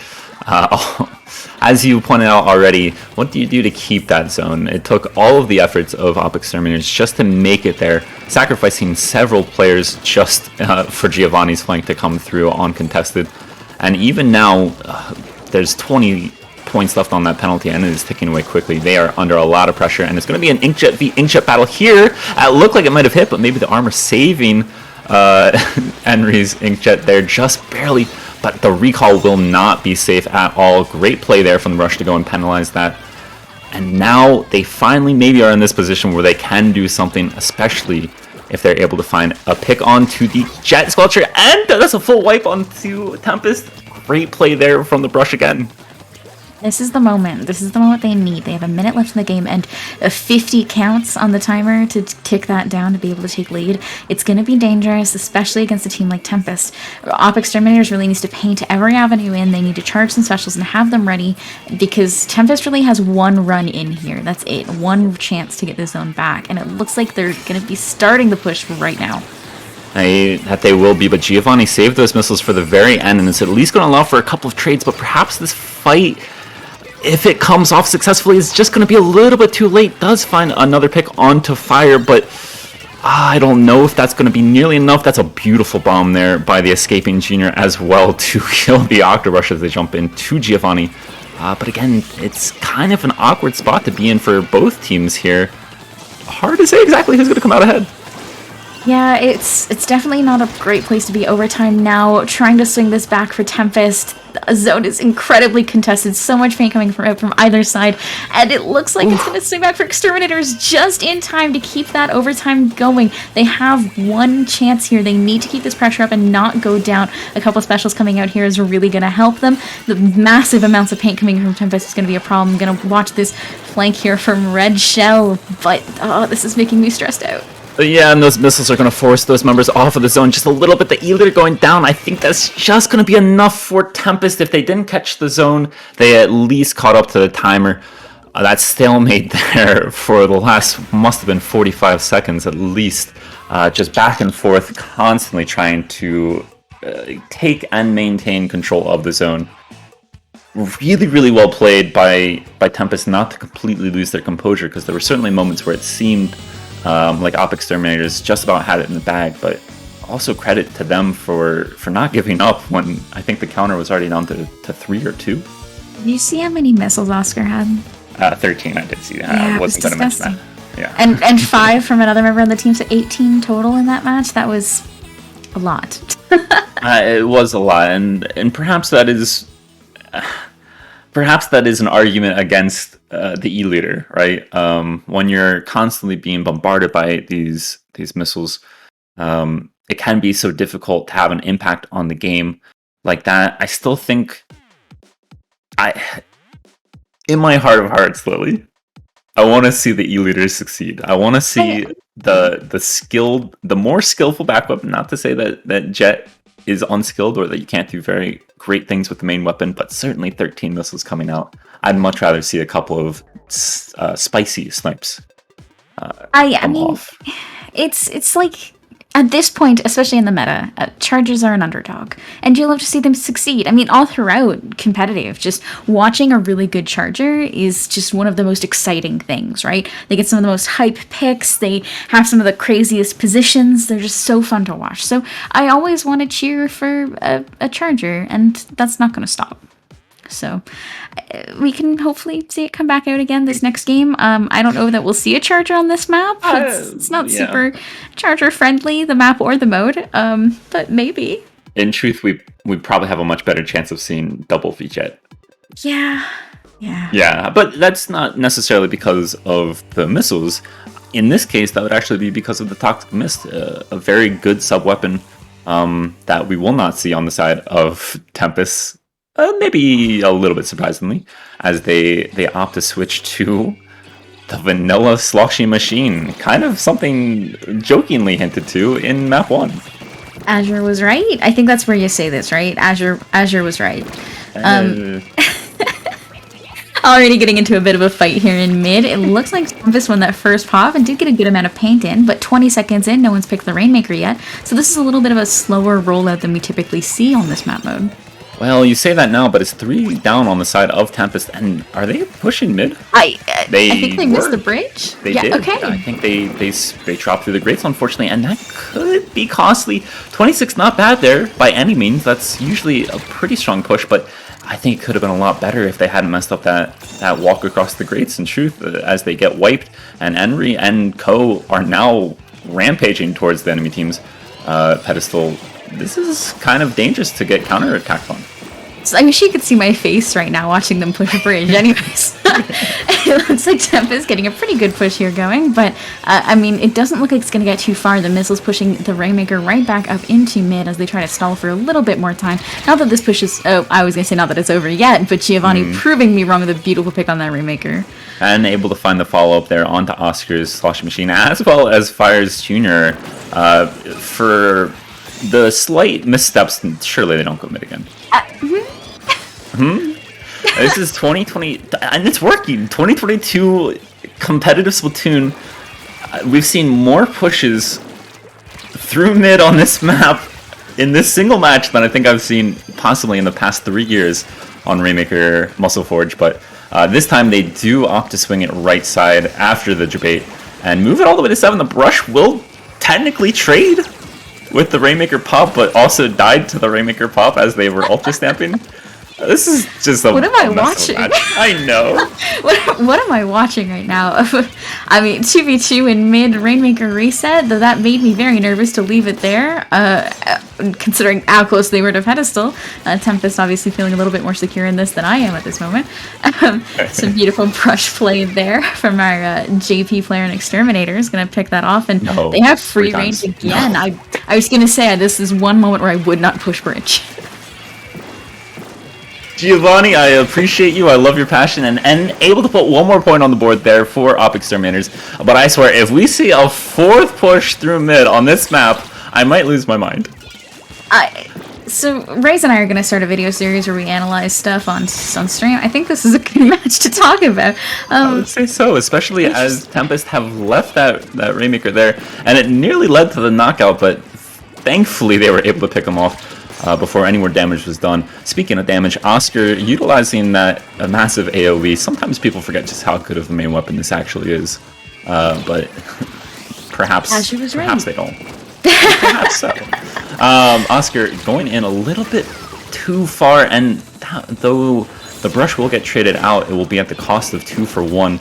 as you pointed out already, what do you do to keep that zone? It took all of the efforts of Exterminators just to make it there, sacrificing several players just for Giovanni's flank to come through uncontested. And even now, there's 20 points left on that penalty, and it is ticking away quickly. They are under a lot of pressure, and it's going to be an Inkjet v Inkjet battle here. It looked like it might have hit, but maybe the armor saving Henry's Inkjet there just barely. But the recall will not be safe at all. Great play there from the Rush to go and penalize that. And now they finally maybe are in this position where they can do something, especially if they're able to find a pick onto the Jet Sculpture. And that's a full wipe onto Tempest. Great play there from the Brush again. This is the moment. This is the moment they need. They have a minute left in the game and 50 counts on the timer to tick that down to be able to take lead. It's going to be dangerous, especially against a team like Tempest. Exterminators really needs to paint every avenue in. They need to charge some specials and have them ready because Tempest really has one run in here. That's it. One chance to get the zone back. And it looks like they're going to be starting the push right now. That they will be, but Giovanni saved those missiles for the very end, and it's at least going to allow for a couple of trades, but perhaps this fight, if it comes off successfully, is just going to be a little bit too late. Does find another pick onto Fire, but I don't know if that's going to be nearly enough. That's a beautiful bomb there by the escaping Junior as well to kill the Octorush as they jump into Giovanni. But again, it's kind of an awkward spot to be in for both teams here. Hard to say exactly who's going to come out ahead. Yeah, it's definitely not a great place to be. Overtime now, trying to swing this back for Tempest. The zone is incredibly contested, so much paint coming from either side, and it looks like it's going to swing back for Exterminators just in time to keep that overtime going. They have one chance here. They need to keep this pressure up and not go down. A couple specials coming out here is really going to help them. The massive amounts of paint coming from Tempest is going to be a problem. I'm going to watch this flank here from Red Shell, but this is making me stressed out. Yeah, and those missiles are going to force those members off of the zone just a little bit. The E-leader going down, I think that's just going to be enough for Tempest. If they didn't catch the zone, they at least caught up to the timer. That stalemate there for the last, must have been 45 seconds at least. Just back and forth, constantly trying to take and maintain control of the zone. Really, really well played by Tempest not to completely lose their composure, because there were certainly moments where it seemed like Exterminators just about had it in the bag, but also credit to them for not giving up when I think the counter was already down to 3 or 2. Did you see how many missiles Oscar had? 13, I did see that. Yeah, I wasn't going to mention that. Yeah. And 5 from another member on the team, so 18 total in that match. That was a lot. It was a lot, and perhaps that is an argument against the E-leader, right? When you're constantly being bombarded by these missiles, it can be so difficult to have an impact on the game like that. I still think, in my heart of hearts, Lily, I want to see the E-leaders succeed. I want to see the more skillful back weapon. Not to say that Jet is unskilled or that you can't do very great things with the main weapon, but certainly 13 missiles coming out. I'd much rather see a couple of spicy snipes. I mean, it's like, at this point, especially in the meta, Chargers are an underdog, and you love to see them succeed. I mean, all throughout competitive, just watching a really good Charger is just one of the most exciting things, right? They get some of the most hype picks, they have some of the craziest positions, they're just so fun to watch. So I always want to cheer for a Charger, and that's not going to stop. So we can hopefully see it come back out again this next game. I don't know that we'll see a Charger on this map. It's not super Charger friendly, the map or the mode, but maybe. In truth, we probably have a much better chance of seeing double V-Jet. Yeah, but that's not necessarily because of the missiles. In this case, that would actually be because of the Toxic Mist, a very good sub-weapon that we will not see on the side of Tempest. Maybe a little bit surprisingly, as they opt to switch to the vanilla sloshy machine. Kind of something jokingly hinted to in map 1. Azure was right. I think that's where you say this, right? Azure was right. Already getting into a bit of a fight here in mid. It looks like Tempest won that first pop and did get a good amount of paint in, but 20 seconds in, no one's picked the Rainmaker yet. So this is a little bit of a slower rollout than we typically see on this map mode. Well, you say that now, but it's 3 down on the side of Tempest, and are they pushing mid? I think they missed the bridge. They did. Okay. I think they dropped through the grates, unfortunately, and that could be costly. 26, not bad there by any means. That's usually a pretty strong push, but I think it could have been a lot better if they hadn't messed up that walk across the grates. In truth, as they get wiped, and Henry and Co are now rampaging towards the enemy team's pedestal. This is kind of dangerous to get counterattacked on. So I wish you could see my face right now watching them push a bridge. Anyways, it looks like Tempest getting a pretty good push here going, but I mean, it doesn't look like it's going to get too far. The missile's pushing the Rainmaker right back up into mid as they try to stall for a little bit more time. Not that this push is, I was going to say not that it's over yet, but Giovanni proving me wrong with a beautiful pick on that Rainmaker. And able to find the follow-up there onto Oscar's Slosh Machine, as well as Fires Jr. For the slight missteps. Surely they don't go mid again. This is 2020, and it's working. 2022 competitive Splatoon. We've seen more pushes through mid on this map in this single match than I think I've seen possibly in the past 3 years on Rainmaker Muscle Forge. But this time they do opt to swing it right side after the debate and move it all the way to 7. The Brush will technically trade with the Rainmaker pop, but also died to the Rainmaker pop as they were ultra stamping. This is just a... What am I watching? I know. What am I watching right now? I mean, 2v2 in mid Rainmaker reset, though that made me very nervous to leave it there, considering how close they were to pedestal. Tempest obviously feeling a little bit more secure in this than I am at this moment. Some beautiful brush play there from our JP player and Exterminators. Going to pick that off, and they have free range again. No. I was going to say, this is one moment where I would not push bridge. Giovanni, I appreciate you. I love your passion, and able to put one more point on the board there for Exterminators. But I swear, if we see a 4th push through mid on this map, I might lose my mind. So Ray's and I are going to start a video series where we analyze stuff on stream. I think this is a good match to talk about. I would say so, especially as Tempest have left that Rainmaker there, and it nearly led to the knockout, but thankfully they were able to pick him off before any more damage was done. Speaking of damage, Oscar utilizing that massive AoE. Sometimes people forget just how good of a main weapon this actually is, but perhaps they don't. Perhaps so. Oscar going in a little bit too far, and though the Brush will get traded out, it will be at the cost of 2 for 1.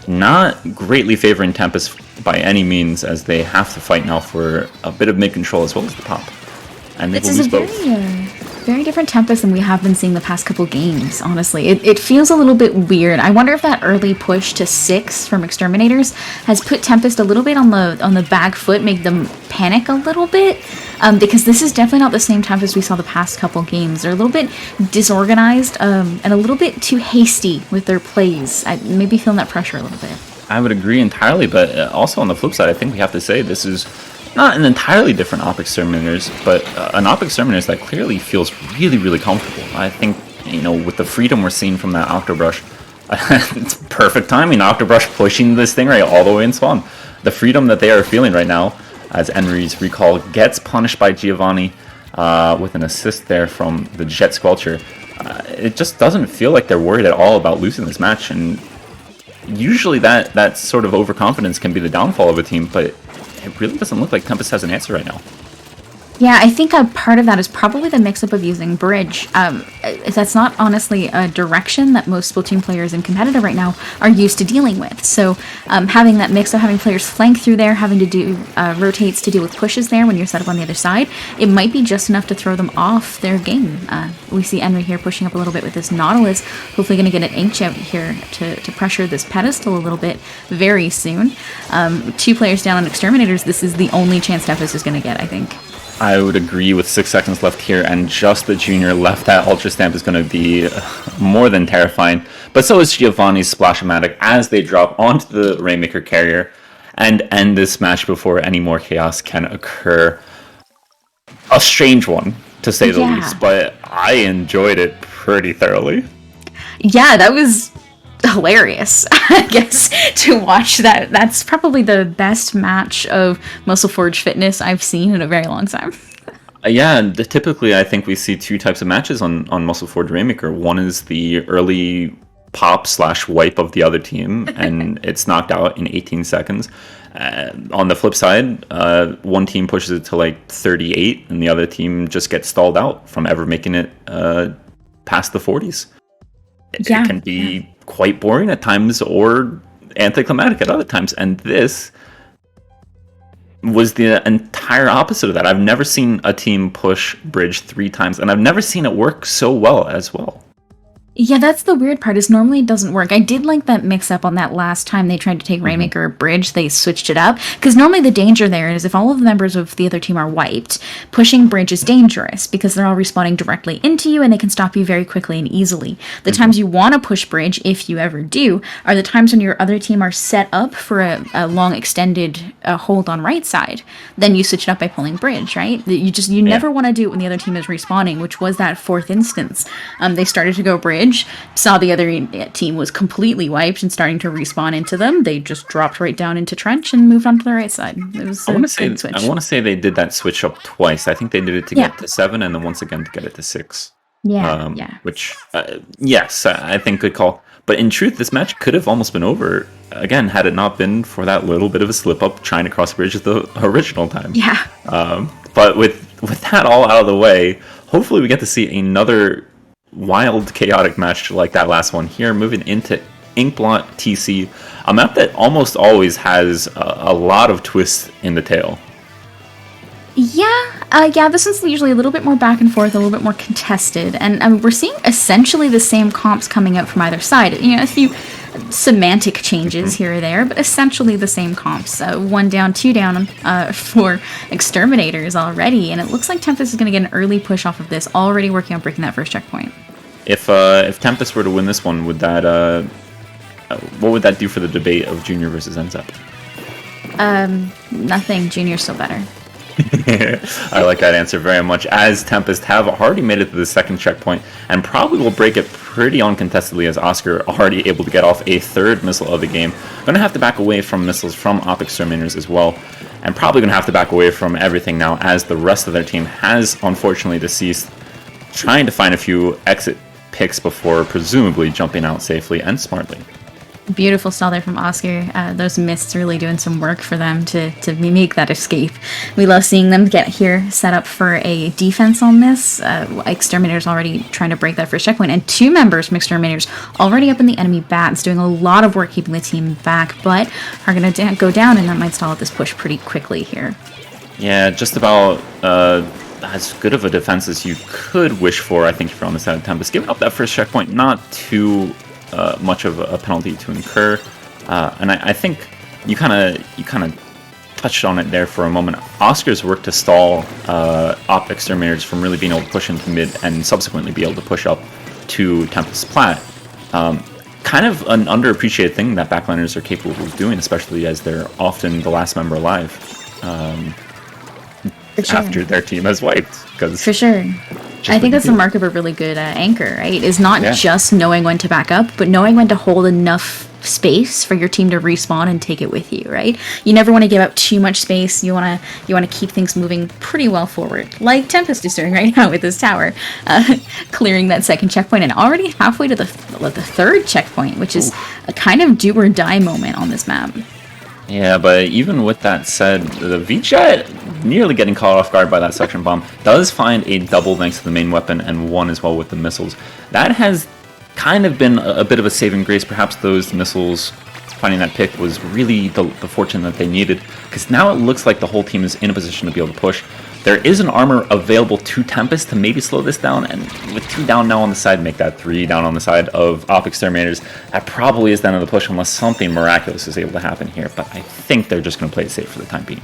Not greatly favoring Tempest by any means, as they have to fight now for a bit of mid control as well as the pop. And they will lose both. Very different Tempest than we have been seeing the past couple games, honestly. It feels a little bit weird. I wonder if that early push to 6 from Exterminators has put Tempest a little bit on the back foot, made them panic a little bit, because this is definitely not the same Tempest we saw the past couple games. They're a little bit disorganized and a little bit too hasty with their plays. I maybe feeling that pressure a little bit. I would agree entirely, but also on the flip side, I think we have to say this is not an entirely different Exterminators, but an Exterminators that clearly feels really, really comfortable. I think, with the freedom we're seeing from that Octobrush, it's perfect timing. Octobrush pushing this Stingray all the way in spawn. The freedom that they are feeling right now, as Henry's recall gets punished by Giovanni with an assist there from the Jet Squelcher. It just doesn't feel like they're worried at all about losing this match, and usually that sort of overconfidence can be the downfall of a team, but it really doesn't look like Tempest has an answer right now. Yeah, I think a part of that is probably the mix-up of using Bridge. That's not honestly a direction that most Splatoon players in competitive right now are used to dealing with. So having that mix of having players flank through there, having to do rotates to deal with pushes there when you're set up on the other side, it might be just enough to throw them off their game. We see Henry here pushing up a little bit with this Nautilus, hopefully going to get an H out here to pressure this pedestal a little bit very soon. 2 players down on Exterminators, this is the only chance Tempest is going to get, I think. I would agree with 6 seconds left here, and just the junior left that Ultra Stamp is going to be more than terrifying. But so is Giovanni's Splash-O-Matic as they drop onto the Rainmaker carrier and end this match before any more chaos can occur. A strange one, to say the least, but I enjoyed it pretty thoroughly. Yeah, that was hilarious, I guess, to watch that. That's probably the best match of Muscle Forge Fitness I've seen in a very long time. Yeah, typically I think we see 2 types of matches on Muscle Forge Rainmaker. One is the early pop/wipe of the other team, and it's knocked out in 18 seconds. On the flip side, one team pushes it to like 38, and the other team just gets stalled out from ever making it past the 40s. It can be quite boring at times or anticlimactic at other times, and this was the entire opposite of that. I've never seen a team push bridge 3 times, and I've never seen it work so well as well. Yeah, that's the weird part, is normally it doesn't work. I did like that mix-up on that last time they tried to take Rainmaker Bridge. They switched it up, because normally the danger there is if all of the members of the other team are wiped, pushing Bridge is dangerous, because they're all respawning directly into you, and they can stop you very quickly and easily. The times you want to push Bridge, if you ever do, are the times when your other team are set up for a long extended hold on right side. Then you switch it up by pulling Bridge, right? You never want to do it when the other team is respawning, which was that 4th instance. They started to go Bridge, saw the other team was completely wiped and starting to respawn into them. They just dropped right down into Trench and moved on to the right side. It was a good switch. I want to say they did that switch up twice. I think they did it to get to 7 and then once again to get it to 6. Which, yes, I think good call. But in truth, this match could have almost been over, again, had it not been for that little bit of a slip-up trying to cross the bridge at the original time. Yeah. But with that all out of the way, hopefully we get to see another wild, chaotic match like that last one here, moving into Inkblot TC, a map that almost always has a lot of twists in the tail. This one's usually a little bit more back and forth, a little bit more contested, and we're seeing essentially the same comps coming out from either side. A few semantic changes here or there, but essentially the same comps. 1 down, 2 down for exterminators already, and it looks like Tempest is going to get an early push off of this, already working on breaking that first checkpoint. If Tempest were to win this one, would that what would that do for the debate of Junior versus NZEP? Nothing. Junior's still better. I like that answer very much, as Tempest have already made it to the second checkpoint and probably will break it pretty uncontestedly, as Oscar already able to get off a 3rd missile of the game. Going to have to back away from missiles from exterminators as well, and probably going to have to back away from everything now, as the rest of their team has unfortunately deceased, trying to find a few exit picks before presumably jumping out safely and smartly. Beautiful stall there from Oscar. Those mists really doing some work for them to make that escape. We love seeing them get here, set up for a defense on this. Exterminators already trying to break that first checkpoint, and 2 members from Exterminators already up in the enemy bats, doing a lot of work keeping the team back, but are going to go down, and that might stall out this push pretty quickly here. Yeah, just about as good of a defense as you could wish for, I think, if you're on the side of Tempest. Giving up that first checkpoint, not too much of a penalty to incur, and I think you kind of touched on it there for a moment. Oscar's work to stall exterminators from really being able to push into mid and subsequently be able to push up to Tempest Plat. Kind of an underappreciated thing that backliners are capable of doing, especially as they're often the last member alive after their team has wiped. For sure. I think that's the mark of a really good anchor, right? Is not just knowing when to back up, but knowing when to hold enough space for your team to respawn and take it with you, right? You never want to give up too much space. You want to keep things moving pretty well forward, like Tempest is doing right now with this tower, clearing that second checkpoint and already halfway to the 3rd checkpoint, which is a kind of do or die moment on this map. Yeah, but even with that said, the V-Jet, nearly getting caught off guard by that suction bomb, does find a double thanks to the main weapon and 1 as well with the missiles. That has kind of been a bit of a saving grace. Perhaps those missiles, finding that pick, was really the fortune that they needed, because now it looks like the whole team is in a position to be able to push. There is an armor available to Tempest to maybe slow this down, and with 2 down now on the side, make that 3 down on the side of Exterminators. That probably is the end of the push unless something miraculous is able to happen here, but I think they're just going to play it safe for the time being.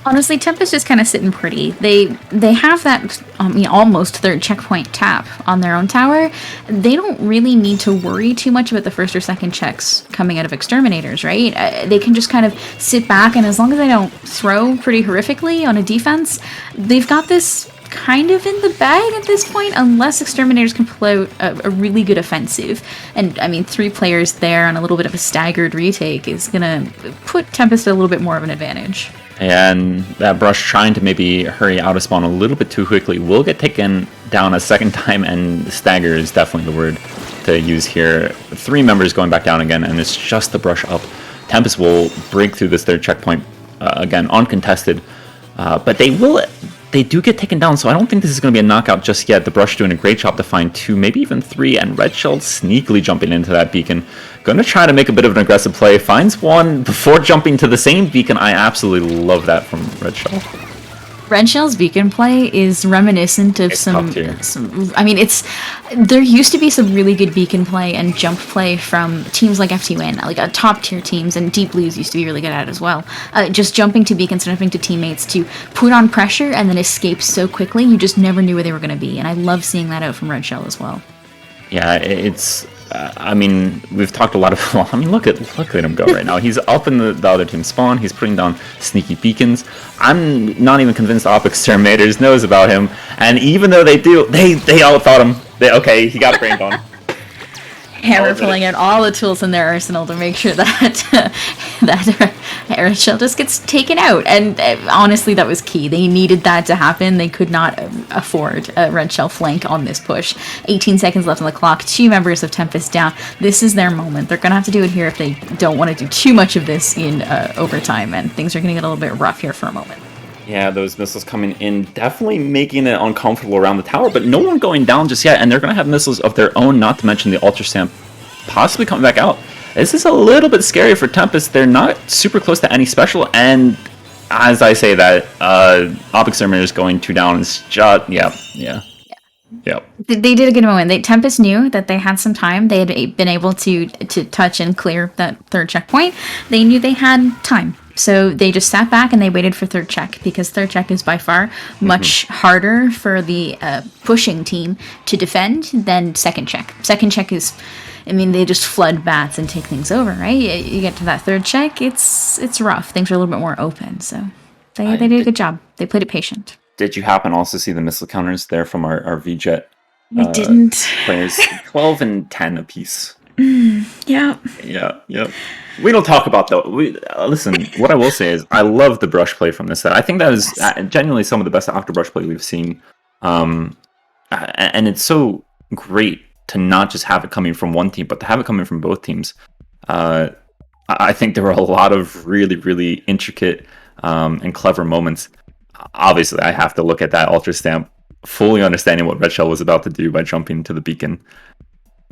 Honestly, Tempest is kind of sitting pretty. They have that almost third checkpoint tap on their own tower. They don't really need to worry too much about the first or second checks coming out of exterminators, right? They can just kind of sit back, and as long as they don't throw pretty horrifically on a defense, they've got this kind of in the bag at this point, unless exterminators can pull out a really good offensive. And I mean, 3 players there on a little bit of a staggered retake is gonna put Tempest at a little bit more of an advantage. And that brush trying to maybe hurry out of spawn a little bit too quickly will get taken down a second time, and stagger is definitely the word to use here. 3 members going back down again, and it's just the brush up. Tempest will break through this third checkpoint again, uncontested, but they do get taken down, so I don't think this is going to be a knockout just yet. The brush doing a great job to find 2, maybe even 3, and Red Shell sneakily jumping into that beacon. Going to try to make a bit of an aggressive play. Finds 1 before jumping to the same beacon. I absolutely love that from Red Shell. Red Shell's beacon play is reminiscent of some. I mean, there used to be some really good beacon play and jump play from teams like FT1, like top tier teams, and Deep Blues used to be really good at it as well. Just jumping to beacons, jumping to teammates to put on pressure and then escape so quickly, you just never knew where they were going to be. And I love seeing that out from Red Shell as well. Yeah, it's. I mean, we've talked a lot of. Well, I mean, look at him go right now. He's up in the other team's spawn. He's putting down sneaky beacons. I'm not even convinced exterminators knows about him. And even though they do, they outthought him. Okay, he got brained on. Hammer pulling out all the tools in their arsenal to make sure that Red Shell just gets taken out. And honestly, that was key. They needed that to happen. They could not afford a Red Shell flank on this push. 18 seconds left on the clock. 2 members of Tempest down. This is their moment. They're going to have to do it here if they don't want to do too much of this in overtime. And things are going to get a little bit rough here for a moment. Yeah, those missiles coming in, definitely making it uncomfortable around the tower, but no one going down just yet, and they're going to have missiles of their own, not to mention the Ultra Stamp possibly coming back out. This is a little bit scary for Tempest. They're not super close to any special, and as I say that, Exterminators going 2 down is just, yeah. They did a good moment. Tempest knew that they had some time. They had been able to touch and clear that third checkpoint. They knew they had time. So they just sat back and they waited for third check, because third check is by far much harder for the pushing team to defend than second check. Second check is, I mean, they just flood bats and take things over, right? You get to that third check, it's rough. Things are a little bit more open. So they did a good job. They played it patient. Did you happen to also see the missile counters there from our VJet I didn't. players? 12 and 10 apiece. Yeah. We don't talk about though. Listen, what I will say is I love the brush play from this set. I think that is genuinely some of the best octo brush play we've seen. And it's so great to not just have it coming from one team, but to have it coming from both teams. I think there were a lot of really, really intricate and clever moments. Obviously, I have to look at that Ultra Stamp, fully understanding what Red Shell was about to do by jumping to the beacon.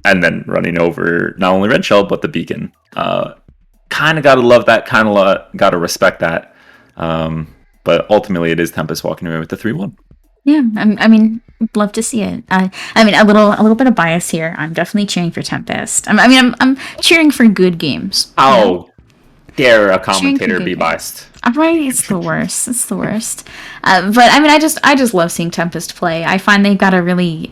And then running over not only Red Shell, but the beacon. Kind of got to love that, kind of got to respect that. But ultimately, it is Tempest walking away with the 3-1. Yeah, I mean, love to see it. I mean, a little bit of bias here. I'm definitely cheering for Tempest. I'm cheering for good games. How dare a commentator be biased? Right, it's the worst. It's the worst. But I mean, I just love seeing Tempest play. I find they've got a really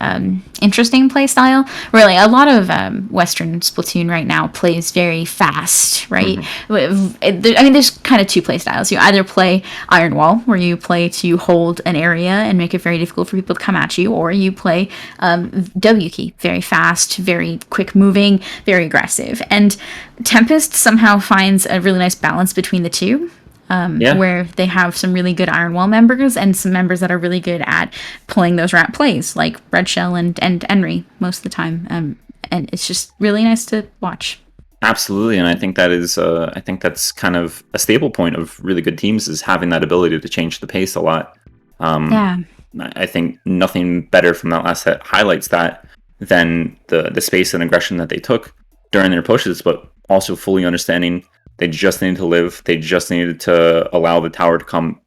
interesting play style. Really, a lot of Western Splatoon right now plays very fast, right? Mm-hmm. I mean, there's kind of 2 play styles. You either play Iron Wall, where you play to hold an area and make it very difficult for people to come at you, or you play W key, very fast, very quick moving, very aggressive. And Tempest somehow finds a really nice balance between the 2. Where they have some really good Iron Wall members and some members that are really good at pulling those rat plays, like Red Shell and Henry most of the time. And it's just really nice to watch. Absolutely, and I think that is, I think that's kind of a staple point of really good teams, is having that ability to change the pace a lot. I think nothing better from that last set highlights that than the space and aggression that they took during their pushes, but also fully understanding they just needed to live. They just needed to allow the tower to come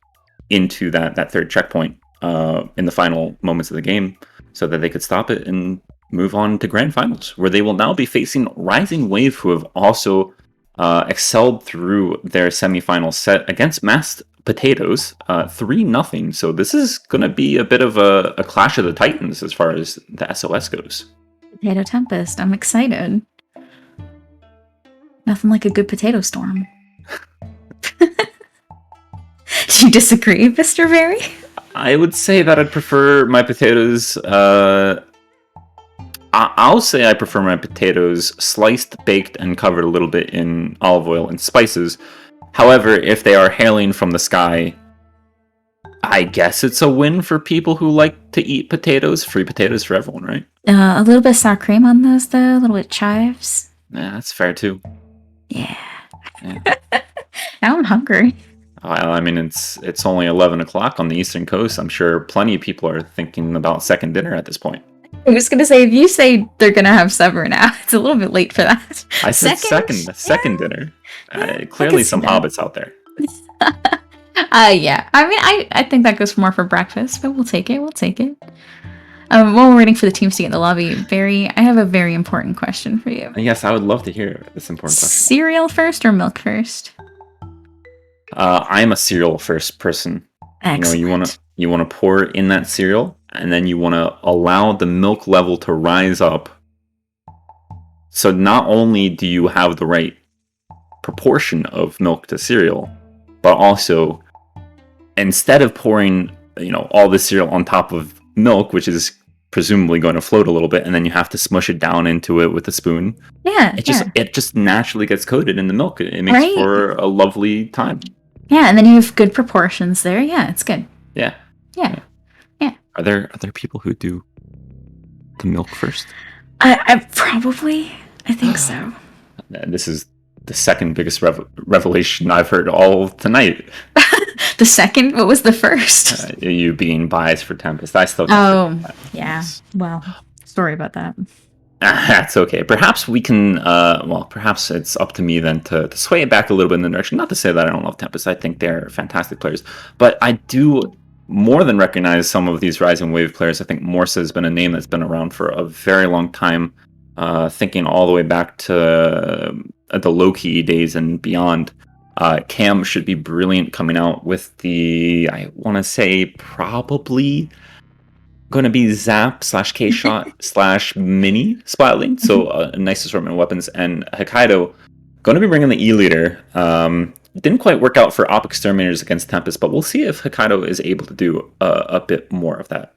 into that third checkpoint in the final moments of the game so that they could stop it and move on to grand finals, where they will now be facing Rising Wave, who have also excelled through their semifinal set against masked potatoes, 3-0. So this is going to be a bit of a clash of the titans as far as the SOS goes. Potato Tempest. I'm excited. Nothing like a good potato storm. Do you disagree, Mr. Berry? I would say that I'd prefer my potatoes. I'll say I prefer my potatoes sliced, baked, and covered a little bit in olive oil and spices. However, if they are hailing from the sky, I guess it's a win for people who like to eat potatoes. Free potatoes for everyone, right? A little bit of sour cream on those, though. A little bit of chives. Yeah, that's fair too. Yeah. Now I'm hungry. Well, I mean, it's only 11 o'clock on the Eastern Coast. I'm sure plenty of people are thinking about second dinner at this point. I was gonna say, if you say they're gonna have supper now, it's a little bit late for that. I said second dinner. Clearly some hobbits out there. Yeah. I mean, I think that goes more for breakfast, but we'll take it. While we're waiting for the teams to get in the lobby, Barry, I have a very important question for you. Yes, I would love to hear this important question. Cereal first or milk first? I'm a cereal first person. Excellent. You wanna pour in that cereal, and then you wanna allow the milk level to rise up. So not only do you have the right proportion of milk to cereal, but also instead of pouring, all the cereal on top of milk, which is presumably going to float a little bit, and then you have to smush it down into it with a spoon. Yeah. It just naturally gets coated in the milk. It makes for a lovely time. Yeah, and then you have good proportions there. Yeah, it's good. Yeah. Are there people who do the milk first? I think so. This is the second biggest revelation I've heard all tonight. The second? What was the first? You being biased for Tempest. I still. Yeah. Well, sorry about that. That's okay. Perhaps we can. Perhaps it's up to me then to sway it back a little bit in the direction. Not to say that I don't love Tempest. I think they're fantastic players, but I do more than recognize some of these Rising Wave players. I think Morsa has been a name that's been around for a very long time. Thinking all the way back to the low-key days and beyond. Cam should be brilliant coming out with the, I want to say, probably going to be Zap / K-Shot / Mini Splatling. So a nice assortment of weapons. And Hokkaido going to be bringing the E-Leader. Didn't quite work out for Op Exterminators against Tempest, but we'll see if Hokkaido is able to do a bit more of that.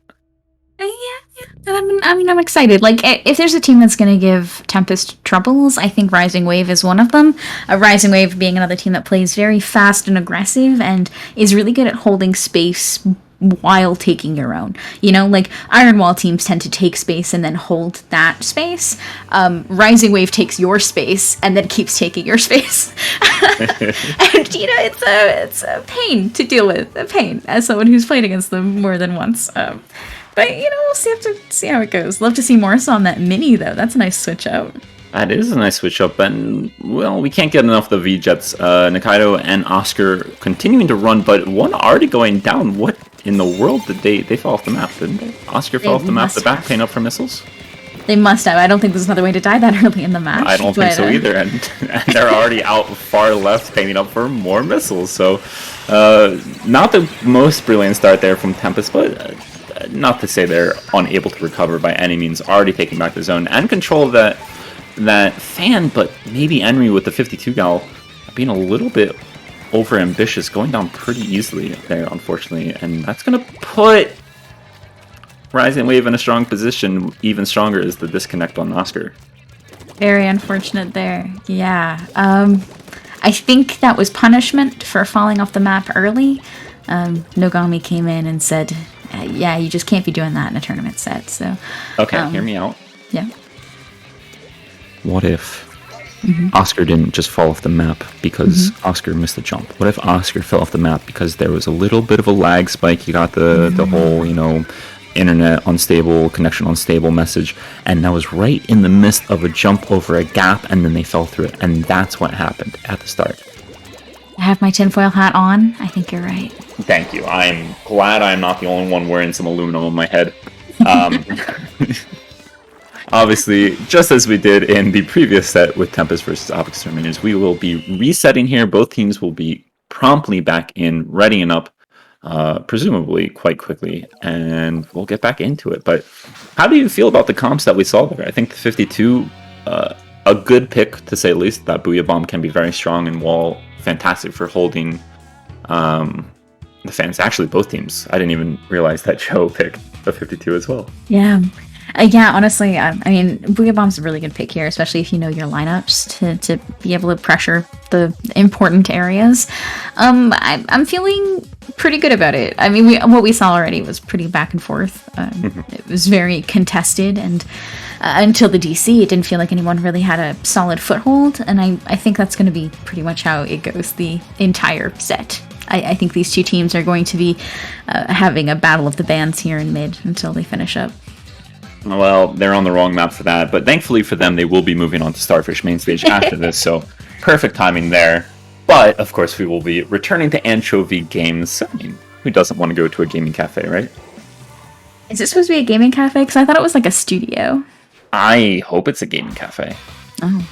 I'm excited. Like, if there's a team that's going to give Tempest troubles, I think Rising Wave is one of them. Rising Wave being another team that plays very fast and aggressive and is really good at holding space while taking your own. Like Iron Wall teams tend to take space and then hold that space. Rising Wave takes your space and then keeps taking your space. And it's a pain to deal with. A pain as someone who's played against them more than once. But, we'll have to see how it goes. Love to see Morris on that mini, though. That's a nice switch out. That is a nice switch up. And, well, we can't get enough of the V-Jets. Nikaido and Oscar continuing to run, but one already going down. What in the world did they fell off the map, didn't they? Oscar fell off the map, the back paint up for missiles? They must have. I don't think there's another way to die that early in the match. I don't think so either. And they're already out far left painting up for more missiles. So, not the most brilliant start there from Tempest, but... not to say they're unable to recover by any means, already taking back the zone and control of that fan, but maybe Henry with the 52 gal being a little bit over ambitious, going down pretty easily there, unfortunately, and that's going to put Rising Wave in a strong position. Even stronger is the disconnect on Oscar. Very unfortunate there. Yeah. I think that was punishment for falling off the map early. Nogami came in and said, you just can't be doing that in a tournament set. So, okay, hear me out. Yeah. What if Oscar didn't just fall off the map because Oscar missed the jump? What if Oscar fell off the map because there was a little bit of a lag spike? You got the whole, internet unstable, connection unstable message, and that was right in the midst of a jump over a gap, and then they fell through it, and that's what happened at the start. I have my tinfoil hat on. I think you're right. Thank you. I'm glad I'm not the only one wearing some aluminum on my head. Obviously, just as we did in the previous set with Tempest versus Op Exterminators, we will be resetting here. Both teams will be promptly back in, readying up, presumably quite quickly, and we'll get back into it. But how do you feel about the comps that we saw there? I think the 52, a good pick to say at least. That Booyah Bomb can be very strong and wall, fantastic for holding the fans. Actually, both teams. I didn't even realize that Joe picked a 52 as well. Yeah. Yeah, honestly, I mean, Booyah Bomb's a really good pick here, especially if you know your lineups to be able to pressure the important areas. I'm feeling pretty good about it. I mean, what we saw already was pretty back and forth. It was very contested, and until the DC, it didn't feel like anyone really had a solid foothold, and I think that's going to be pretty much how it goes the entire set. I think these two teams are going to be having a battle of the bands here in mid until they finish up. Well, they're on the wrong map for that, but thankfully for them, they will be moving on to Starfish main stage after this, so perfect timing there. But, of course, we will be returning to Anchovy Games. I mean, who doesn't want to go to a gaming cafe, right? Is it supposed to be a gaming cafe? Because I thought it was like a studio. I hope it's a gaming cafe. Oh.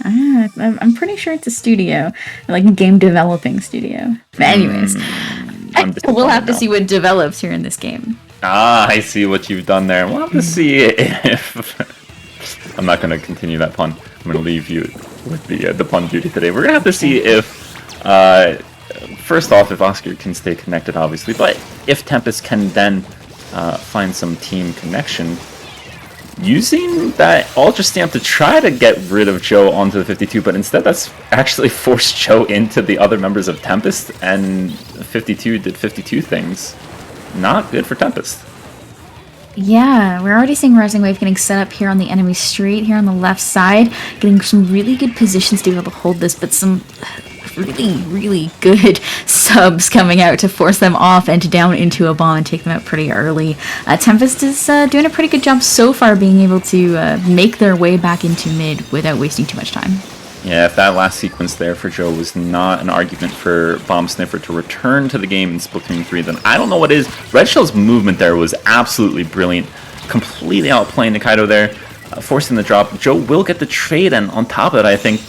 I'm pretty sure it's a studio. Like a game developing studio. But anyways, we'll have to see what develops here in this game. Ah, I see what you've done there. We'll have to see if... I'm not going to continue that pun. I'm going to leave you with the pun duty today. We're going to have to see if... first off, if Oscar can stay connected, obviously. But if Tempest can then find some team connection, using that Ultra Stamp to try to get rid of Joe onto the 52, but instead that's actually forced Joe into the other members of Tempest, and 52 did 52 things. Not good for Tempest. Yeah, we're already seeing Rising Wave getting set up here on the enemy street, here on the left side, getting some really good positions to be able to hold this, but some really, really good subs coming out to force them off and down into a bomb and take them out pretty early. Tempest is doing a pretty good job so far being able to make their way back into mid without wasting too much time. Yeah, if that last sequence there for Joe was not an argument for Bomb Sniffer to return to the game in Splatoon 3, then I don't know what is. Red Shell's movement there was absolutely brilliant. Completely outplaying Nikaido there, forcing the drop. Joe will get the trade, and on top of it, I think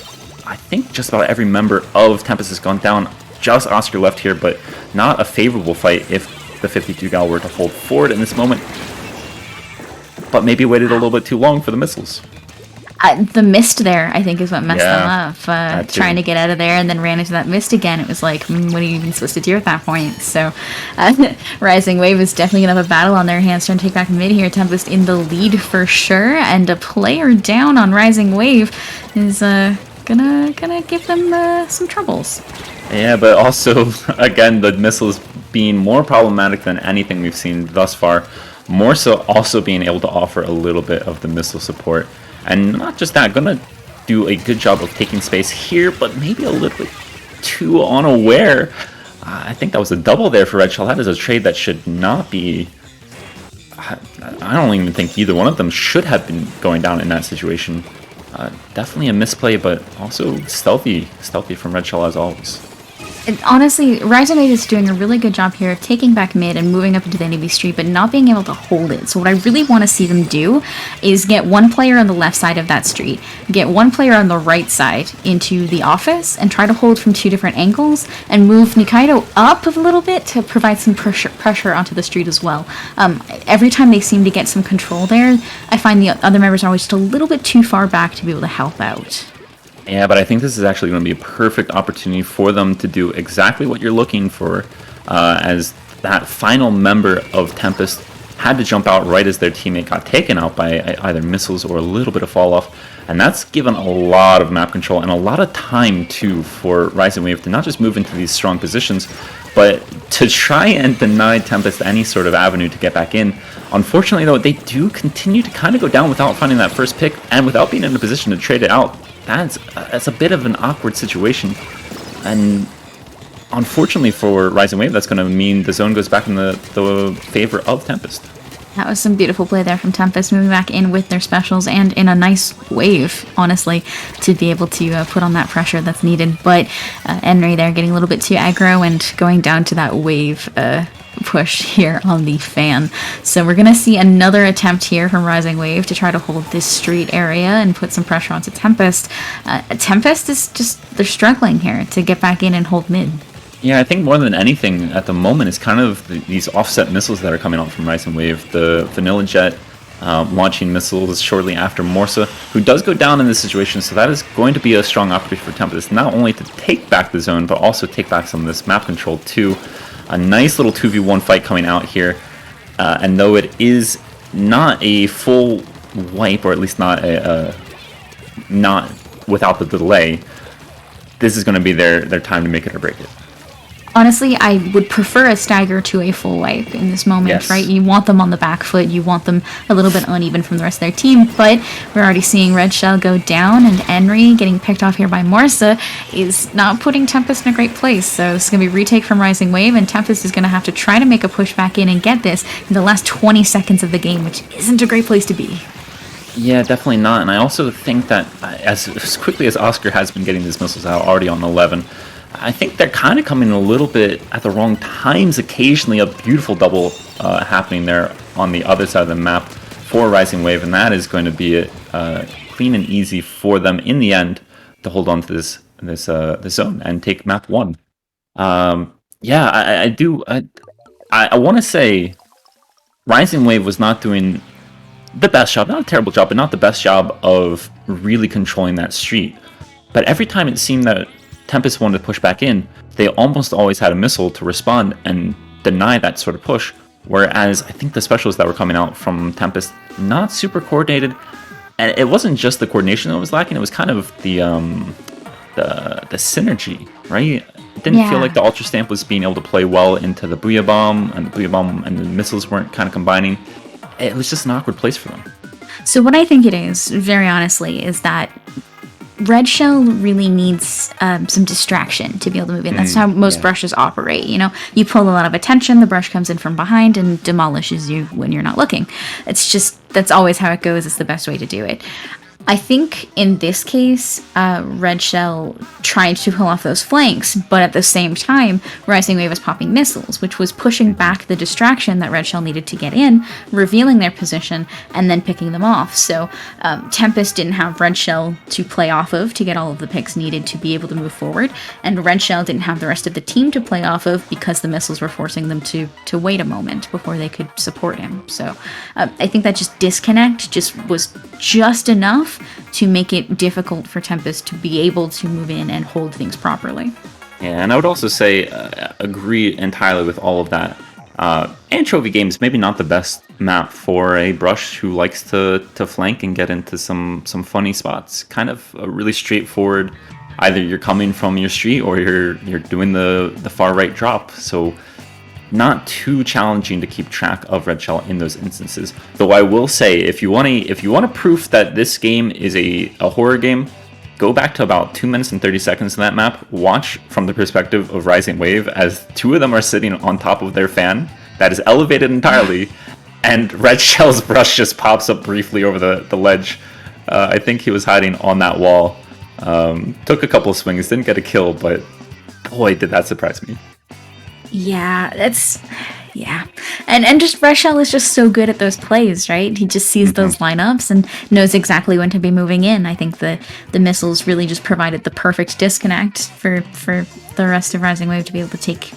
just about every member of Tempest has gone down. Just Oscar left here, but not a favorable fight if the 52 gal were to hold forward in this moment. But maybe waited a little bit too long for the missiles. The mist there, I think, is what messed them up. Trying to get out of there and then ran into that mist again. It was like, what are you even supposed to do at that point? So, Rising Wave is definitely going to have a battle on their hands trying to take back mid here. Tempest in the lead for sure, and a player down on Rising Wave is gonna give them some troubles. Yeah, but also, again, the missiles being more problematic than anything we've seen thus far. More so also being able to offer a little bit of the missile support. And not just that, gonna do a good job of taking space here, but maybe a little bit too unaware. I think that was a double there for Red Shell. That is a trade that should not be... I don't even think either one of them should have been going down in that situation. Definitely a misplay, but also stealthy from Red Shell as always. Honestly, Rising Wave is doing a really good job here of taking back mid and moving up into the enemy street, but not being able to hold it. So what I really want to see them do is get one player on the left side of that street, get one player on the right side into the office, and try to hold from two different angles, and move Nikaido up a little bit to provide some pressure onto the street as well. Every time they seem to get some control there, I find the other members are always just a little bit too far back to be able to help out. Yeah, but I think this is actually going to be a perfect opportunity for them to do exactly what you're looking for, as that final member of Tempest had to jump out right as their teammate got taken out by either missiles or a little bit of fall off, and that's given a lot of map control and a lot of time too for Rising Wave to not just move into these strong positions, but to try and deny Tempest any sort of avenue to get back in. Unfortunately though, they do continue to kind of go down without finding that first pick and without being in a position to trade it out. That's a bit of an awkward situation, and unfortunately for Rising Wave, that's going to mean the zone goes back in the favor of Tempest. That was some beautiful play there from Tempest, moving back in with their specials and in a nice wave, honestly, to be able to put on that pressure that's needed. But Henry there getting a little bit too aggro and going down to that wave push here on the fan. So we're going to see another attempt here from Rising Wave to try to hold this street area and put some pressure onto Tempest. Tempest is just, they're struggling here to get back in and hold mid. Yeah, I think more than anything at the moment is kind of these offset missiles that are coming out from Rising Wave. The Vanilla Jet launching missiles shortly after Morsa, who does go down in this situation, so that is going to be a strong opportunity for Tempest, not only to take back the zone, but also take back some of this map control too. A nice little 2v1 fight coming out here, and though it is not a full wipe, or at least not not without the delay, this is going to be their time to make it or break it. Honestly, I would prefer a stagger to a full wipe in this moment, Yes. right? You want them on the back foot, you want them a little bit uneven from the rest of their team, but we're already seeing Red Shell go down, and Henry getting picked off here by Morsa is not putting Tempest in a great place. So this is going to be retake from Rising Wave, and Tempest is going to have to try to make a push back in and get this in the last 20 seconds of the game, which isn't a great place to be. Yeah, definitely not. And I also think that as quickly as Oscar has been getting these missiles out already on 11, I think they're kind of coming a little bit at the wrong times. Occasionally a beautiful double happening there on the other side of the map for Rising Wave, and that is going to be clean and easy for them in the end to hold on to this zone and take map 1. Yeah, I want to say Rising Wave was not doing the best job, not a terrible job, but not the best job of really controlling that street. But every time it seemed that Tempest wanted to push back in, they almost always had a missile to respond and deny that sort of push. Whereas I think the specials that were coming out from Tempest, not super coordinated. And it wasn't just the coordination that was lacking, it was kind of the synergy, right? It didn't feel like the Ultra Stamp was being able to play well into the Booyah Bomb, and the Booyah Bomb and the missiles weren't kind of combining. It was just an awkward place for them. So what I think it is, very honestly, is that Red Shell really needs some distraction to be able to move in. That's how most brushes operate. You know, you pull a lot of attention, the brush comes in from behind and demolishes you when you're not looking. It's just, that's always how it goes. It's the best way to do it. I think in this case, Red Shell tried to pull off those flanks, but at the same time, Rising Wave was popping missiles, which was pushing back the distraction that Red Shell needed to get in, revealing their position, and then picking them off. So Tempest didn't have Red Shell to play off of to get all of the picks needed to be able to move forward, and Red Shell didn't have the rest of the team to play off of because the missiles were forcing them to wait a moment before they could support him. So I think that just disconnect was just enough to make it difficult for Tempest to be able to move in and hold things properly. Yeah, and I would also say, agree entirely with all of that. Anchovy Games, maybe not the best map for a brush who likes to flank and get into some funny spots. Kind of a really straightforward, either you're coming from your street or you're doing the far right drop. So not too challenging to keep track of Red Shell in those instances. Though I will say, if you want a proof that this game is a horror game, go back to about 2 minutes and 30 seconds in that map. Watch from the perspective of Rising Wave as two of them are sitting on top of their fan that is elevated entirely, and Red Shell's brush just pops up briefly over the ledge. I think he was hiding on that wall. Took a couple of swings, didn't get a kill, but boy, did that surprise me. Yeah, and just Red Shell is just so good at those plays, right? He just sees those lineups and knows exactly when to be moving in. I think the missiles really just provided the perfect disconnect for the rest of Rising Wave to be able to take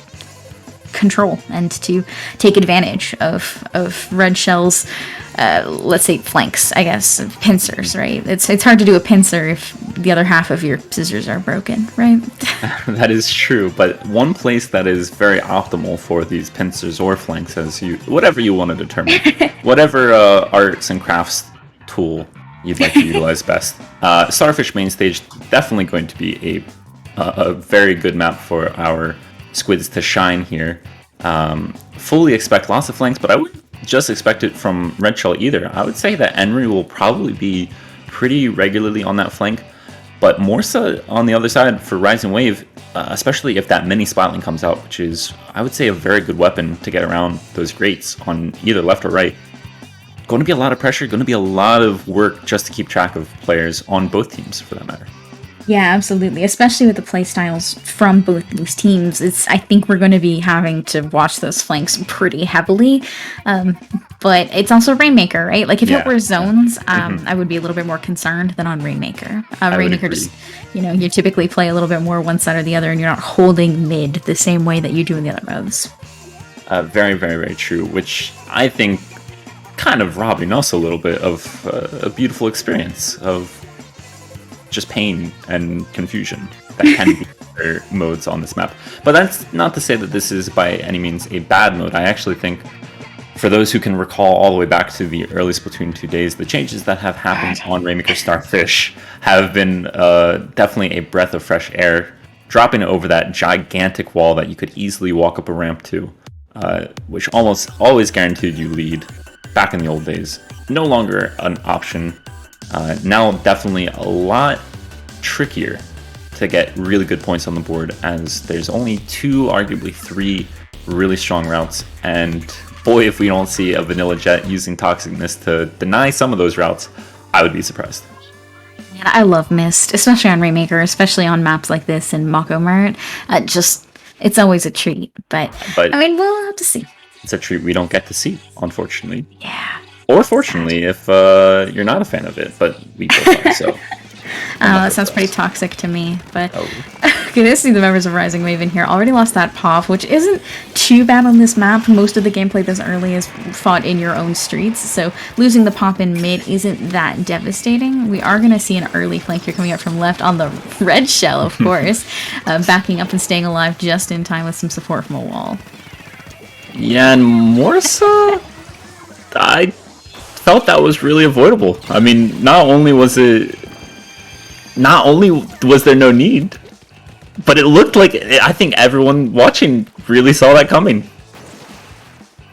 control and to take advantage of Red Shell's let's say flanks, I guess, pincers, right? It's hard to do a pincer if the other half of your scissors are broken, right? That is true, but one place that is very optimal for these pincers or flanks, whatever you want to determine, whatever arts and crafts tool you'd like to utilize best. Starfish main stage, definitely going to be a very good map for our squids to shine here. Fully expect lots of flanks, but I wouldn't just expect it from Red Shell either. I would say that Henry will probably be pretty regularly on that flank, but Morsa on the other side for Rising Wave, especially if that mini spotling comes out, which is, I would say, a very good weapon to get around those grates on either left or right. Going to be a lot of pressure, going to be a lot of work just to keep track of players on both teams, for that matter. Yeah, absolutely. Especially with the playstyles from both these teams, I think we're going to be having to watch those flanks pretty heavily. But it's also Rainmaker, right? Like if it were zones, I would be a little bit more concerned than on Rainmaker. Rainmaker just, you typically play a little bit more one side or the other, and you're not holding mid the same way that you do in the other modes. Very, very, very true. Which I think kind of robbing us a little bit of a beautiful experience of just pain and confusion that can be other modes on this map. But that's not to say that this is by any means a bad mode. I actually think, for those who can recall all the way back to the early Splatoon 2 days, the changes that have happened on Rainmaker Starfish have been definitely a breath of fresh air, dropping it over that gigantic wall that you could easily walk up a ramp to, which almost always guaranteed you lead back in the old days. No longer an option. Now definitely a lot trickier to get really good points on the board, as there's only 2, arguably 3 really strong routes, and boy, if we don't see a vanilla Jet using Toxicness to deny some of those routes, I would be surprised. Man, I love Mist, especially on Rainmaker, especially on maps like this in Mako Mart. It's always a treat, but I mean, we'll have to see. It's a treat we don't get to see, unfortunately. Yeah. Or fortunately, if you're not a fan of it, but we both are, so. That sounds pretty toxic to me, but good to see the members of Rising Wave in here. Already lost that pop, which isn't too bad on this map. Most of the gameplay this early is fought in your own streets, so losing the pop in mid isn't that devastating. We are going to see an early flank here coming up from left on the red shell, of course, backing up and staying alive just in time with some support from a wall. Yeah, and Morsa, I felt that was really avoidable. I mean, not only was there no need, but it looked like, I think everyone watching really saw that coming.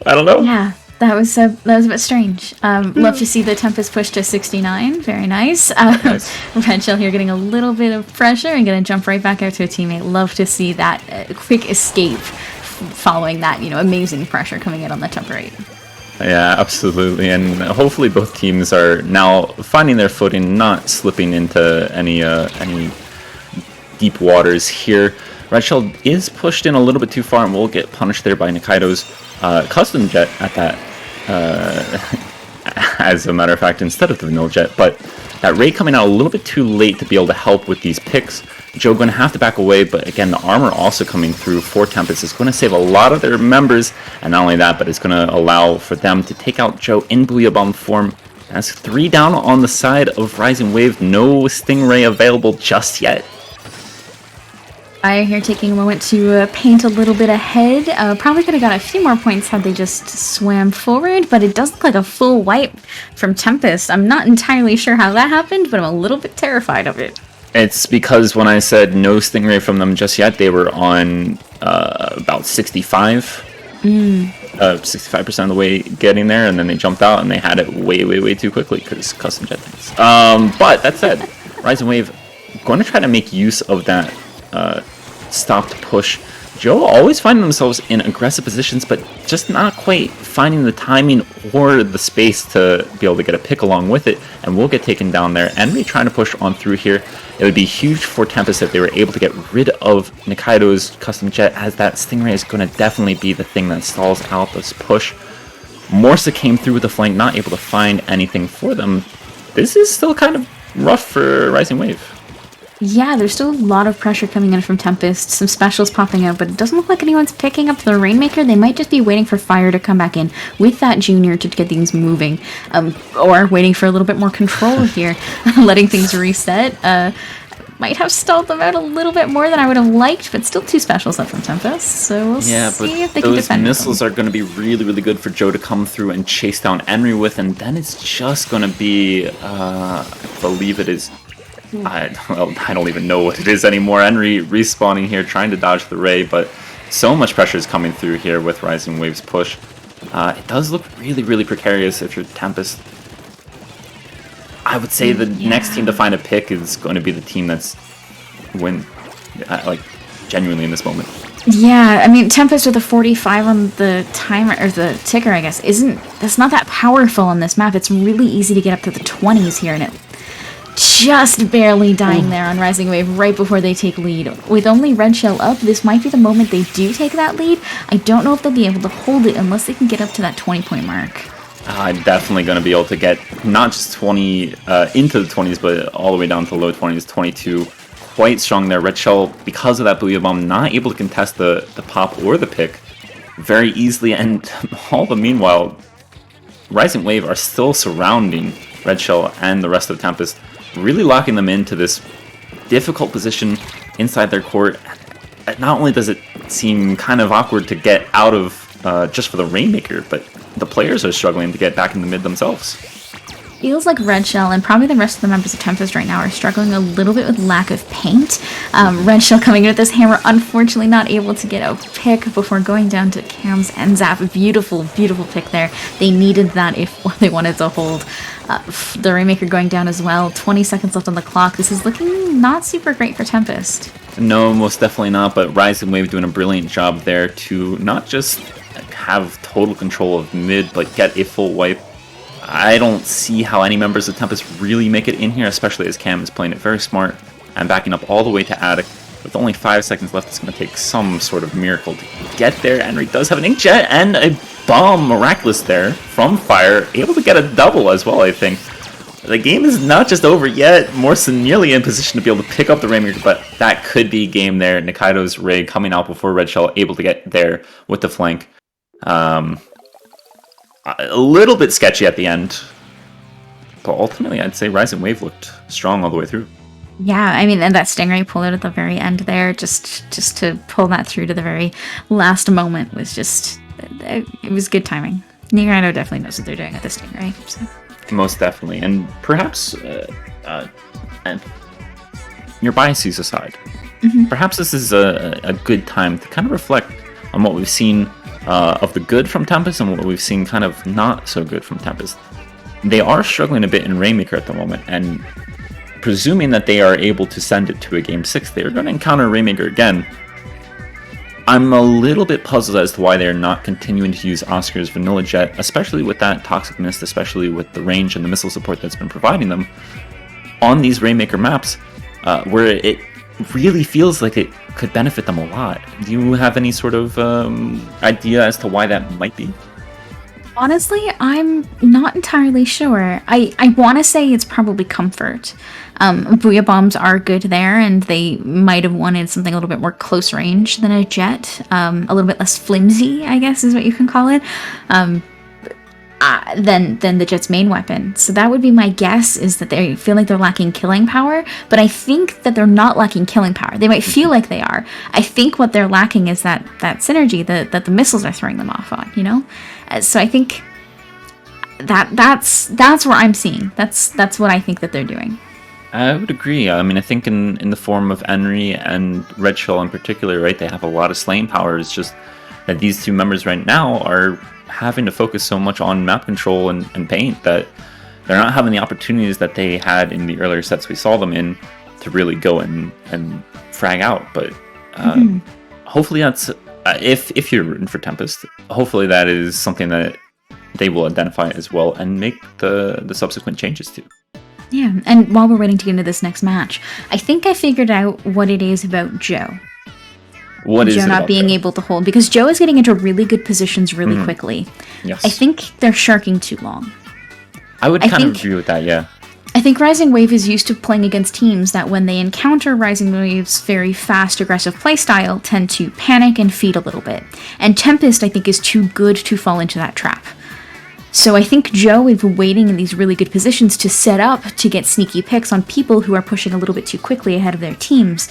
I don't know. Yeah, that was a bit strange. Love to see the Tempest push to 69. Very nice. Red Shell here getting a little bit of pressure and gonna jump right back out to a teammate. Love to see that quick escape following that, amazing pressure coming in on the top right. Yeah, absolutely, and hopefully both teams are now finding their footing, not slipping into any deep waters here. Red Shell is pushed in a little bit too far and will get punished there by Nikaido's custom jet at that, as a matter of fact, instead of the vanilla jet, but that raid coming out a little bit too late to be able to help with these picks. Joe going to have to back away, but again, the armor also coming through for Tempest is going to save a lot of their members, and not only that, but it's going to allow for them to take out Joe in Booyah Bomb form. That's 3 down on the side of Rising Wave. No Stingray available just yet. I here taking a moment to paint a little bit ahead. Probably could have got a few more points had they just swam forward, but it does look like a full wipe from Tempest. I'm not entirely sure how that happened, but I'm a little bit terrified of it. It's because when I said no Stingray from them just yet, they were on about 65. 65% of the way getting there, and then they jumped out and they had it way, way, way too quickly because custom jet things. But that said, Rising Wave going to try to make use of that stopped push. Joe always finding themselves in aggressive positions, but just not quite finding the timing or the space to be able to get a pick along with it, and will get taken down there. Enemy trying to push on through here. It would be huge for Tempest if they were able to get rid of Nikaido's custom jet, as that Stingray is going to definitely be the thing that stalls out this push. Morsa came through with the flank, not able to find anything for them. This is still kind of rough for Rising Wave. Yeah, there's still a lot of pressure coming in from Tempest, some specials popping out, but it doesn't look like anyone's picking up the Rainmaker. They might just be waiting for Fire to come back in with that Junior to get things moving, or waiting for a little bit more control here, letting things reset. Might have stalled them out a little bit more than I would have liked, but still 2 specials left from Tempest, so we'll see if they can defend. Those missiles are going to be really, really good for Joe to come through and chase down Henry with, and then it's just going to be, I believe it is, I don't even know what it is anymore. Henry respawning here, trying to dodge the ray, but so much pressure is coming through here with Rising Wave's push. It does look really, really precarious if you're Tempest. I would say the next team to find a pick is going to be the team that's genuinely in this moment. Yeah, I mean, Tempest with a 45 on the timer, or the ticker, I guess, that's not that powerful on this map. It's really easy to get up to the 20s here, and it just barely dying there on Rising Wave right before they take lead. With only Red Shell up, this might be the moment they do take that lead. I don't know if they'll be able to hold it unless they can get up to that 20-point mark. Definitely going to be able to get not just 20 into the 20s, but all the way down to low 20s, 22. Quite strong there. Red Shell, because of that Booyah Bomb, not able to contest the pop or the pick very easily. And all the meanwhile, Rising Wave are still surrounding Red Shell and the rest of Tempest, really locking them into this difficult position inside their court. Not only does it seem kind of awkward to get out of just for the Rainmaker, but the players are struggling to get back in the mid themselves. Feels like Red Shell and probably the rest of the members of Tempest right now are struggling a little bit with lack of paint. Red Shell coming in with this hammer, unfortunately not able to get a pick before going down to Cam's end zap. Beautiful, beautiful pick there. They needed that if they wanted to hold. The Rainmaker going down as well. 20 seconds left on the clock. This is looking not super great for Tempest. No, most definitely not, but Rising Wave doing a brilliant job there to not just have total control of mid, but get a full wipe. I don't see how any members of Tempest really make it in here, especially as Cam is playing it very smart and backing up all the way to Attic. With only 5 seconds left, it's going to take some sort of miracle to get there. And he does have an Inkjet and a bomb, miraculous there from Fire, able to get a double as well, I think. The game is not just over yet. Morrison nearly in position to be able to pick up the Rainmaker, but that could be game there. Nikaido's Ray coming out before Red Shell, able to get there with the flank. A little bit sketchy at the end, but ultimately I'd say Rising Wave looked strong all the way through. Yeah, I mean, and that Stingray pulled it at the very end there, just to pull that through to the very last moment was just, it was good timing. Nikaido definitely knows what they're doing at the Stingray. So. Most definitely, and perhaps and your biases aside, perhaps this is a good time to kind of reflect on what we've seen of the good from Tempest and what we've seen kind of not so good from Tempest. They are struggling a bit in Rainmaker at the moment, and presuming that they are able to send it to a Game 6, they are going to encounter Rainmaker again. I'm a little bit puzzled as to why they're not continuing to use Oscar's Vanilla Jet, especially with that Toxic Mist, especially with the range and the missile support that's been providing them on these Rainmaker maps, where it really feels like it could benefit them a lot. Do you have any sort of idea as to why that might be? Honestly, I'm not entirely sure. I want to say it's probably comfort. Booyah bombs are good there, and they might have wanted something a little bit more close range than a jet. A little bit less flimsy, I guess is what you can call it. Than the jet's main weapon. So that would be my guess, is that they feel like they're lacking killing power, but I think that they're not lacking killing power. They might feel like they are. I think what they're lacking is that synergy that the missiles are throwing them off on, you know? So I think that's where I'm seeing. That's what I think that they're doing. I would agree. I mean, I think in the form of Henry and Red Shell in particular, right, they have a lot of slaying power. It's just that these two members right now are having to focus so much on map control and paint that they're not having the opportunities that they had in the earlier sets we saw them in to really go and frag out. But hopefully that's, if you're rooting for Tempest, hopefully that is something that they will identify as well and make the subsequent changes to. Yeah, and while we're waiting to get into this next match, I think I figured out what it is about Joe. What is Joe not being able to hold, because Joe is getting into really good positions really quickly. Yes. I think they're sharking too long. I would kind of agree with that, yeah. I think Rising Wave is used to playing against teams that when they encounter Rising Wave's very fast, aggressive playstyle, tend to panic and feed a little bit. And Tempest, I think, is too good to fall into that trap. So I think Joe is waiting in these really good positions to set up to get sneaky picks on people who are pushing a little bit too quickly ahead of their teams.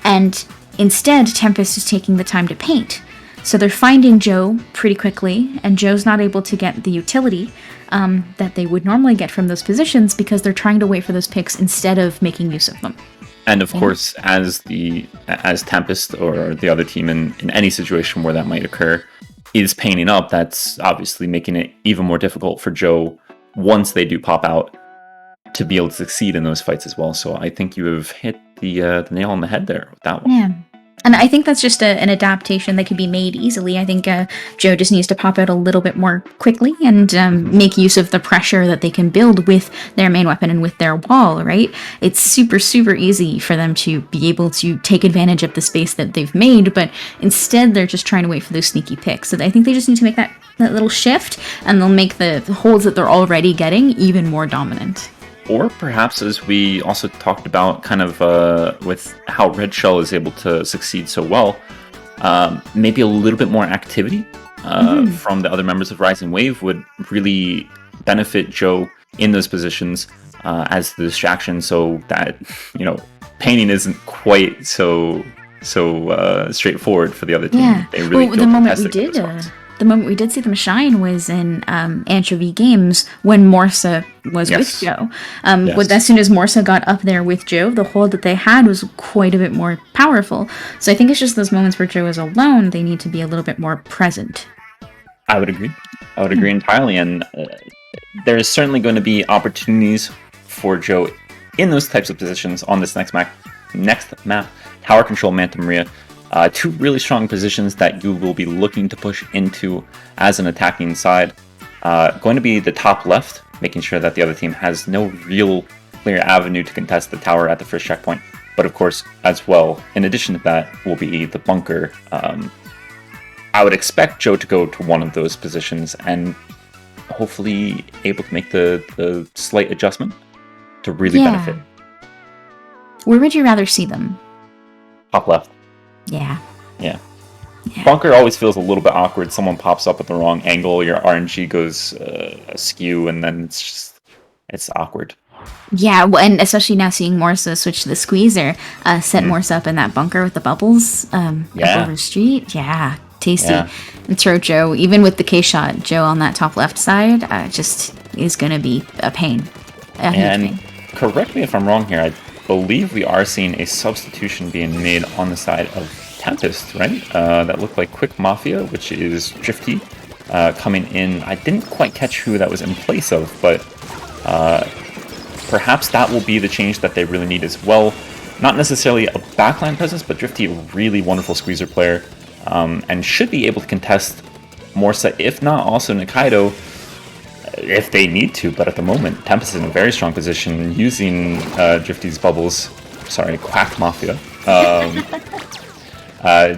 And instead, Tempest is taking the time to paint. So they're finding Joe pretty quickly, and Joe's not able to get the utility that they would normally get from those positions because they're trying to wait for those picks instead of making use of them. And of course, as Tempest or the other team in any situation where that might occur is painting up, that's obviously making it even more difficult for Joe once they do pop out to be able to succeed in those fights as well. So I think you have hit the nail on the head there with that one. Yeah. And I think that's just an adaptation that can be made easily. I think Joe just needs to pop out a little bit more quickly and make use of the pressure that they can build with their main weapon and with their wall, right? It's super, super easy for them to be able to take advantage of the space that they've made, but instead they're just trying to wait for those sneaky picks. So I think they just need to make that little shift, and they'll make the holds that they're already getting even more dominant. Or perhaps, as we also talked about kind of with how Red Shell is able to succeed so well, maybe a little bit more activity from the other members of Rising Wave would really benefit Joe in those positions as the distraction, so that, painting isn't quite so straightforward for the other team. Yeah. They really The moment we did see them shine was in Anchovy Games when Morsa was with Joe. As soon as Morsa got up there with Joe, the hold that they had was quite a bit more powerful. So I think it's just those moments where Joe is alone, they need to be a little bit more present. I would agree. Entirely. And there is certainly going to be opportunities for Joe in those types of positions on this next map, Tower Control, Manta Maria. Two really strong positions that you will be looking to push into as an attacking side. Going to be the top left, making sure that the other team has no real clear avenue to contest the tower at the first checkpoint. But of course, as well, in addition to that, will be the bunker. I would expect Joe to go to one of those positions and hopefully able to make the slight adjustment to really benefit. Where would you rather see them? Top left. Yeah. Bunker always feels a little bit awkward. Someone pops up at the wrong angle, your RNG goes askew, and then it's awkward. Yeah, well, and especially now seeing Morsa switch to the squeezer, set Morsa up in that bunker with the bubbles up over the street. Yeah, tasty. Yeah. And throw Joe, even with the K-shot, Joe on that top left side, just is going to be a pain. A huge pain. Correct me if I'm wrong here, I believe we are seeing a substitution being made on the side of Tempest, right? That looked like Quick Mafia, which is Drifty, coming in. I didn't quite catch who that was in place of, but perhaps that will be the change that they really need as well. Not necessarily a backline presence, but Drifty, a really wonderful squeezer player, and should be able to contest Morsa, if not also Nikaido, if they need to. But at the moment, Tempest is in a very strong position using Drifty's bubbles, Quack Mafia,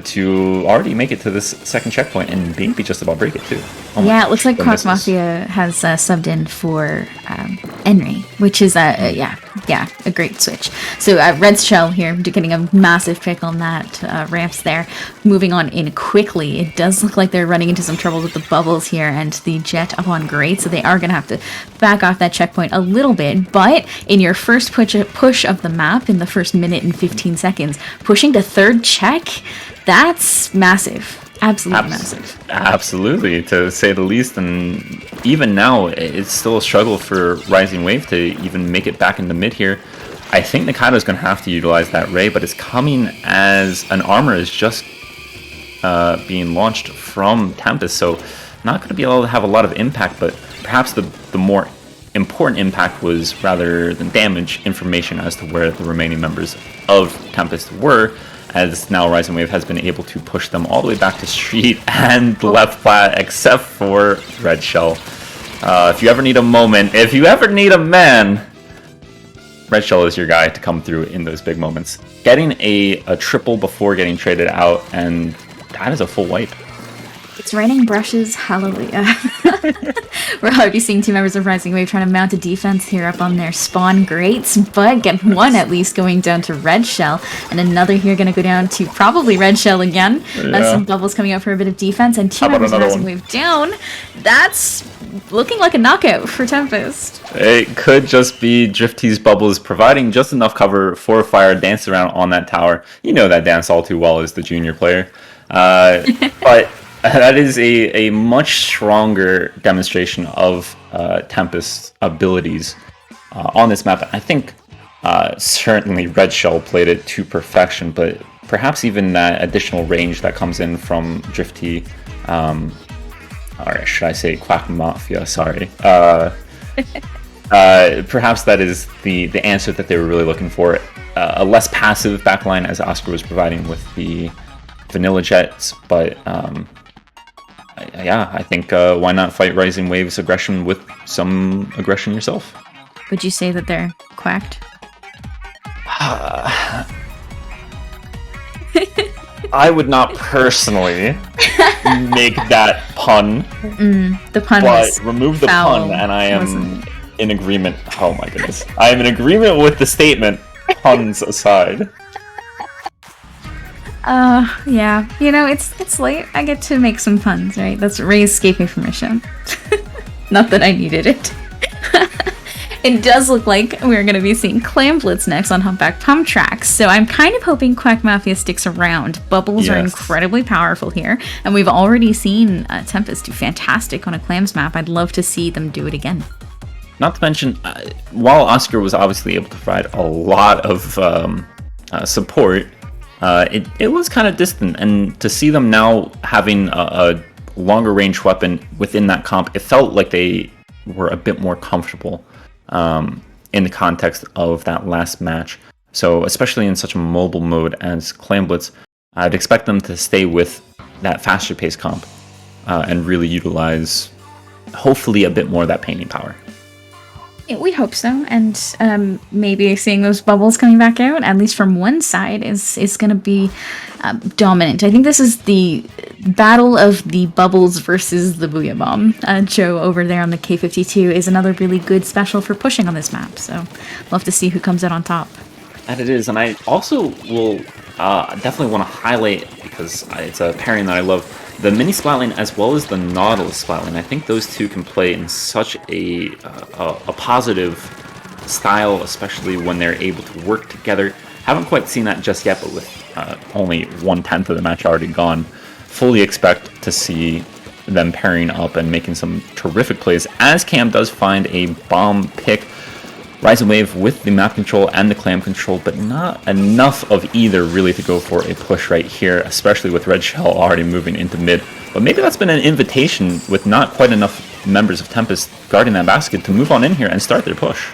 to already make it to this second checkpoint and maybe just about break it too. It looks like Quack Mafia has subbed in for Enri, which is a great switch. So Red Shell here getting a massive pick on that ramps there. Moving on in quickly, it does look like they're running into some trouble with the bubbles here and the jet up on grade, so they are going to have to back off that checkpoint a little bit. But in your first push of the map, in the first minute and 15 seconds, pushing to third check, that's massive. Massive. Absolutely, to say the least. And even now, it's still a struggle for Rising Wave to even make it back into mid here. I think Nikaido is going to have to utilize that Ray, but it's coming as an armor is just being launched from Tempest, so not going to be able to have a lot of impact, but perhaps the more important impact was, rather than damage, information as to where the remaining members of Tempest were, as now Rising Wave has been able to push them all the way back to street and left flat, except for Red Shell. If you ever need a moment, if you ever need a man, Red Shell is your guy to come through in those big moments. Getting a triple before getting traded out, and that is a full wipe. It's raining brushes, hallelujah. We're already seeing two members of Rising Wave trying to mount a defense here up on their spawn grates, but get one at least going down to Red Shell, and another here going to go down to probably Red Shell again. Some bubbles coming out for a bit of defense, and two members of Rising Wave down. That's looking like a knockout for Tempest. It could just be Drifty's bubbles providing just enough cover for Fire dance around on that tower. You know that dance all too well as the junior player. But that is a much stronger demonstration of Tempest's abilities on this map. I think certainly Red Shell played it to perfection, but perhaps even that additional range that comes in from Drifty, or should I say Quack Mafia, sorry. Perhaps that is the answer that they were really looking for. A less passive backline as Oscar was providing with the Vanilla Jets, but I think why not fight Rising Wave's aggression with some aggression yourself? Would you say that they're quacked? I would not personally make that pun. The pun but was remove the foul, pun, and I am in agreement. Oh my goodness, I am in agreement with the statement. Puns aside. Yeah. It's late. I get to make some puns, right? That's Ray's escaping from mission. Not that I needed it. It does look like we're going to be seeing Clam Blitz next on Humpback Pump Tracks, so I'm kind of hoping Quack Mafia sticks around. Bubbles are incredibly powerful here, and we've already seen Tempest do fantastic on a Clams map. I'd love to see them do it again. Not to mention, while Oscar was obviously able to provide a lot of support, it was kind of distant, and to see them now having a longer range weapon within that comp, it felt like they were a bit more comfortable in the context of that last match. So especially in such a mobile mode as Clam Blitz, I'd expect them to stay with that faster pace comp and really utilize hopefully a bit more of that painting power. We hope so, and maybe seeing those bubbles coming back out, at least from one side, is going to be dominant. I think this is the battle of the bubbles versus the Booyah Bomb. Joe over there on the K52 is another really good special for pushing on this map, so love to see who comes out on top. And it is, and I also will definitely want to highlight, because it's a pairing that I love, the Mini Splatling as well as the Nautilus Splatling. I think those two can play in such a positive style, especially when they're able to work together. Haven't quite seen that just yet, but with only 1/10 of the match already gone, fully expect to see them pairing up and making some terrific plays, as Cam does find a bomb pick. Rising Wave with the map control and the clam control, but not enough of either really to go for a push right here, especially with Red Shell already moving into mid. But maybe that's been an invitation with not quite enough members of Tempest guarding that basket to move on in here and start their push.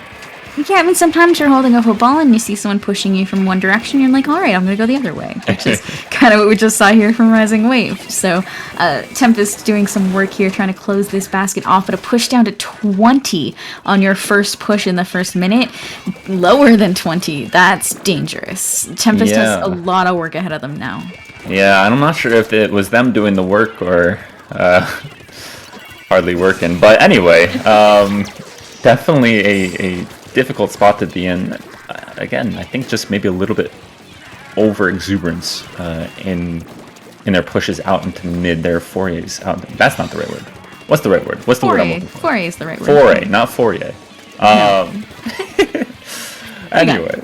Yeah, I mean, sometimes you're holding up a ball and you see someone pushing you from one direction, you're like, all right, I'm going to go the other way, which is kind of what we just saw here from Rising Wave. So Tempest doing some work here, trying to close this basket off, but a push down to 20 on your first push in the first minute, lower than 20, that's dangerous. Tempest has a lot of work ahead of them now. Yeah, I'm not sure if it was them doing the work or hardly working, but anyway, definitely a difficult spot to be in. Again, I think just maybe a little bit over exuberance in their pushes out into mid, their forays out. That's not the right word. What's the right word? What's the word I'm looking for? Foray is the right word. Foray, not fourier. No. Anyway,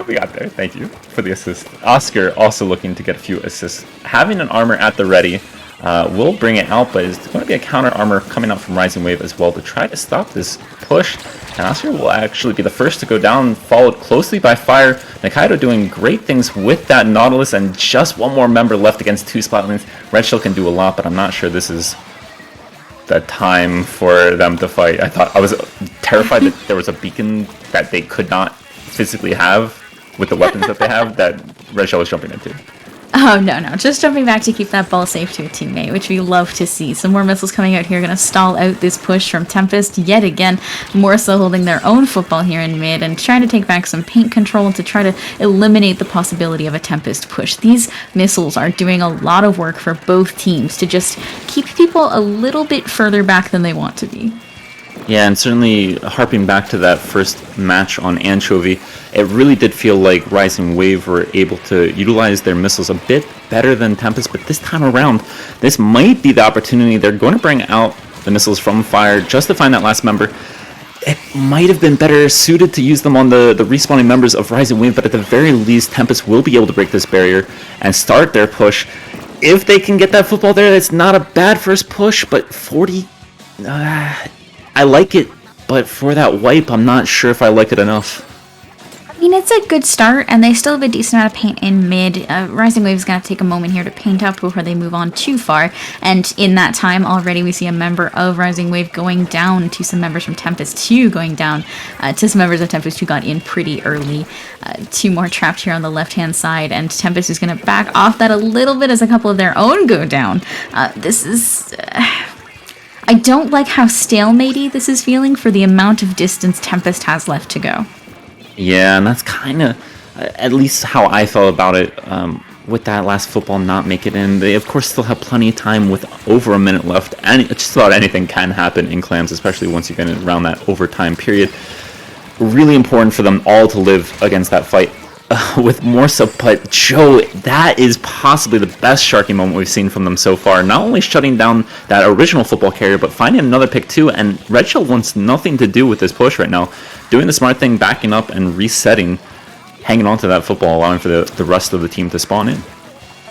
we got there. Thank you for the assist. Oscar also looking to get a few assists. Having an armor at the ready will bring it out, but it's going to be a counter armor coming out from Rising Wave as well to try to stop this push. And Oscar will actually be the first to go down, followed closely by Fire. Legato doing great things with that Nautilus, and just one more member left against two Splatlings. Red Shell can do a lot, but I'm not sure this is the time for them to fight. I was terrified that there was a beacon that they could not physically have with the weapons that they have that Red Shell was jumping into. Oh, no. Just jumping back to keep that ball safe to a teammate, which we love to see. Some more missiles coming out here, going to stall out this push from Tempest yet again. More so holding their own football here in mid and trying to take back some paint control to try to eliminate the possibility of a Tempest push. These missiles are doing a lot of work for both teams to just keep people a little bit further back than they want to be. Yeah, and certainly harping back to that first match on Anchovy, it really did feel like Rising Wave were able to utilize their missiles a bit better than Tempest, but this time around, this might be the opportunity. They're going to bring out the missiles from Fire just to find that last member. It might have been better suited to use them on the respawning members of Rising Wave, but at the very least, Tempest will be able to break this barrier and start their push. If they can get that football there, it's not a bad first push, but 40... I like it, but for that wipe, I'm not sure if I like it enough. I mean, it's a good start, and they still have a decent amount of paint in mid. Rising Wave's going to take a moment here to paint up before they move on too far, and in that time, already we see a member of Rising Wave going down to some members from Tempest 2 going down to some members of Tempest who got in pretty early. 2 more trapped here on the left-hand side, and Tempest is going to back off that a little bit as a couple of their own go down. This is... I don't like how stalematey this is feeling for the amount of distance Tempest has left to go. Yeah, and that's kind of at least how I felt about it with that last football not make it in. They, of course, still have plenty of time with over a minute left. And just about anything can happen in clams, especially once you get around that overtime period. Really important for them all to live against that fight with Morsa. But Joe, that is possibly the best Sharky moment we've seen from them so far. Not only shutting down that original football carrier, but finding another pick too. And Red Shell wants nothing to do with this push right now. Doing the smart thing, backing up and resetting, hanging on to that football, allowing for the rest of the team to spawn in.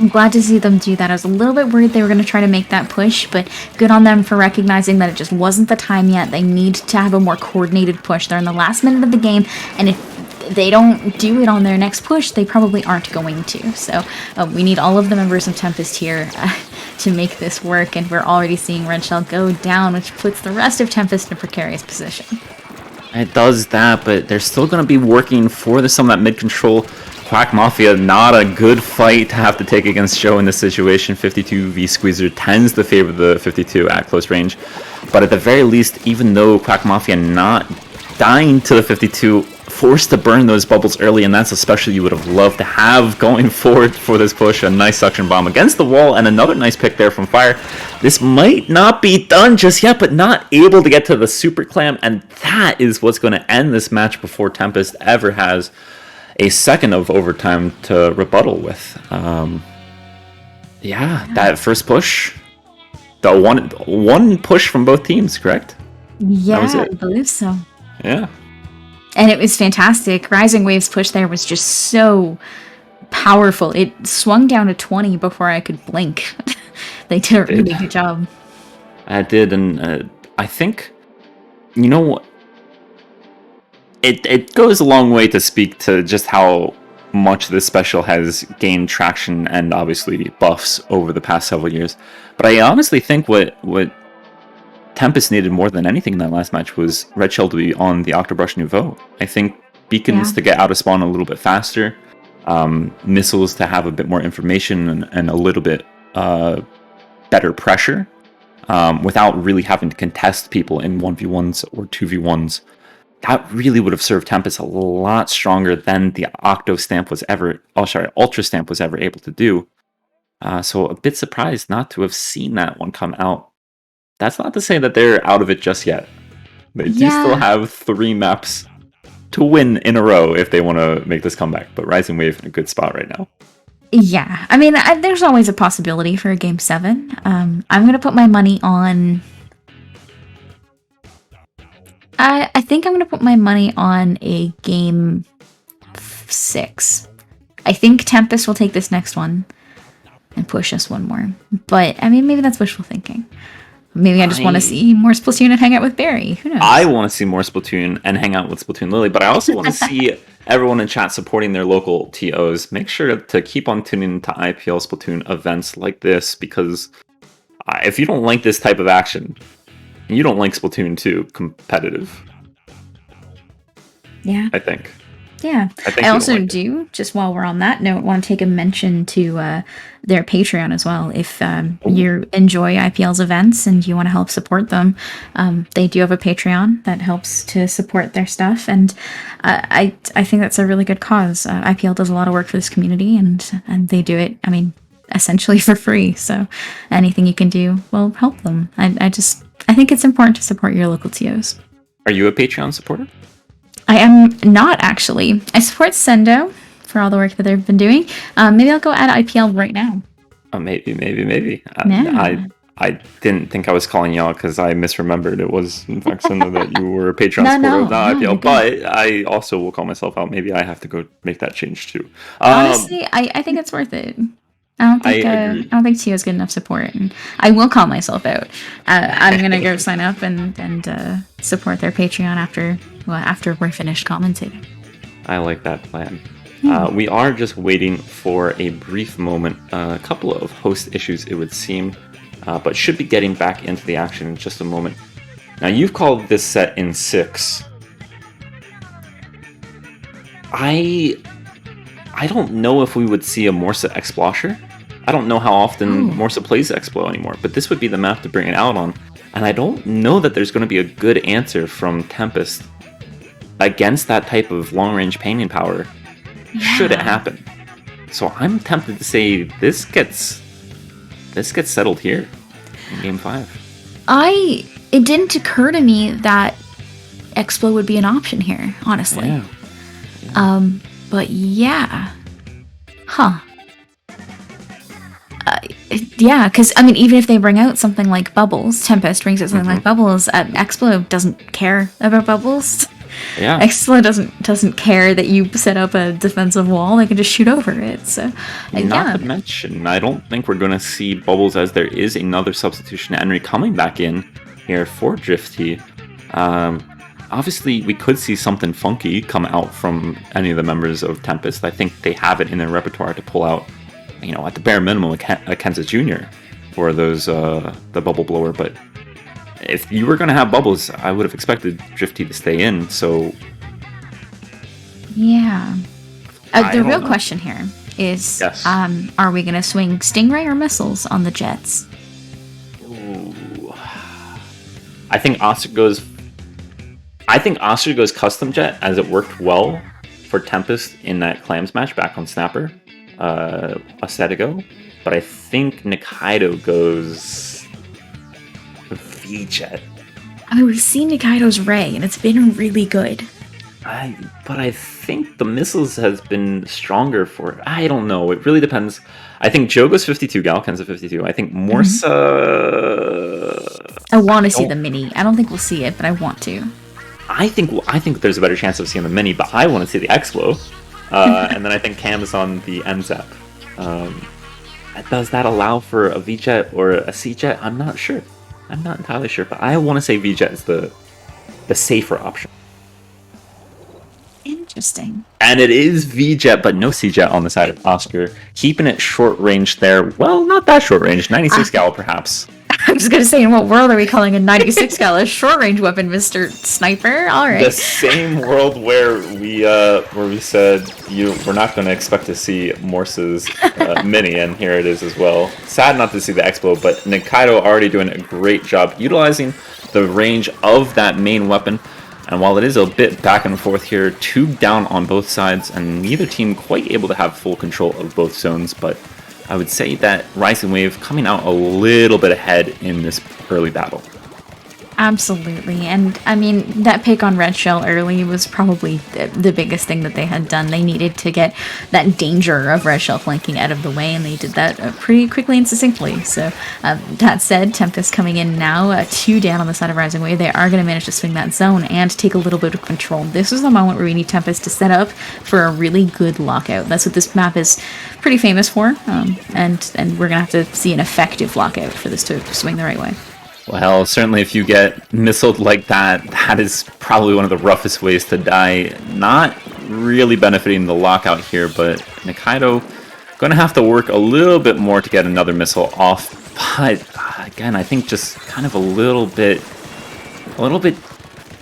I'm glad to see them do that. I was a little bit worried they were going to try to make that push, but good on them for recognizing that it just wasn't the time yet. They need to have a more coordinated push. They're in the last minute of the game, and if they don't do it on their next push, they probably aren't going to. So we need all of the members of Tempest here to make this work, and we're already seeing Red Shell go down, which puts the rest of Tempest in a precarious position. It does that, but they're still going to be working for some of that mid-control. Quack Mafia, not a good fight to have to take against Joe in this situation. 52 v Squeezer tends to favor the 52 at close range. But at the very least, even though Quack Mafia not dying to the 52, forced to burn those bubbles early, and that's a special you would have loved to have going forward for this push. A nice suction bomb against the wall, and another nice pick there from Fire. This might not be done just yet, but not able to get to the Super Clam, and that is what's going to end this match before Tempest ever has a second of overtime to rebuttal with. That first push, the one push from both teams, correct? Yeah, I believe so. Yeah. And it was fantastic. Rising Wave's push there was just so powerful. It swung down to 20 before I could blink. They did a really good job. I did, and I think, you know, it goes a long way to speak to just how much this special has gained traction and obviously buffs over the past several years. But I honestly think what Tempest needed more than anything in that last match was Red Shell to be on the Octobrush Nouveau. I think beacons to get out of spawn a little bit faster, missiles to have a bit more information and a little bit better pressure without really having to contest people in 1v1s or 2v1s. That really would have served Tempest a lot stronger than the Ultra Stamp was ever able to do. So a bit surprised not to have seen that one come out. That's not to say that they're out of it just yet. They do still have 3 maps to win in a row if they want to make this comeback. But Rising Wave in a good spot right now. Yeah, I mean, there's always a possibility for a Game 7. I'm going to put my money on... I think I'm going to put my money on a Game 6. I think Tempest will take this next one and push us one more. But, I mean, maybe that's wishful thinking. Maybe I just want to see more Splatoon and hang out with Barry. Who knows? I want to see more Splatoon and hang out with Splatoon Lily, but I also want to see everyone in chat supporting their local TOs. Make sure to keep on tuning into IPL Splatoon events like this, because if you don't like this type of action, you don't like Splatoon 2 competitive. Yeah. I think. Yeah. I also do, just while we're on that note, want to take a mention to their Patreon as well. If you enjoy IPL's events and you want to help support them, they do have a Patreon that helps to support their stuff. And I think that's a really good cause. IPL does a lot of work for this community, and they do it, I mean, essentially for free. So anything you can do will help them. I think it's important to support your local TOs. Are you a Patreon supporter? I am not, actually. I support Sendo for all the work that they've been doing. Maybe I'll go add IPL right now. Maybe. Yeah. I didn't think I was calling y'all because I misremembered. It was, in fact, Sendo that you were a Patreon supporter of not IPL. But I also will call myself out. Maybe I have to go make that change too. Honestly, I think it's worth it. I don't think TO is good enough support, and I will call myself out. I'm gonna go sign up and support their Patreon after we're finished commentating. I like that plan. We are just waiting for a brief moment. A couple of host issues, it would seem, but should be getting back into the action in just a moment. Now, you've called this set in 6. I don't know if we would see a Morsa Explosher. I don't know how often Morsa plays Explo anymore, but this would be the map to bring it out on. And I don't know that there's going to be a good answer from Tempest against that type of long-range painting power, should it happen. So I'm tempted to say this gets settled here in Game 5. It didn't occur to me that Explo would be an option here, honestly. Yeah. But yeah. Huh. Yeah, because, I mean, even if they bring out something like Bubbles, Tempest brings out something like Bubbles, Explo doesn't care about Bubbles. Yeah. Explo doesn't care that you set up a defensive wall. They can just shoot over it. So, Not to mention, I don't think we're going to see Bubbles, as there is another substitution Henry coming back in here for Drifty. Obviously, we could see something funky come out from any of the members of Tempest. I think they have it in their repertoire to pull out, at the bare minimum, a Kansas Jr. for those the bubble blower. But if you were going to have Bubbles, I would have expected Drifty to stay in. So yeah. The real know. question here is, Yes. are we going to swing Stingray or missiles on the jets? Ooh. I think Oscar goes custom jet, as it worked well for Tempest in that Clams match back on Snapper a set ago. But I think Nikaido goes V-Jet. We've seen Nikaido's Ray, and it's been really good. But I think the missiles has been stronger for... I don't know. It really depends. I think Joe goes 52, Galken's a 52. I think Morsa... I want to see the mini. I don't think we'll see it, but I want to. I think there's a better chance of seeing the mini, but I want to see the Explo. And then I think Cam is on the NZEP. Does that allow for a V-Jet or a C-Jet? I'm not sure. I'm not entirely sure, but I want to say V-Jet is the safer option. Interesting. And it is V-Jet, but no C-Jet on the side of Oscar. Keeping it short range there. Well, not that short range. 96 gal, perhaps. I was going to say, in what world are we calling a 96 cal a short-range weapon, Mr. Sniper? All right. The same world where we said we're not going to expect to see Morse's mini, and here it is as well. Sad not to see the Expo, but Nikaido already doing a great job utilizing the range of that main weapon. And while it is a bit back and forth here, 2 down on both sides, and neither team quite able to have full control of both zones, but I would say that Rising Wave coming out a little bit ahead in this early battle. Absolutely. And, I mean, that pick on Red Shell early was probably the biggest thing that they had done. They needed to get that danger of Red Shell flanking out of the way, and they did that pretty quickly and succinctly. So, that said, Tempest coming in now, 2 down on the side of Rising Wave. They are going to manage to swing that zone and take a little bit of control. This is the moment where we need Tempest to set up for a really good lockout. That's what this map is pretty famous for, and we're going to have to see an effective lockout for this to swing the right way. Well, certainly if you get missiled like that, that is probably one of the roughest ways to die. Not really benefiting the lockout here, but Nikaido going to have to work a little bit more to get another missile off. But again, I think just kind of a little bit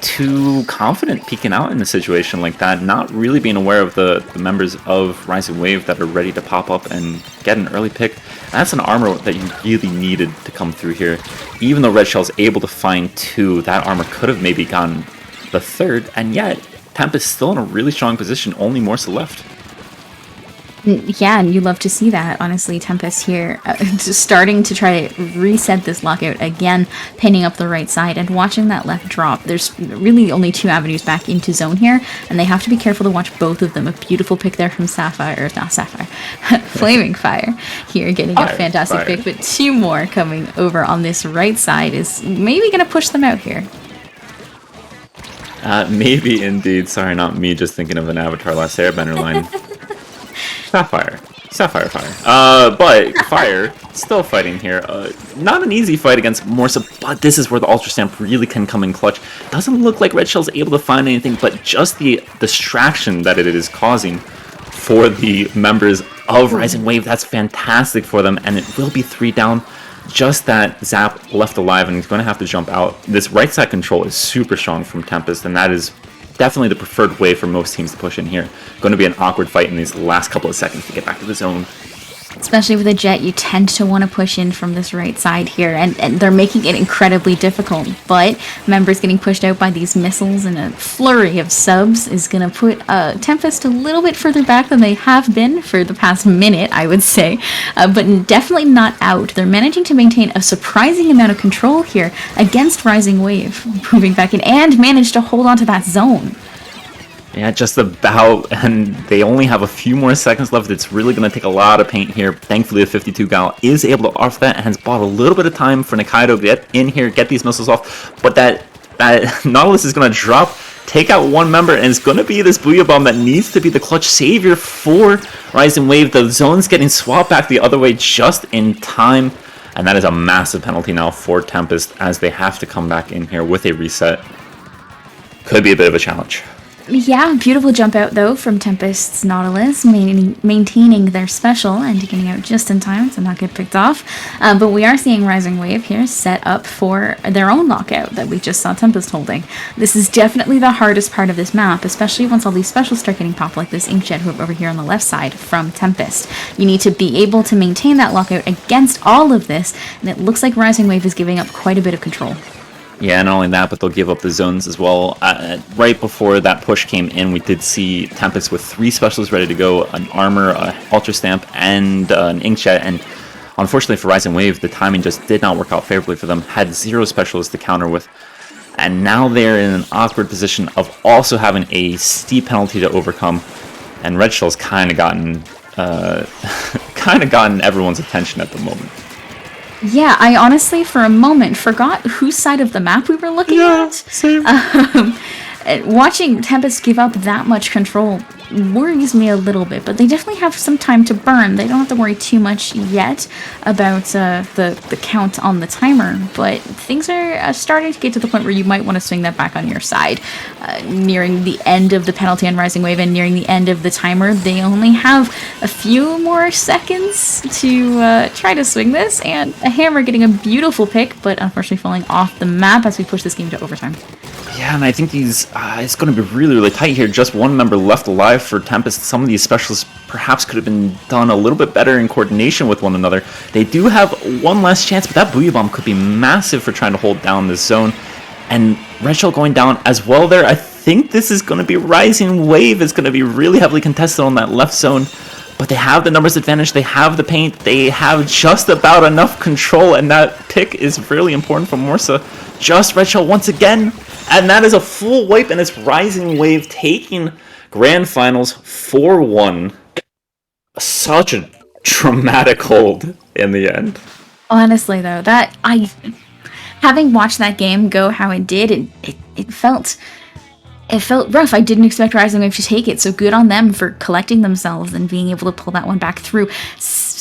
too confident peeking out in a situation like that, not really being aware of the members of Rising Wave that are ready to pop up and get an early pick. That's an armor that you really needed to come through here. Even though Red Shell's able to find 2, that armor could have maybe gotten the 3rd, and yet Tempest still in a really strong position, only Morsa left. Yeah, and you love to see that, honestly. Tempest here just starting to try to reset this lockout again, pinning up the right side and watching that left drop. There's really only 2 avenues back into zone here, and they have to be careful to watch both of them. A beautiful pick there from Flaming Fire here, getting a fantastic pick, but 2 more coming over on this right side is maybe going to push them out here. Maybe indeed. Sorry, not me just thinking of an Avatar Last Airbender line. Sapphire. Sapphire but Fire still fighting here. Not an easy fight against Morsa, but this is where the Ultra Stamp really can come in clutch. Doesn't look like Red Shell's able to find anything, but just the distraction that it is causing for the members of Rising Wave, that's fantastic for them, and it will be 3 down. Just that Zap left alive, and he's going to have to jump out. This right side control is super strong from Tempest, and that is definitely the preferred way for most teams to push in here. Going to be an awkward fight in these last couple of seconds to get back to the zone. Especially with a Jet, you tend to want to push in from this right side here, and they're making it incredibly difficult. But members getting pushed out by these missiles and a flurry of subs is going to put Tempest a little bit further back than they have been for the past minute, I would say. But definitely not out. They're managing to maintain a surprising amount of control here against Rising Wave, moving back in, and manage to hold on to that zone. Yeah, just about, and they only have a few more seconds left. It's really going to take a lot of paint here. Thankfully, the 52 Gal is able to offer that and has bought a little bit of time for Nikaido to get in here, get these missiles off. But that Nautilus is going to drop, take out one member, and it's going to be this Booyah Bomb that needs to be the clutch savior for Rising Wave. The zone's getting swapped back the other way just in time, and that is a massive penalty now for Tempest as they have to come back in here with a reset. Could be a bit of a challenge. Yeah, beautiful jump out though from Tempest's Nautilus, maintaining their special and getting out just in time to not get picked off. But we are seeing Rising Wave here set up for their own lockout that we just saw Tempest holding. This is definitely the hardest part of this map, especially once all these specials start getting popped like this Inkjet over here on the left side from Tempest. You need to be able to maintain that lockout against all of this, and it looks like Rising Wave is giving up quite a bit of control. Yeah, not only that, but they'll give up the zones as well. Right before that push came in, we did see Tempest with 3 specials ready to go, an Armor, an Ultra Stamp, and an Inkjet, and unfortunately for Rising Wave, the timing just did not work out favorably for them, had 0 specials to counter with, and now they're in an awkward position of also having a steep penalty to overcome, and Red Shell's kind of gotten everyone's attention at the moment. Yeah, I honestly, for a moment, forgot whose side of the map we were looking at. Same. Watching Tempest give up that much control worries me a little bit, but they definitely have some time to burn. They don't have to worry too much yet about the count on the timer, but things are starting to get to the point where you might want to swing that back on your side. Nearing the end of the penalty on Rising Wave and nearing the end of the timer, they only have a few more seconds to try to swing this, and a Hammer getting a beautiful pick, but unfortunately falling off the map as we push this game to overtime. Yeah, and I think these it's going to be really, really tight here. Just one member left alive for Tempest. Some of these specials perhaps could have been done a little bit better in coordination with one another. They do have one last chance, but that Booyah Bomb could be massive for trying to hold down this zone. And Red Shell going down as well there. I think this is going to be Rising Wave. It's going to be really heavily contested on that left zone. But they have the numbers advantage, they have the paint, they have just about enough control, and that pick is really important for Morsa. Just Red Shell once again, and that is a full wipe, and it's Rising Wave taking Grand Finals 4-1. Such a dramatic hold in the end. Honestly, though, having watched that game go how it did, it felt rough. I didn't expect Rising Wave to take it, so good on them for collecting themselves and being able to pull that one back through.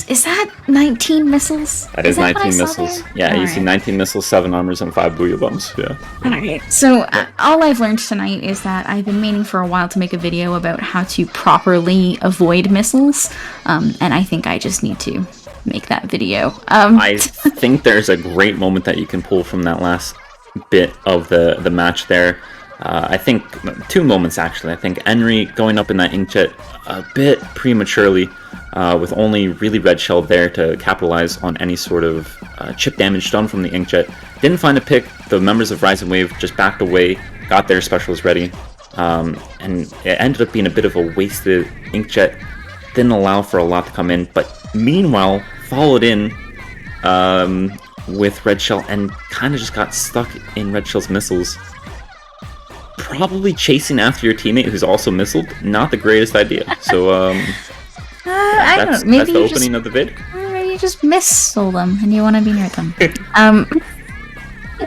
Is that 19 missiles? That is 19 missiles. Yeah, all you see 19 missiles, 7 armors, and 5 Booyah Bombs. Yeah. Alright, so all I've learned tonight is that I've been meaning for a while to make a video about how to properly avoid missiles, and I think I just need to make that video. I think there's a great moment that you can pull from that last bit of the match there. I think 2 moments actually. I think Henry going up in that Inkjet a bit prematurely, with only really Red Shell there to capitalize on any sort of chip damage done from the Inkjet. Didn't find a pick. The members of Rising Wave just backed away, got their specials ready, and it ended up being a bit of a wasted Inkjet. Didn't allow for a lot to come in, but meanwhile followed in with Red Shell and kind of just got stuck in Red Shell's missiles. Probably chasing after your teammate who's also missiled, not the greatest idea. So, I don't know. Maybe that's the opening of the vid. Maybe you just missile them and you want to be near them.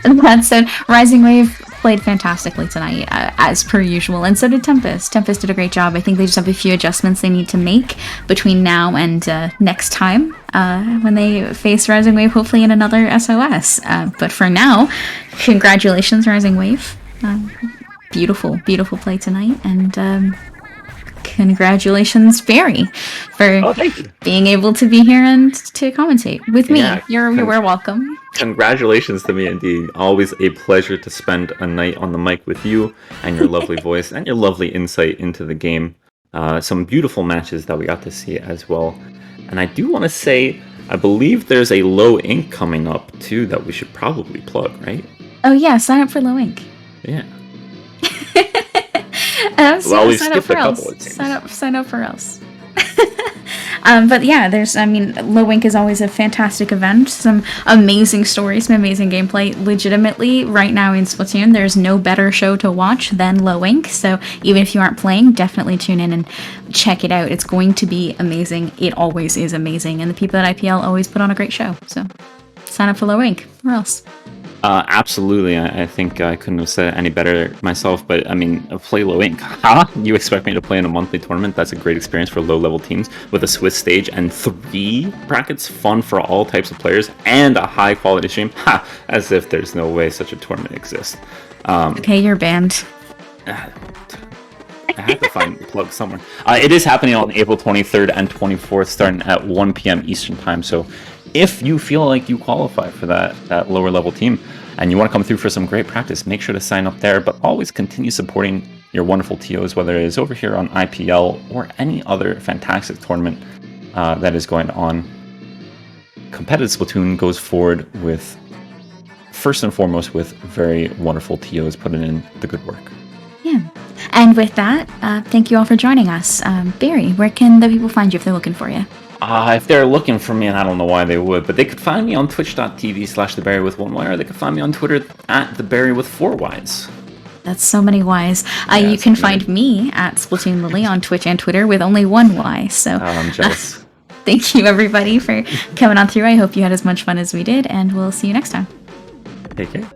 That said, Rising Wave played fantastically tonight, as per usual, and so did Tempest. Tempest did a great job. I think they just have a few adjustments they need to make between now and next time when they face Rising Wave, hopefully in another SOS. But for now, congratulations, Rising Wave. Beautiful, beautiful play tonight, and congratulations, Barry, for being able to be here and to commentate with me. Yeah. You're welcome. Congratulations to me indeed. Always a pleasure to spend a night on the mic with you and your lovely voice and your lovely insight into the game. Some beautiful matches that we got to see as well. And I do want to say, I believe there's a Low Ink coming up too that we should probably plug, right? Oh yeah, sign up for Low Ink. Yeah. Well, we sign up skipped for a couple, else. it seems. Sign up for else. But yeah, Low Ink is always a fantastic event. Some amazing stories, some amazing gameplay. Legitimately, right now in Splatoon, there's no better show to watch than Low Ink. So even if you aren't playing, definitely tune in and check it out. It's going to be amazing. It always is amazing. And the people at IPL always put on a great show. So sign up for Low Ink, or else. Absolutely. I think I couldn't have said it any better myself, but I mean, play Low Ink. Huh? You expect me to play in a monthly tournament? That's a great experience for low-level teams with a Swiss stage and 3 brackets, fun for all types of players, and a high-quality stream. Ha! As if there's no way such a tournament exists. Okay, you're banned. I have to find the plug somewhere. It is happening on April 23rd and 24th, starting at 1 p.m. Eastern Time, so if you feel like you qualify for that lower level team and you want to come through for some great practice, make sure to sign up there, but always continue supporting your wonderful TOs, whether it is over here on IPL or any other fantastic tournament that is going on. Competitive Splatoon goes forward with, first and foremost, with very wonderful TOs putting in the good work. Yeah. And with that, thank you all for joining us. Barry, where can the people find you if they're looking for you? If they're looking for me, and I don't know why they would, but they could find me on twitch.tv/thebarrywith1y, or they could find me on Twitter at thebarrywith4ys. That's so many Ys. You can find me at Splatoon Lily on Twitch and Twitter with only one Y. So I'm jealous. Thank you, everybody, for coming on through. I hope you had as much fun as we did, and we'll see you next time. Take care.